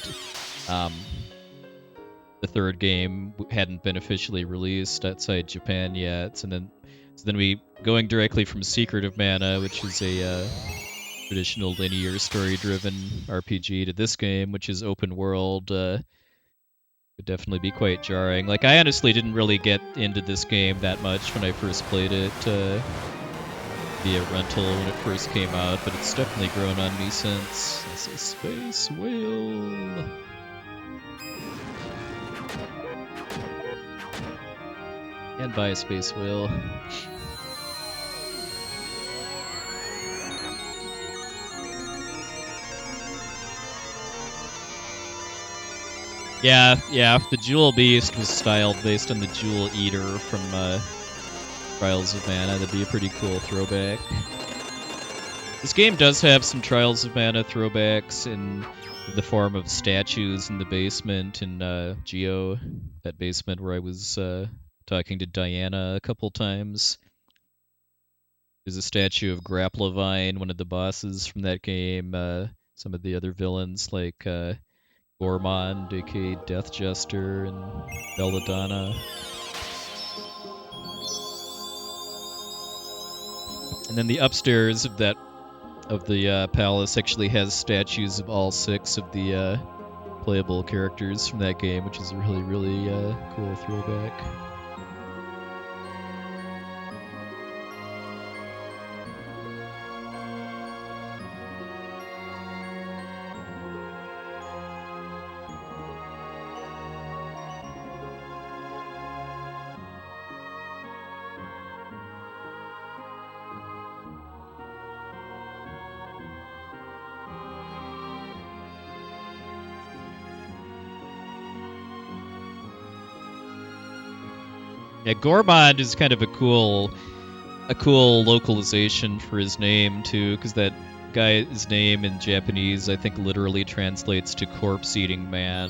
the 3rd game hadn't been officially released outside Japan yet. So then we going directly from Secret of Mana, which is a traditional linear story-driven RPG, to this game, which is open world, would definitely be quite jarring. Like, I honestly didn't really get into this game that much when I first played it via rental when it first came out, but it's definitely grown on me since. It's a space whale. And buy a space whale. Yeah, if the Jewel Beast was styled based on the Jewel Eater from Trials of Mana, that'd be a pretty cool throwback. This game does have some Trials of Mana throwbacks in the form of statues in the basement in Geo, that basement where I was talking to Diana a couple times. There's a statue of Grapplevine, one of the bosses from that game, some of the other villains like Gormond, aka Death Jester, and Belladonna. And then the upstairs of that of the palace actually has statues of all 6 of the playable characters from that game, which is a really, really cool throwback. Yeah, Gourmand is kind of a cool localization for his name too, because that guy's name in Japanese I think literally translates to corpse-eating man.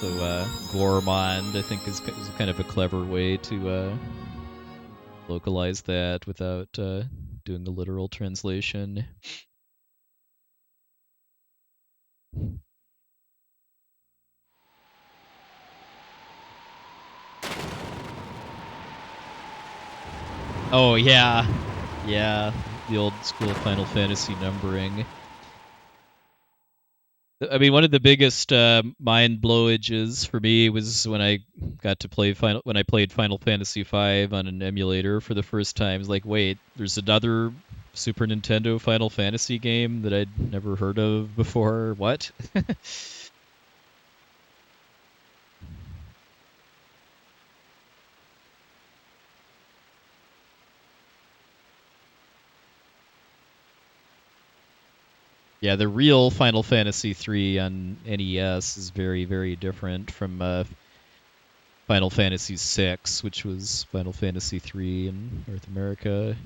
So Gourmand I think is kind of a clever way to localize that without doing a literal translation. Oh yeah, the old school Final Fantasy numbering. I mean, one of the biggest mind blowages for me was when I got to play when I played Final Fantasy V on an emulator for the first time. It's like, wait, there's another Super Nintendo Final Fantasy game that I'd never heard of before. What? Yeah, the real Final Fantasy III on NES is very, very different from Final Fantasy VI, which was Final Fantasy III in North America.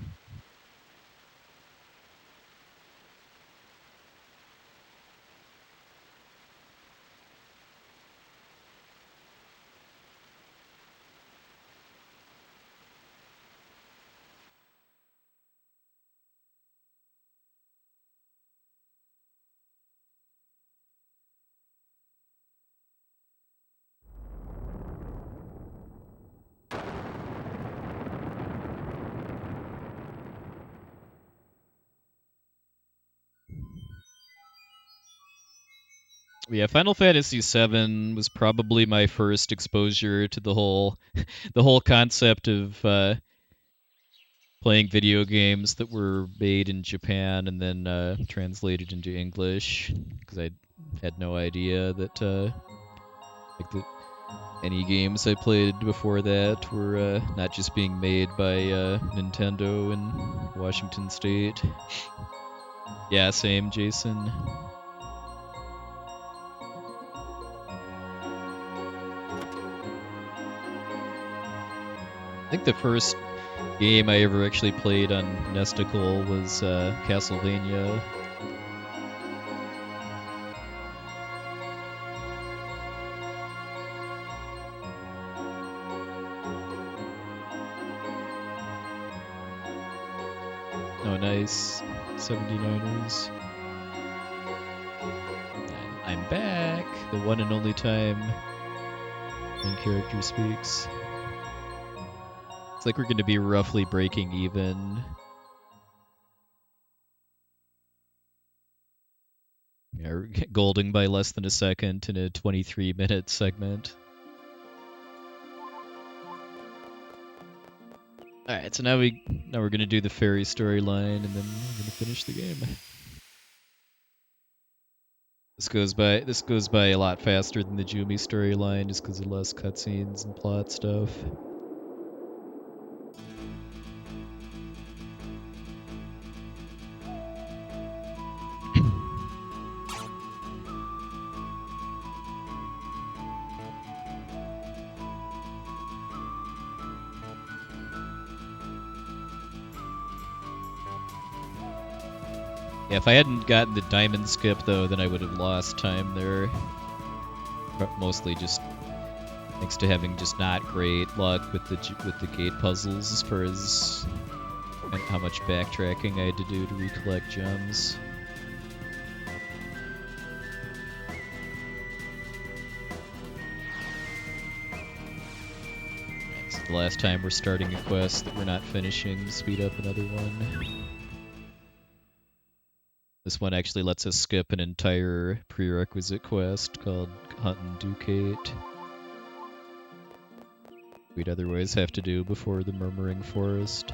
Yeah, Final Fantasy VII was probably my first exposure to the whole concept of playing video games that were made in Japan and then translated into English, because I had no idea that any games I played before that were not just being made by Nintendo in Washington State. Yeah, same, Jason. I think the first game I ever actually played on Nesticle was Castlevania. Oh, nice. 79ers. I'm back! The one and only time main character speaks. It's like we're going to be roughly breaking even. Yeah, we're golding by less than a second in a 23-minute segment. Alright, so now we're going to do the Faerie storyline, and then we're going to finish the game. This goes by a lot faster than the Jumi storyline, just because of less cutscenes and plot stuff. Yeah, if I hadn't gotten the diamond skip though, then I would have lost time there. Mostly just thanks to having just not great luck with the gate puzzles as far as how much backtracking I had to do to recollect gems. It's the last time we're starting a quest that we're not finishing to speed up another one. This one actually lets us skip an entire prerequisite quest called Hunt and Ducate. We'd otherwise have to do before the Murmuring Forest.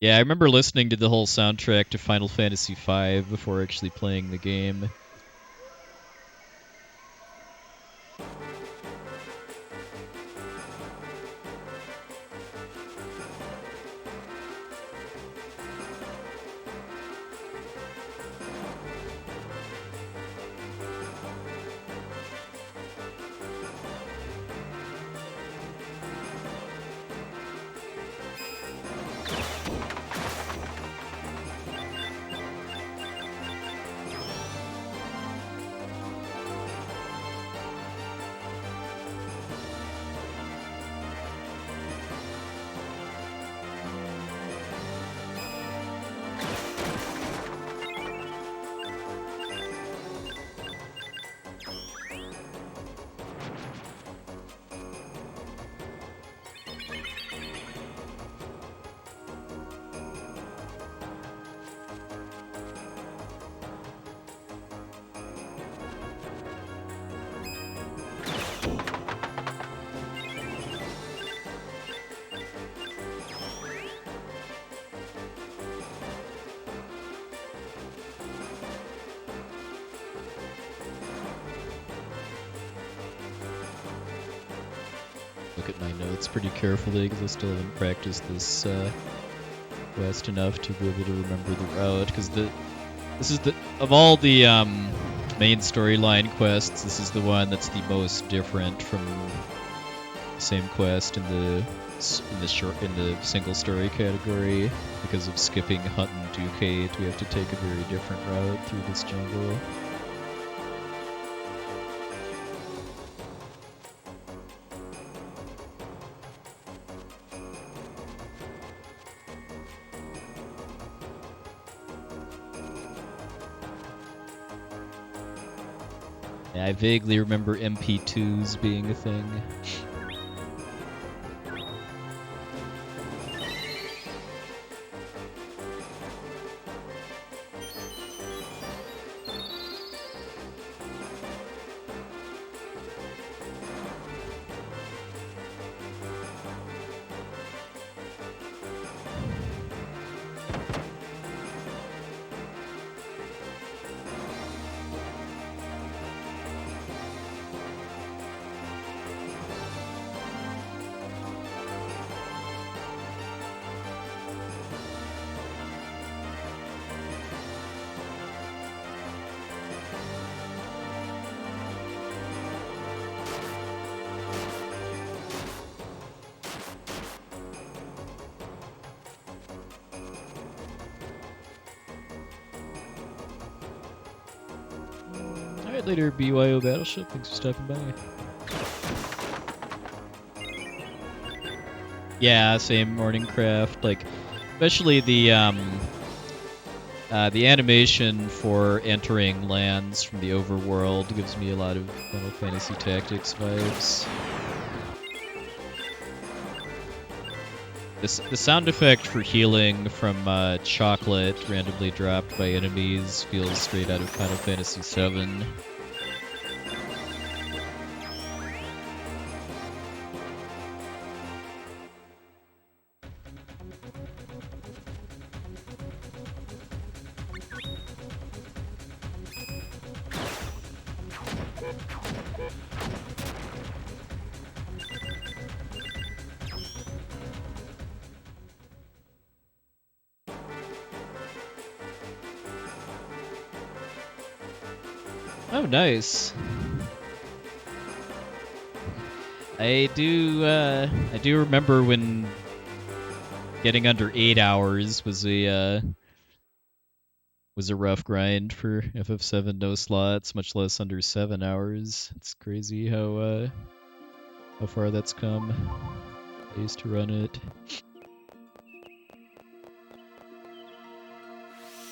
Yeah, I remember listening to the whole soundtrack to Final Fantasy V before actually playing the game. Look at my notes pretty carefully because I still haven't practiced this quest enough to be able to remember the route. Because this is of all the main storyline quests, this is the one that's the most different from the same quest in the single story category. Because of skipping Hunt and Ducate, we have to take a very different route through this jungle. Yeah, I vaguely remember MP2s being a thing. Alright, later, BYO Battleship. Thanks for stopping by. Yeah, same morning craft. Like, especially the animation for entering lands from the overworld gives me a lot of Final Fantasy Tactics vibes. The sound effect for healing from chocolate randomly dropped by enemies feels straight out of Final Fantasy VII. Oh, nice. I do remember when getting under 8 hours was a rough grind for FF7 no slots, much less under 7 hours. It's crazy how far that's come. I used to run it.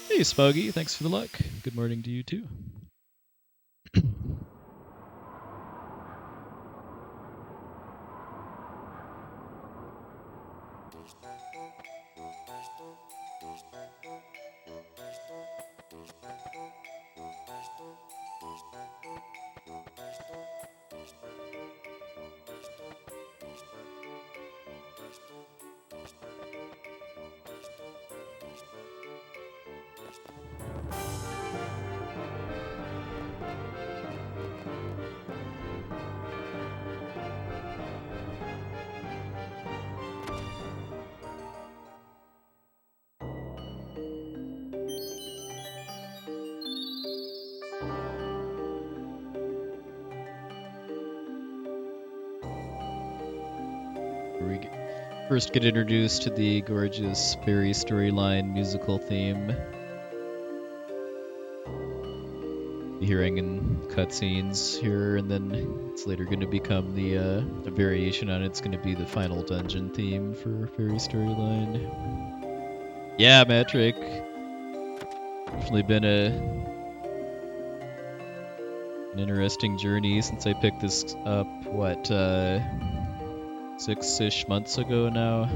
Hey, Spoggy, thanks for the luck. Good morning to you too. we first get introduced to the gorgeous Faerie storyline musical theme. Hearing in cutscenes here, and then it's later going to become the a variation on it. It's going to be the final dungeon theme for Faerie storyline. Yeah, Metric. Definitely been an interesting journey since I picked this up. What 6-ish months ago now.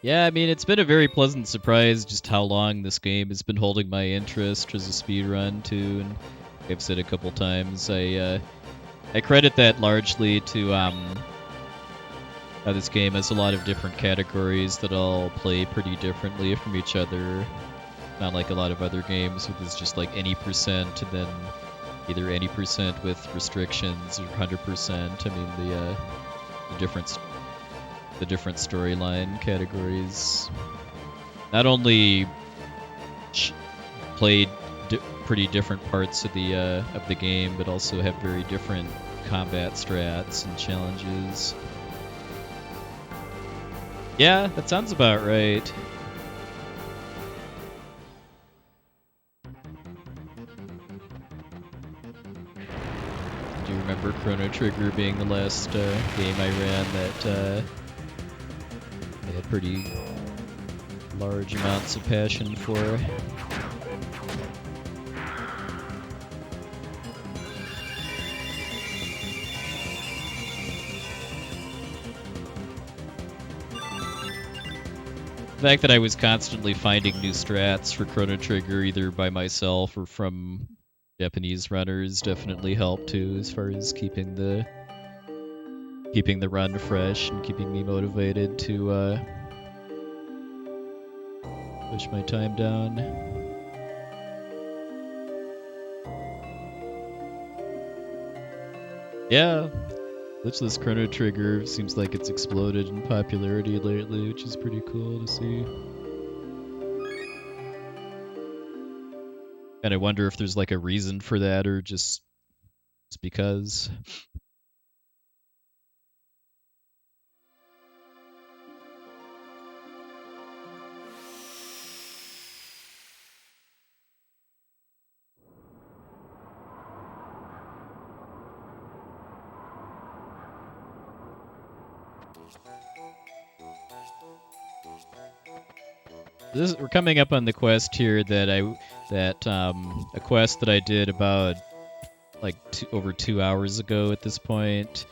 Yeah, I mean, it's been a very pleasant surprise just how long this game has been holding my interest as a speedrun, too, and I've said a couple times, I credit that largely to how this game has a lot of different categories that all play pretty differently from each other. Not like a lot of other games with it's just like any percent and then either any percent with restrictions or 100%. I mean, the different storyline categories not only played pretty different parts of the game, but also have very different combat strats and challenges. Yeah, that sounds about right. Do you remember Chrono Trigger being the last game I ran that I had pretty large amounts of passion for? The fact that I was constantly finding new strats for Chrono Trigger, either by myself or from Japanese runners, definitely helped too, as far as keeping the run fresh and keeping me motivated to push my time down. Yeah, Glitchless Chrono Trigger seems like it's exploded in popularity lately, which is pretty cool to see. And I wonder if there's like a reason for that or just because. We're coming up on the quest here that a quest that I did about like over 2 hours ago at this point,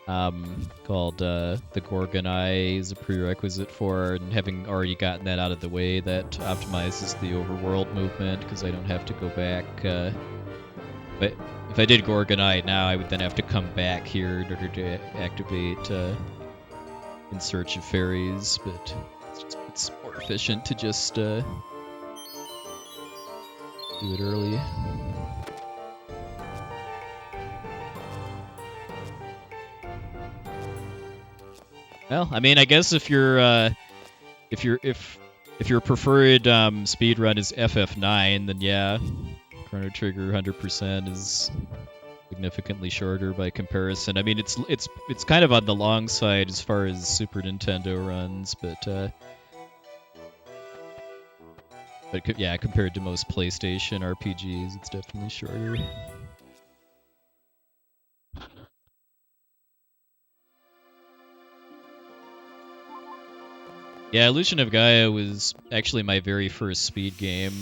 called the Gorgon Eye is a prerequisite for, and having already gotten that out of the way, that optimizes the overworld movement because I don't have to go back. But if I did Gorgon Eye now, I would then have to come back here in order to activate In Search of Fairies, but it's more efficient to just do it early. Well, I mean, I guess if your preferred speedrun is FF9, then yeah, Chrono Trigger 100% is significantly shorter by comparison. I mean, it's kind of on the long side as far as Super Nintendo runs, but yeah, compared to most PlayStation RPGs, it's definitely shorter. Yeah, Illusion of Gaia was actually my very first speed game.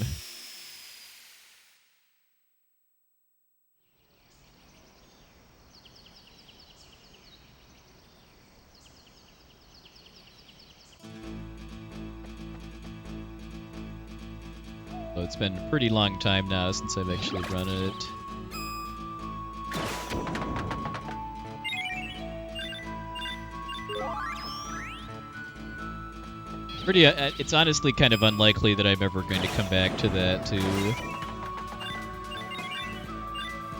So it's been a pretty long time now since I've actually run it. It's honestly kind of unlikely that I'm ever going to come back to that too.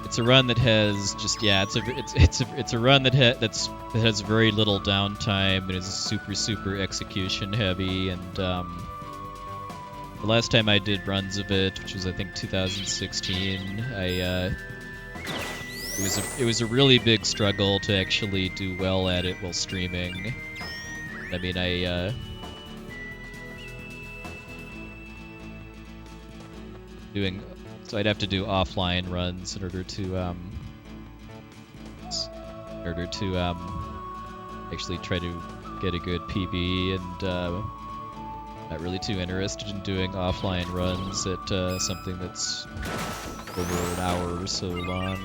It's a run that has just it's a run that has very little downtime and is super execution heavy. And the last time I did runs of it, which was I think 2016, it was a really big struggle to actually do well at it while streaming. I mean, so I'd have to do offline runs in order to actually try to get a good PB, and not really too interested in doing offline runs at something that's over an hour or so long.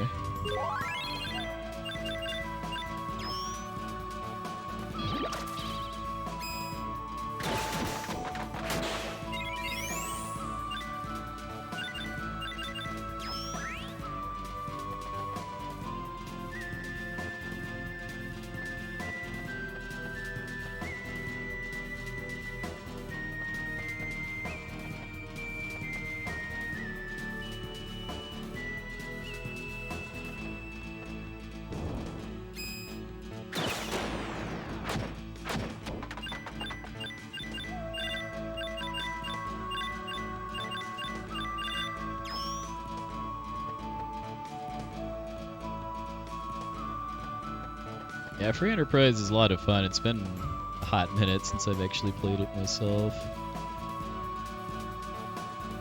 Yeah, Free Enterprise is a lot of fun. It's been a hot minute since I've actually played it myself.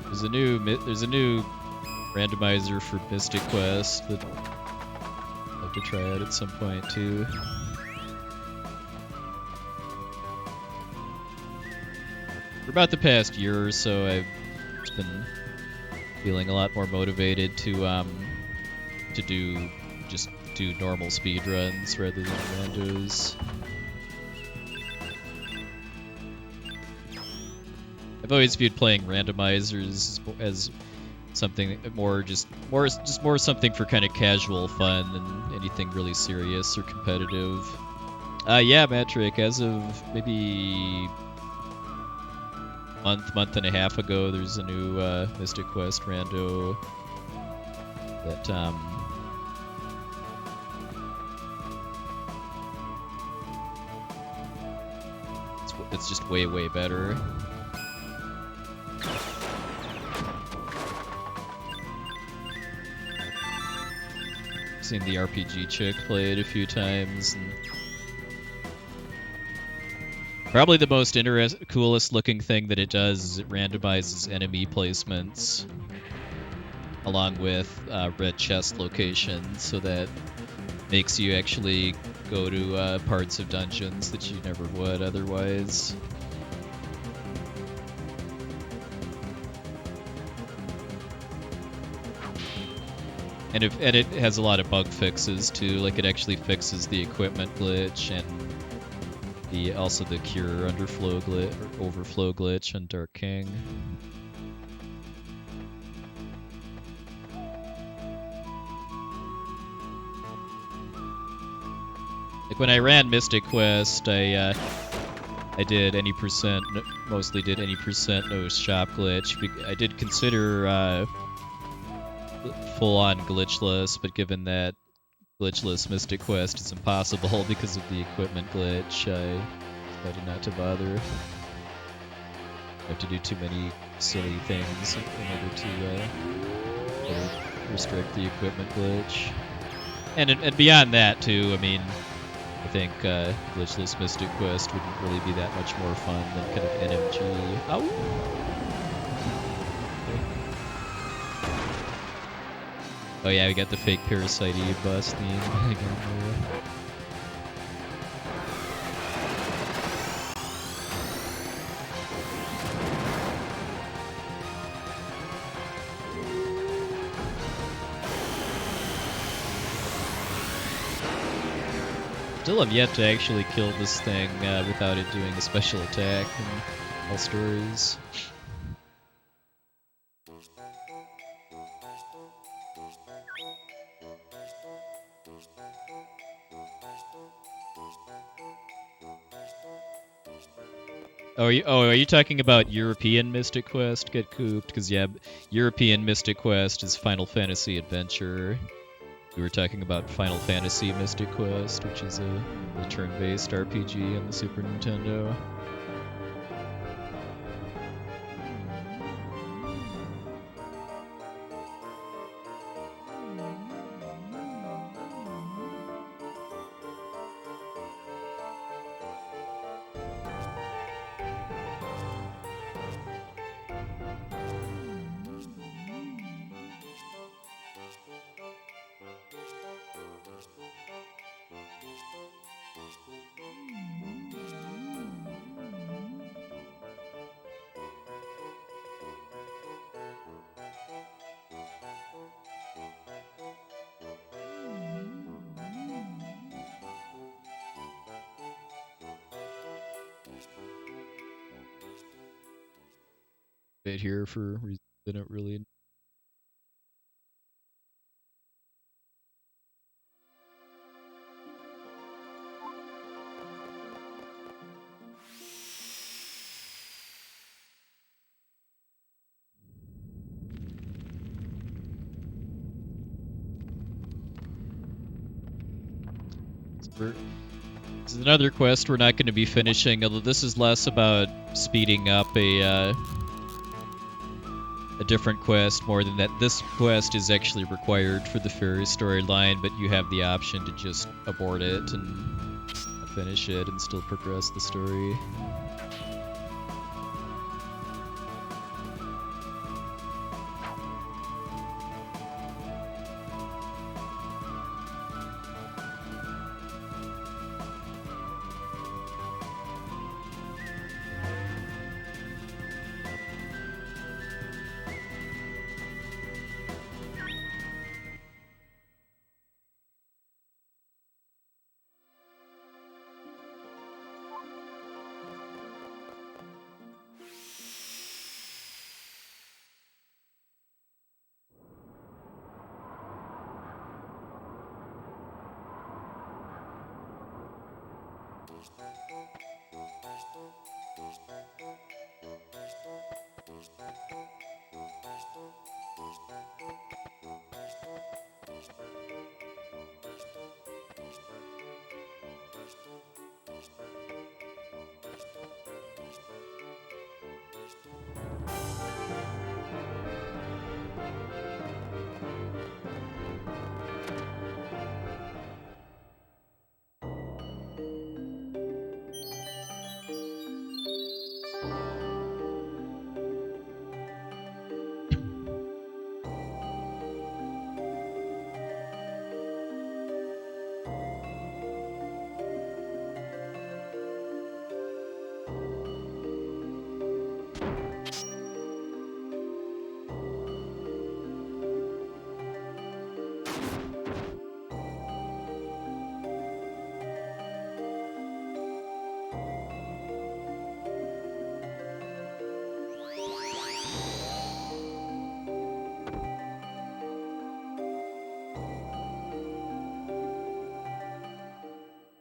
There's a new randomizer for Mystic Quest that I'd like to try out at some point too. For about the past year or so, I've just been feeling a lot more motivated to do normal speedruns rather than randos. I've always viewed playing randomizers as something more something for kind of casual fun than anything really serious or competitive. Yeah, Matrick, as of maybe month and a half ago, there's a new Mystic Quest rando that it's just way better. I've seen the RPG chick play it a few times, and probably the most coolest looking thing that it does is it randomizes enemy placements along with red chest locations, so that makes you actually go to parts of dungeons that you never would otherwise. And it has a lot of bug fixes too, like it actually fixes the equipment glitch and also the cure overflow glitch on Dark King. Like when I ran Mystic Quest, I did mostly did any percent no shop glitch. I did consider full-on glitchless, but given that glitchless Mystic Quest is impossible because of the equipment glitch, I decided not to bother. I have to do too many silly things in order to restrict the equipment glitch. And beyond that too, I mean, I think glitchless Mystic Quest wouldn't really be that much more fun than kind of NMG. Ow! Oh yeah, we got the fake Parasite bus theme again there. Still have yet to actually kill this thing without it doing a special attack in all stories. Are you talking about European Mystic Quest? Get cooped, because yeah, European Mystic Quest is Final Fantasy Adventure. We were talking about Final Fantasy Mystic Quest, which is a turn-based RPG on the Super Nintendo. Bit here for reasons I don't really. This is another quest we're not going to be finishing, although this is less about speeding up a different quest more than that. This quest is actually required for the Faerie storyline, but you have the option to just abort it and finish it and still progress the story.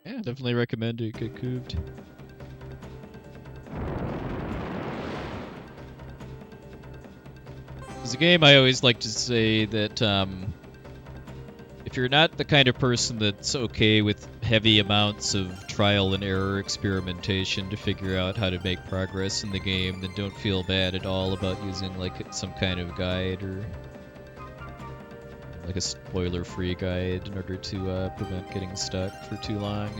Yeah, definitely recommend it. Get cooped. It's a game I always like to say that if you're not the kind of person that's okay with heavy amounts of trial and error experimentation to figure out how to make progress in the game, then don't feel bad at all about using like some kind of guide or like a spoiler-free guide in order to prevent getting stuck for too long.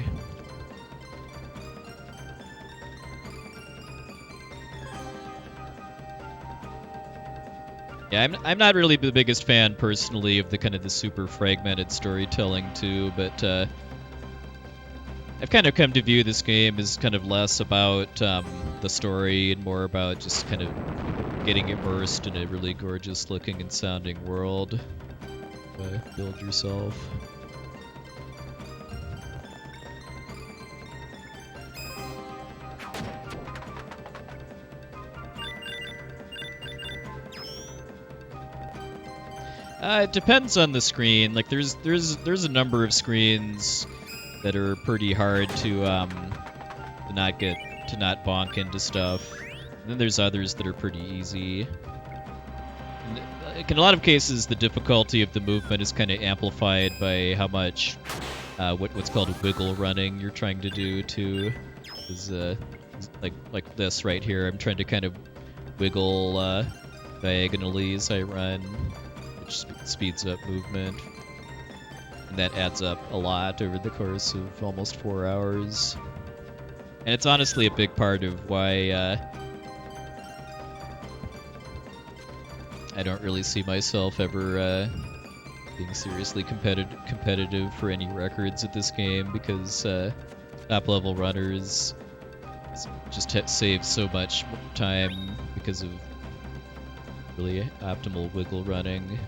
Yeah, I'm not really the biggest fan personally of the kind of the super fragmented storytelling too, but I've kind of come to view this game as kind of less about the story and more about just kind of getting immersed in a really gorgeous looking and sounding world. Build yourself. It depends on the screen. Like there's a number of screens that are pretty hard to not get to not bonk into stuff. And then there's others that are pretty easy. And, like, in a lot of cases, the difficulty of the movement is kind of amplified by how much what's called wiggle running you're trying to do too. Is like this right here. I'm trying to kind of wiggle diagonally as I run, which speeds up movement. And that adds up a lot over the course of almost 4 hours. And it's honestly a big part of why I don't really see myself ever being seriously competitive for any records at this game, because top-level runners just save so much time because of really optimal wiggle running.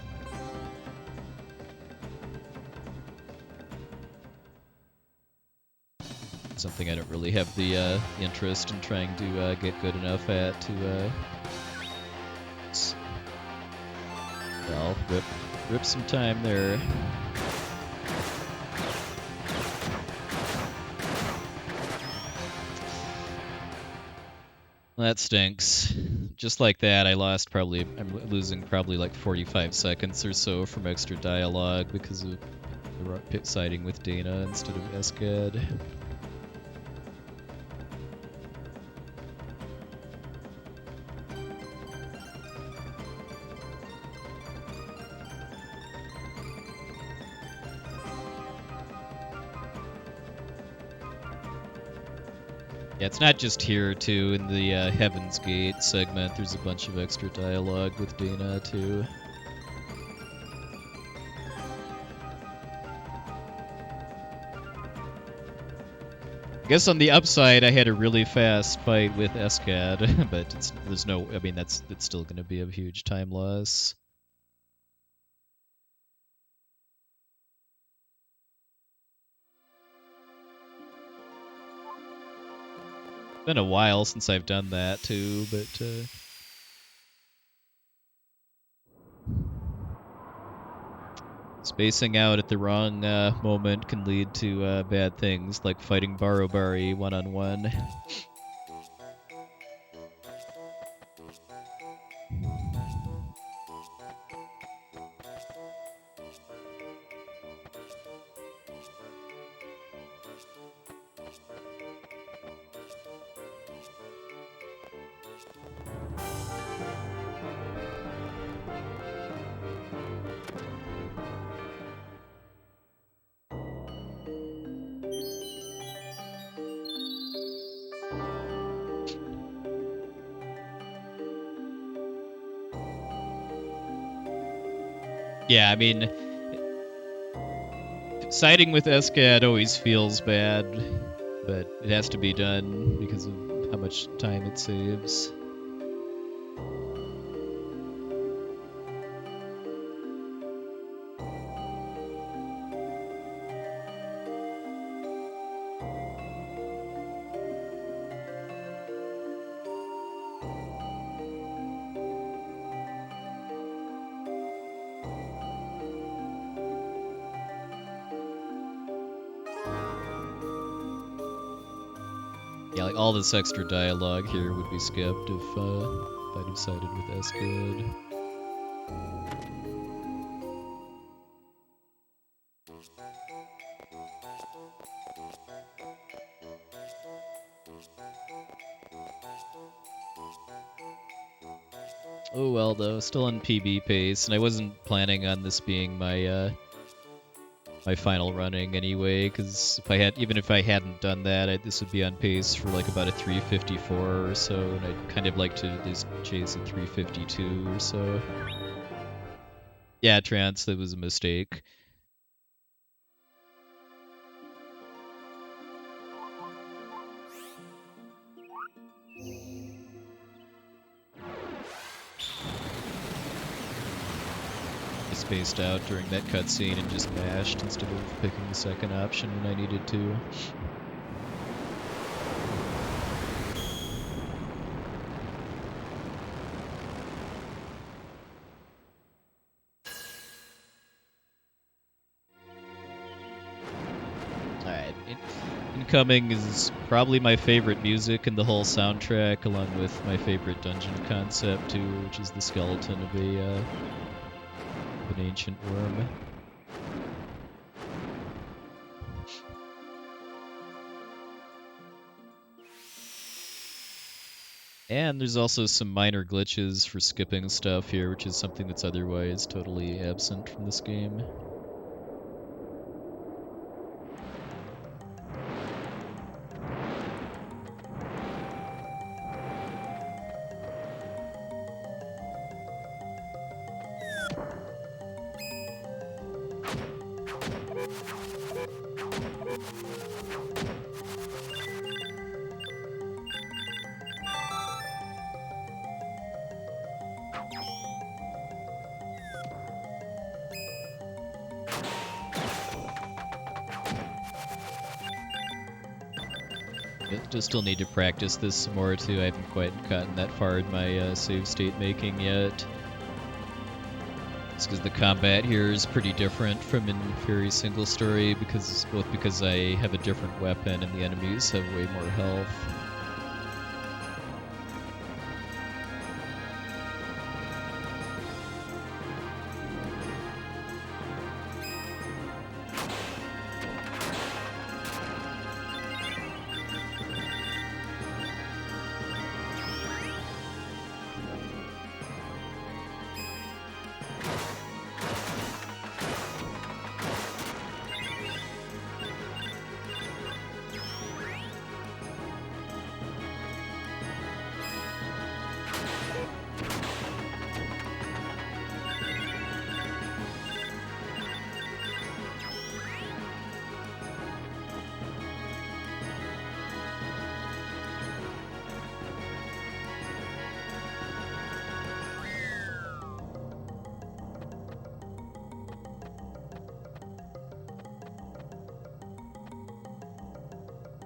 Something I don't really have the interest in trying to get good enough at to well, rip some time there. Well, that stinks. Just like that, I'm losing probably like 45 seconds or so from extra dialogue because of the siding with Dana instead of SCAD. Yeah, it's not just here, too. In the Heaven's Gate segment, there's a bunch of extra dialogue with Dana, too. I guess on the upside, I had a really fast fight with SCAD, but there's no... I mean, that's still going to be a huge time loss. Been a while since I've done that too, but spacing out at the wrong moment can lead to bad things, like fighting Barobari one-on-one. Yeah, I mean, siding with SCAD always feels bad, but it has to be done because of how much time it saves. Yeah, like all this extra dialogue here would be skipped if I'd have sided with SCAD. Oh well, though, still on PB pace, and I wasn't planning on this being my my final running anyway, because even if I hadn't done that, this would be on pace for like about a 354 or so, and I'd kind of like to at least chase a 352 or so. Yeah, Trance, that was a mistake. I spaced out during that cutscene and just mashed instead of picking the second option when I needed to. Incoming is probably my favorite music in the whole soundtrack, along with my favorite dungeon concept too, which is the skeleton of an ancient worm. And there's also some minor glitches for skipping stuff here, which is something that's otherwise totally absent from this game. I still need to practice this some more too. I haven't quite gotten that far in my save state making yet. It's because the combat here is pretty different from in Faerie single story, both because I have a different weapon and the enemies have way more health.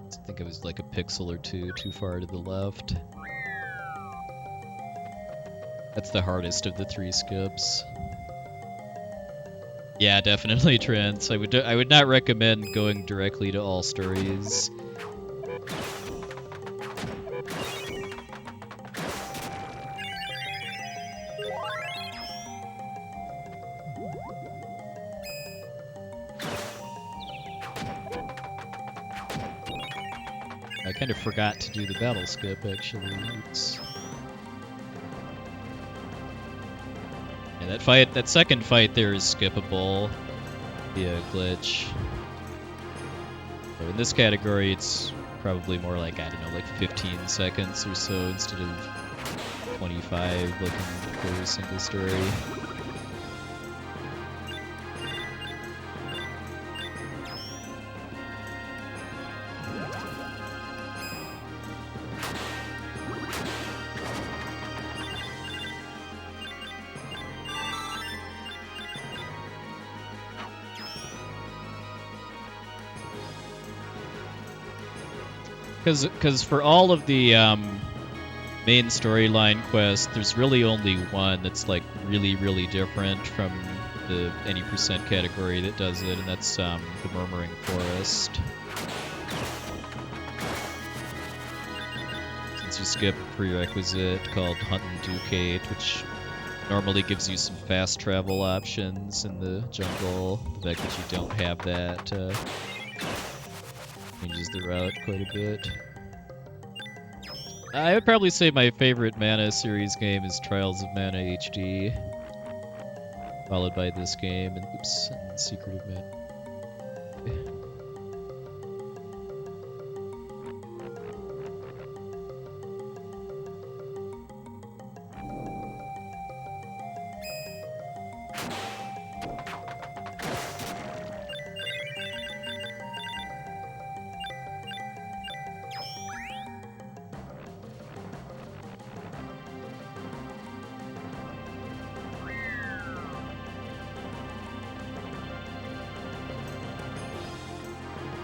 I think it was like a pixel or two too far to the left. That's the hardest of the 3 skips. Yeah, definitely Trance. I would not recommend going directly to all stories. I kind of forgot to do the battle skip, actually. Oops. Yeah, that second fight there is skippable via glitch. So in this category, it's probably more like, I don't know, like 15 seconds or so instead of 25 like in the single story. Because for all of the main storyline quests, there's really only one that's like really different from the any percent category that does it, and that's the Murmuring Forest. Since you skip a prerequisite called Hunt and Ducate, which normally gives you some fast travel options in the jungle, the fact that you don't have that changes the route quite a bit. I would probably say my favorite Mana series game is Trials of Mana HD, followed by this game, and Secret of Mana.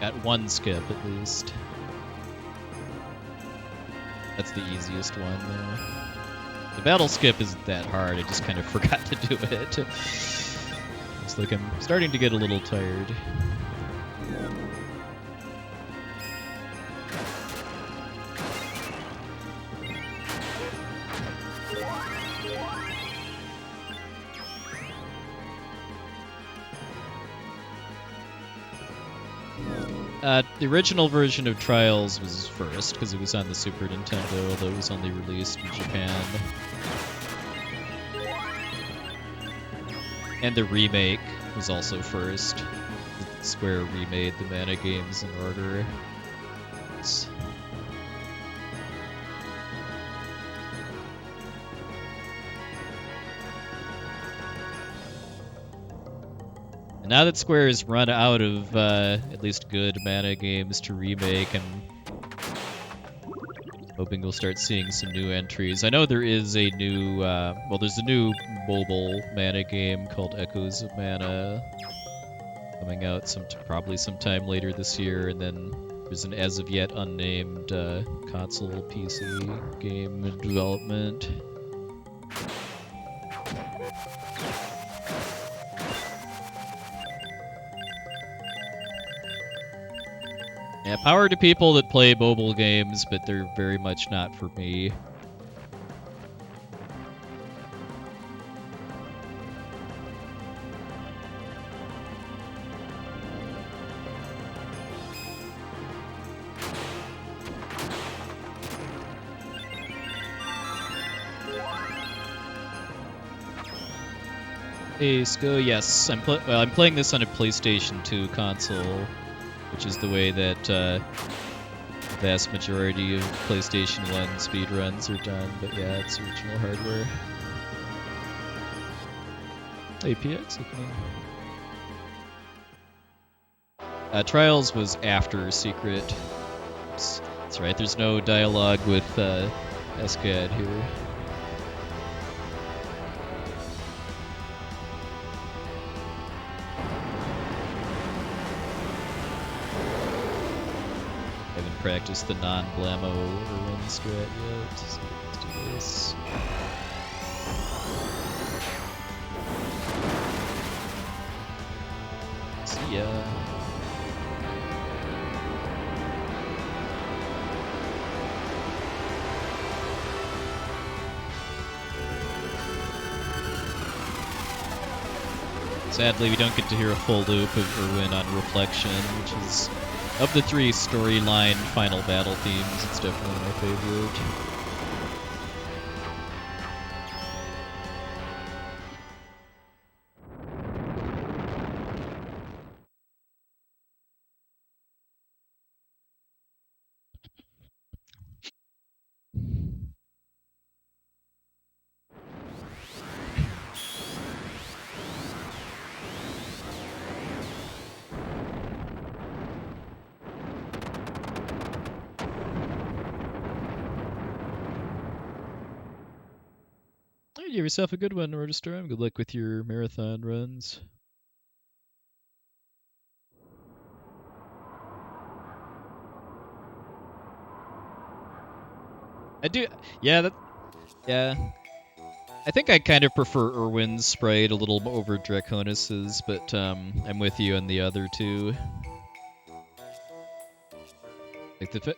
Got one skip at least. That's the easiest one though. The battle skip isn't that hard, I just kind of forgot to do it. It's like I'm starting to get a little tired. The original version of Trials was first, because it was on the Super Nintendo, although it was only released in Japan. And the remake was also first. Square remade the Mana games in order. And now that Square has run out of at least good Mana games to remake, I'm hoping we'll start seeing some new entries. I know there is a new, there's a new mobile Mana game called Echoes of Mana coming out probably sometime later this year, and then there's an as of yet unnamed console PC game in development. Yeah, power to people that play mobile games, but they're very much not for me. Hey, Sko, yes, I'm playing this on a PlayStation 2 console, which is the way that the vast majority of PlayStation 1 speedruns are done, but yeah, it's original hardware. APX, okay. Trials was after Secret. That's right, there's no dialogue with SCAD here. Practice the non-blammo overrun strat yet, so let's do this. See ya. Sadly, we don't get to hear a full loop of Irwin on Reflection, which is, of the three storyline final battle themes, it's definitely my favorite. Give yourself a good one, Storm. Good luck with your marathon runs. I do, yeah, I think I kind of prefer Irwin's sprite a little over Draconis's, but I'm with you on the other two.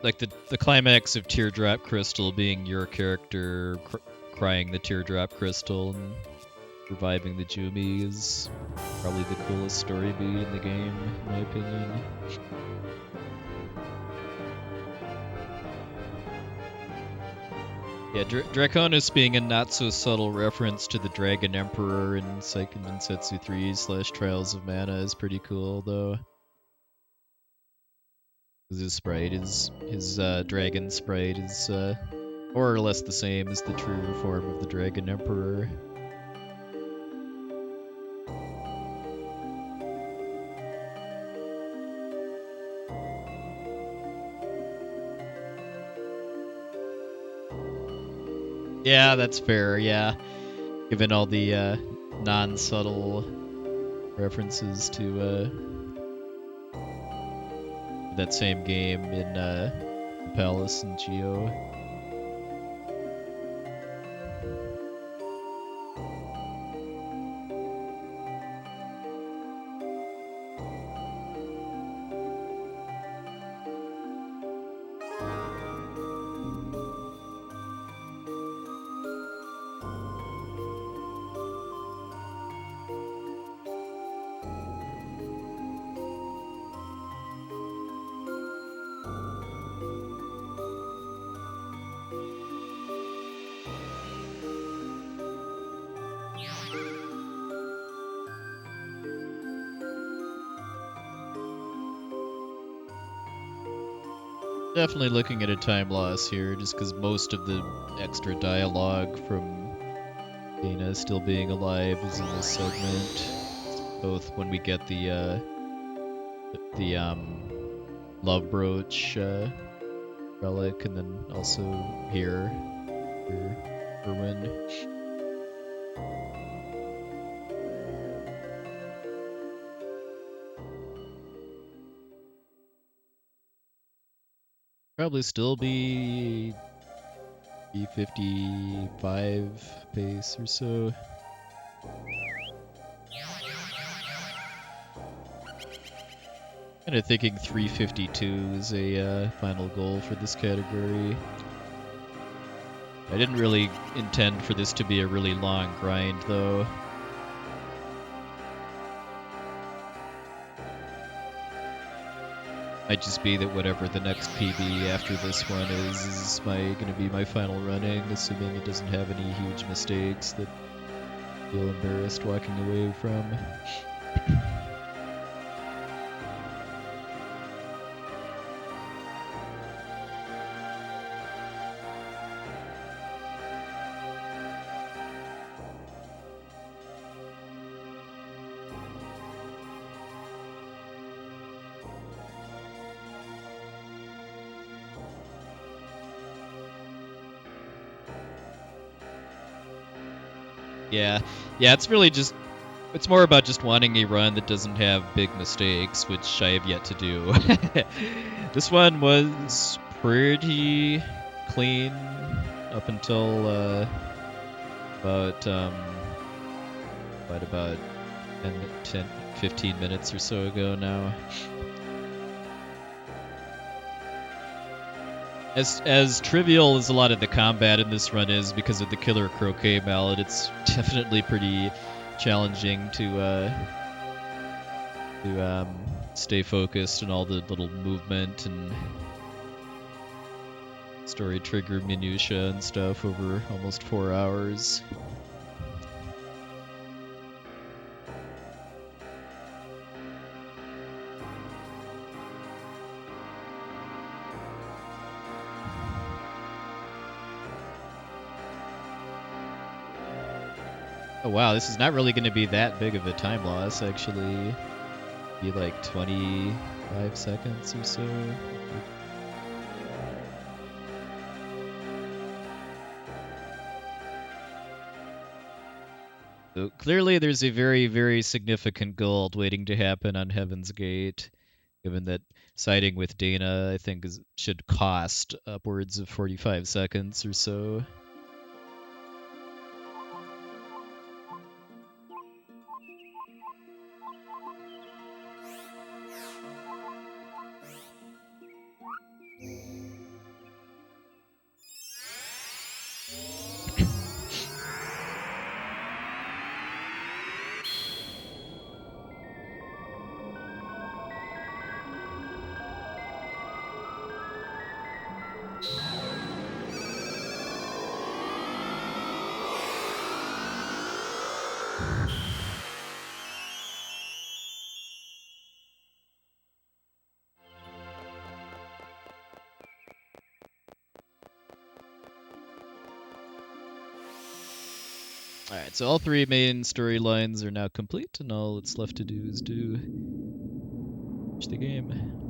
Like the climax of Teardrop Crystal being your character crying the Teardrop Crystal and reviving the Jumi is probably the coolest story beat in the game, in my opinion. Yeah, Draconis being a not-so-subtle reference to the Dragon Emperor in Seiken Densetsu 3/Trials of Mana is pretty cool, though. His sprite his dragon sprite is more or less the same as the true form of the Dragon Emperor. Yeah, that's fair, yeah. Given all the non-subtle references to that same game in Palace and Geo. Definitely looking at a time loss here, just because most of the extra dialogue from Dana still being alive is in this segment. Both when we get the love brooch relic, and then also here for Erwin. Probably still be 55 pace or so. Kind of thinking 352 is a final goal for this category. I didn't really intend for this to be a really long grind, though. Might just be that whatever the next PB after this one is going to be my final running, assuming it doesn't have any huge mistakes that I feel embarrassed walking away from. Yeah, it's really just, it's more about just wanting a run that doesn't have big mistakes, which I have yet to do. This one was pretty clean up until about 15 minutes or so ago now. As trivial as a lot of the combat in this run is because of the killer croquet mallet, it's definitely pretty challenging to stay focused on all the little movement and story trigger minutia and stuff over almost 4 hours. Oh wow, this is not really going to be that big of a time loss, actually. Be like 25 seconds or so. So clearly there's a very, very significant gold waiting to happen on Heaven's Gate, given that siding with Dana, I think, should cost upwards of 45 seconds or so. Alright, so all 3 main storylines are now complete, and all that's left to do is to finish the game.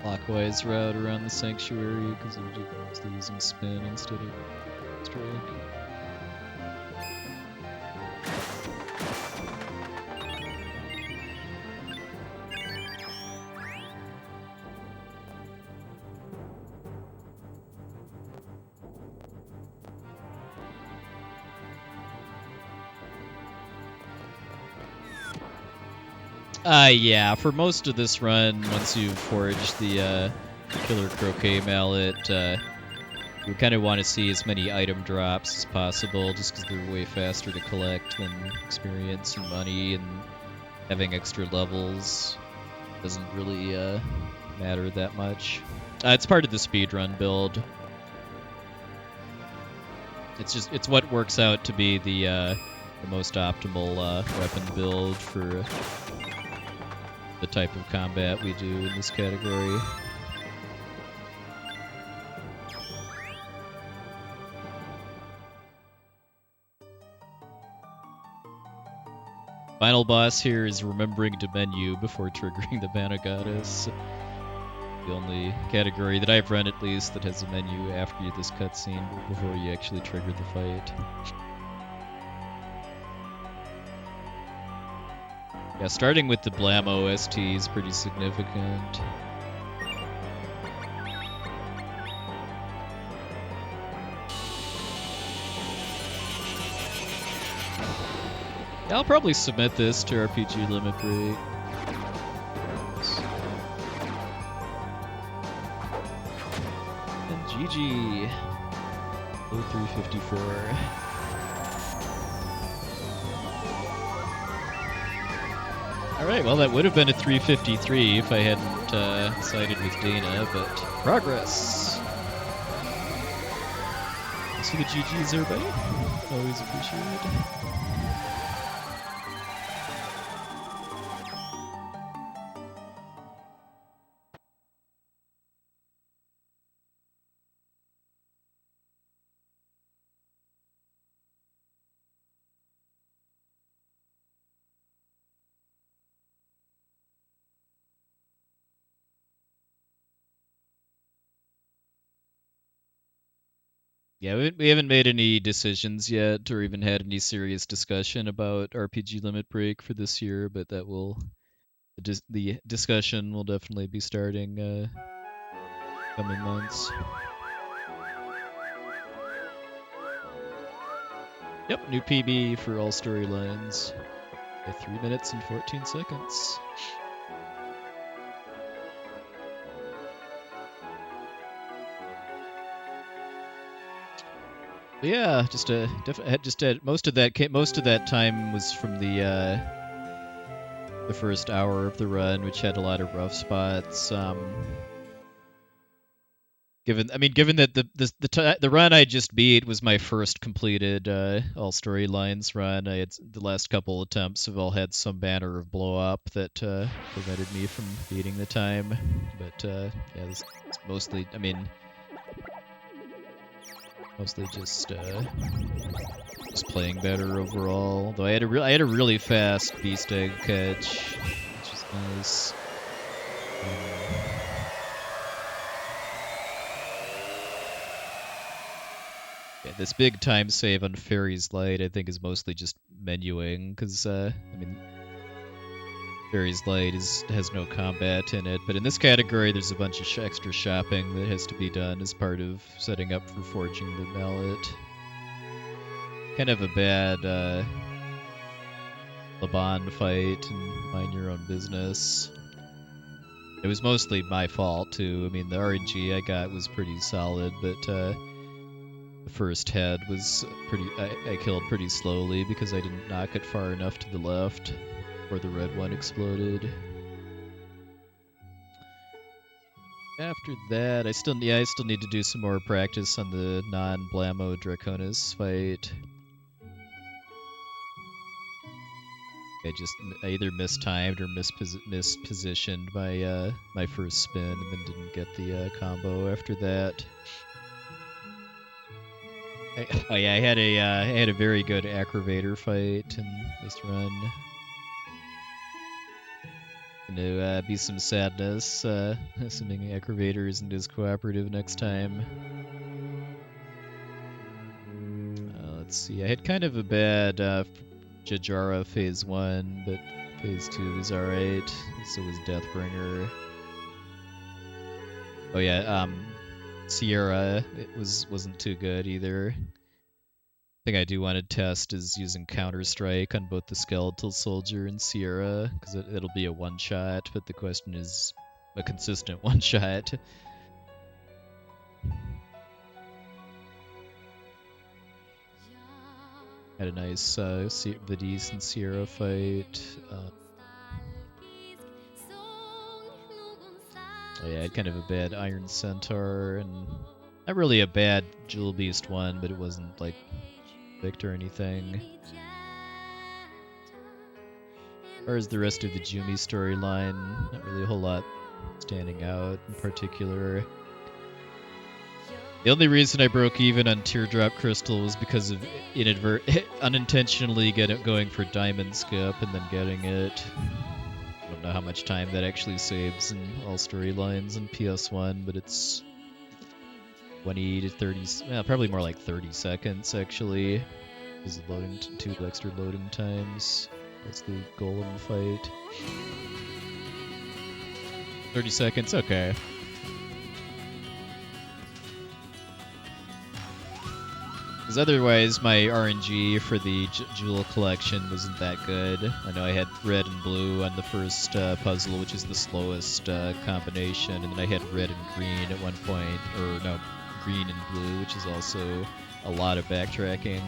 clockwise route around the sanctuary because we're mostly using spin instead of strike. Yeah, for most of this run, once you've foraged the Killer Croquet Mallet, you kind of want to see as many item drops as possible, just because they're way faster to collect than experience and money, and having extra levels doesn't really matter that much. It's part of the speedrun build. It's what works out to be the most optimal weapon build for the type of combat we do in this category. Final boss here is remembering to menu before triggering the Mana Goddess. The only category that I've run, at least, that has a menu after this cutscene before you actually trigger the fight. Yeah, starting with the Blammo ST is pretty significant. Yeah, I'll probably submit this to RPG Limit Break. And GG. 0354. Alright, well that would have been a 353 if I hadn't sided with Dana, but progress! See the GGs, everybody? Always appreciated. Yeah, we haven't made any decisions yet, or even had any serious discussion about RPG Limit Break for this year, but that will the discussion will definitely be starting coming months. Yep, new PB for all storylines. 3 minutes and 14 seconds. Yeah, most of that time was from the first hour of the run, which had a lot of rough spots. Given that the run I just beat was my first completed all storylines run, I had the last couple attempts have all had some manner of blow up that prevented me from beating the time. But yeah, it's mostly just playing better overall. Though I had a really fast beast egg catch, which is nice. Yeah, this big time save on Faerie's Light, I think, is mostly just menuing, because Faerie's Light has no combat in it, but in this category there's a bunch of extra shopping that has to be done as part of setting up for forging the mallet. Kind of a bad Laban fight and mind your own business. It was mostly my fault too. The RNG I got was pretty solid, but the first head was I killed pretty slowly because I didn't knock it far enough to the left before the red one exploded. After that, I still need to do some more practice on the non-Blammo Draconis fight. I either mistimed or mispositioned my my first spin, and then didn't get the combo after that. I had a very good Acrovator fight in this run. Gonna be some sadness, assuming Aggravator isn't as cooperative next time. Let's see, I had kind of a bad Jajara Phase 1, but Phase 2 was alright. So was Deathbringer. Oh yeah, Sierra, it wasn't too good either. Thing I do want to test is using Counter-Strike on both the Skeletal Soldier and Sierra, because it'll be a one-shot, but the question is a consistent one-shot. Had a nice Vidis and Sierra fight. Oh yeah, I had kind of a bad Iron Centaur, and not really a bad Jewel Beast one, but it wasn't like picked or anything. As far as the rest of the Jumi storyline, not really a whole lot standing out in particular. The only reason I broke even on Teardrop Crystal was because of unintentionally going for Diamond Skip and then getting it. I don't know how much time that actually saves in all storylines in PS1, but it's 20 to 30, probably more like 30 seconds actually, because of loading 2 extra loading times. That's the golem fight. 30 seconds, okay. Because otherwise, my RNG for the Jewel collection wasn't that good. I know I had red and blue on the first puzzle, which is the slowest combination, and then I had red and green at one point, or no, green and blue, which is also a lot of backtracking.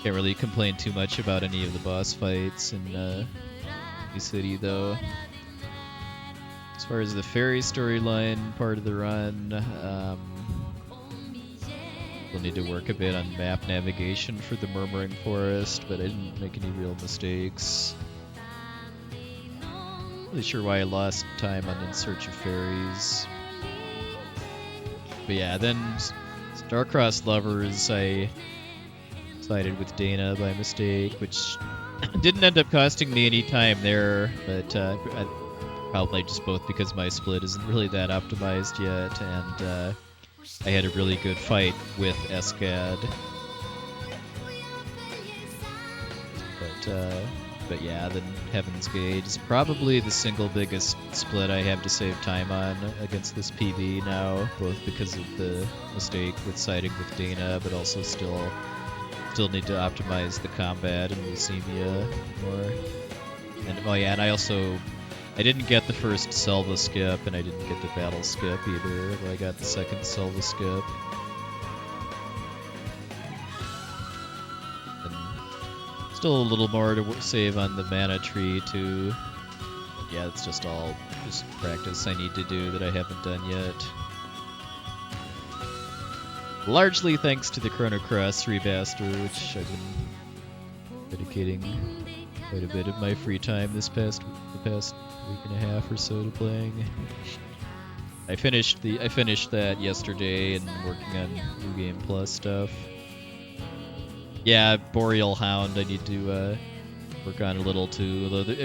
Can't really complain too much about any of the boss fights in City, though. As far as the Faerie storyline part of the run, we'll need to work a bit on map navigation for the Murmuring Forest, but I didn't make any real mistakes. Not really sure why I lost time on In Search of Fairies. But yeah, then Starcrossed Lovers, I sided with Dana by mistake, which didn't end up costing me any time there, but probably just both because my split isn't really that optimized yet, and I had a really good fight with Escad. But yeah, then Heaven's Gate is probably the single biggest split I have to save time on against this PB now, both because of the mistake with siding with Dana, but also still need to optimize the combat and Leucemia more. And oh yeah, and I didn't get the first Selva skip, and I didn't get the battle skip either, but I got the second Selva skip. And still a little more to save on the mana tree too. But yeah, it's just practice I need to do that I haven't done yet. Largely thanks to the Chrono Cross remaster, which I've been dedicating quite a bit of my free time the past week and a half or so to playing. I finished that yesterday and working on New Game Plus stuff. Yeah, Boreal Hound I need to work on a little too. Although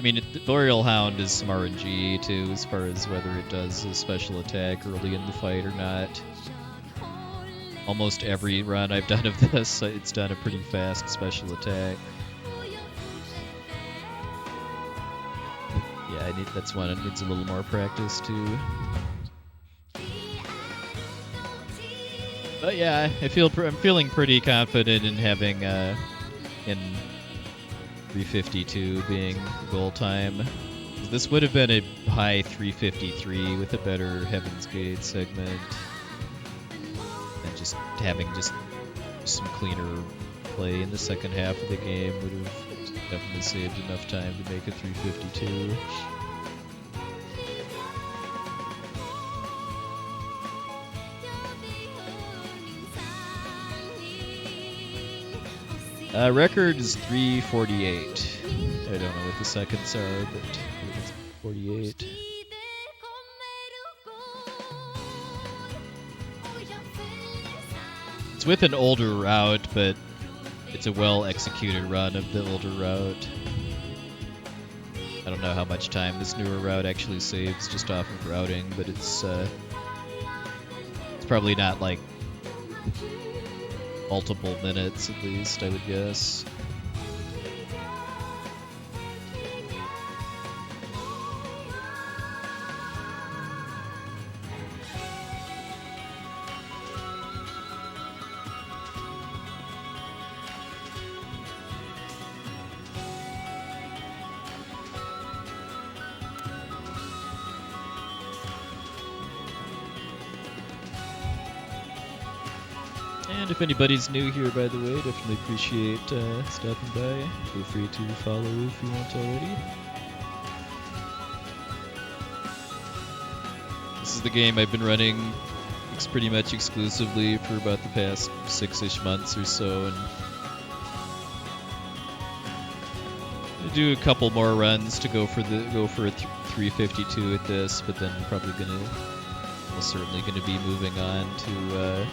Boreal Hound is some RNG too, as far as whether it does a special attack early in the fight or not. Almost every run I've done of this, it's done a pretty fast special attack. Yeah, that's one that needs a little more practice too. But yeah, I'm feeling pretty confident in having in 352 being goal time. This would have been a high 353 with a better Heaven's Gate segment. And just having some cleaner play in the second half of the game would have definitely saved enough time to make a 352. Record is 348. I don't know what the seconds are, but I think it's 48. It's with an older route, but it's a well-executed run of the older route. I don't know how much time this newer route actually saves just off of routing, but it's probably not like multiple minutes at least, I would guess. And if anybody's new here, by the way, definitely appreciate stopping by. Feel free to follow if you want already. This is the game I've been running pretty much exclusively for about the past 6-ish months or so, and I do a couple more runs to go for a 352 at this, but then probably almost certainly gonna be moving on to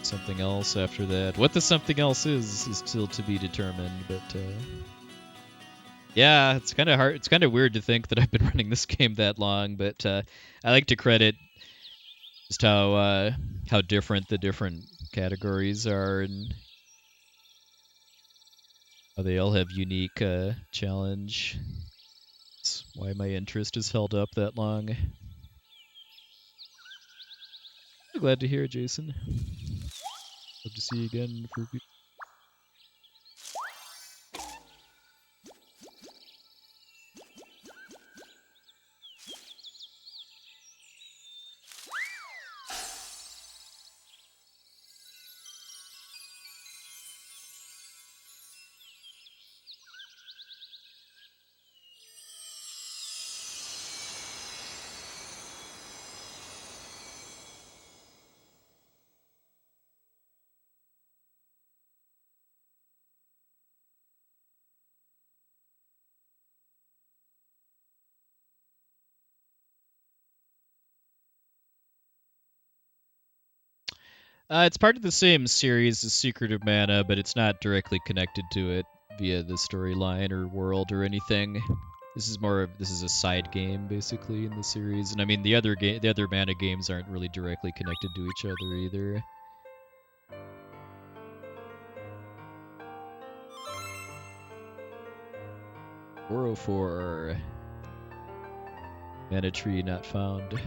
something else after that. What the something else is still to be determined, but yeah, it's kind of hard. It's kind of weird to think that I've been running this game that long, but I like to credit just how different the different categories are and how they all have unique challenge. That's why my interest is held up that long. Glad to hear it, Jason. Hope to see you again for. It's part of the same series as Secret of Mana, but it's not directly connected to it via the storyline or world or anything. This is a side game basically in the series, and I mean the other Mana games aren't really directly connected to each other either. "404 Mana tree not found."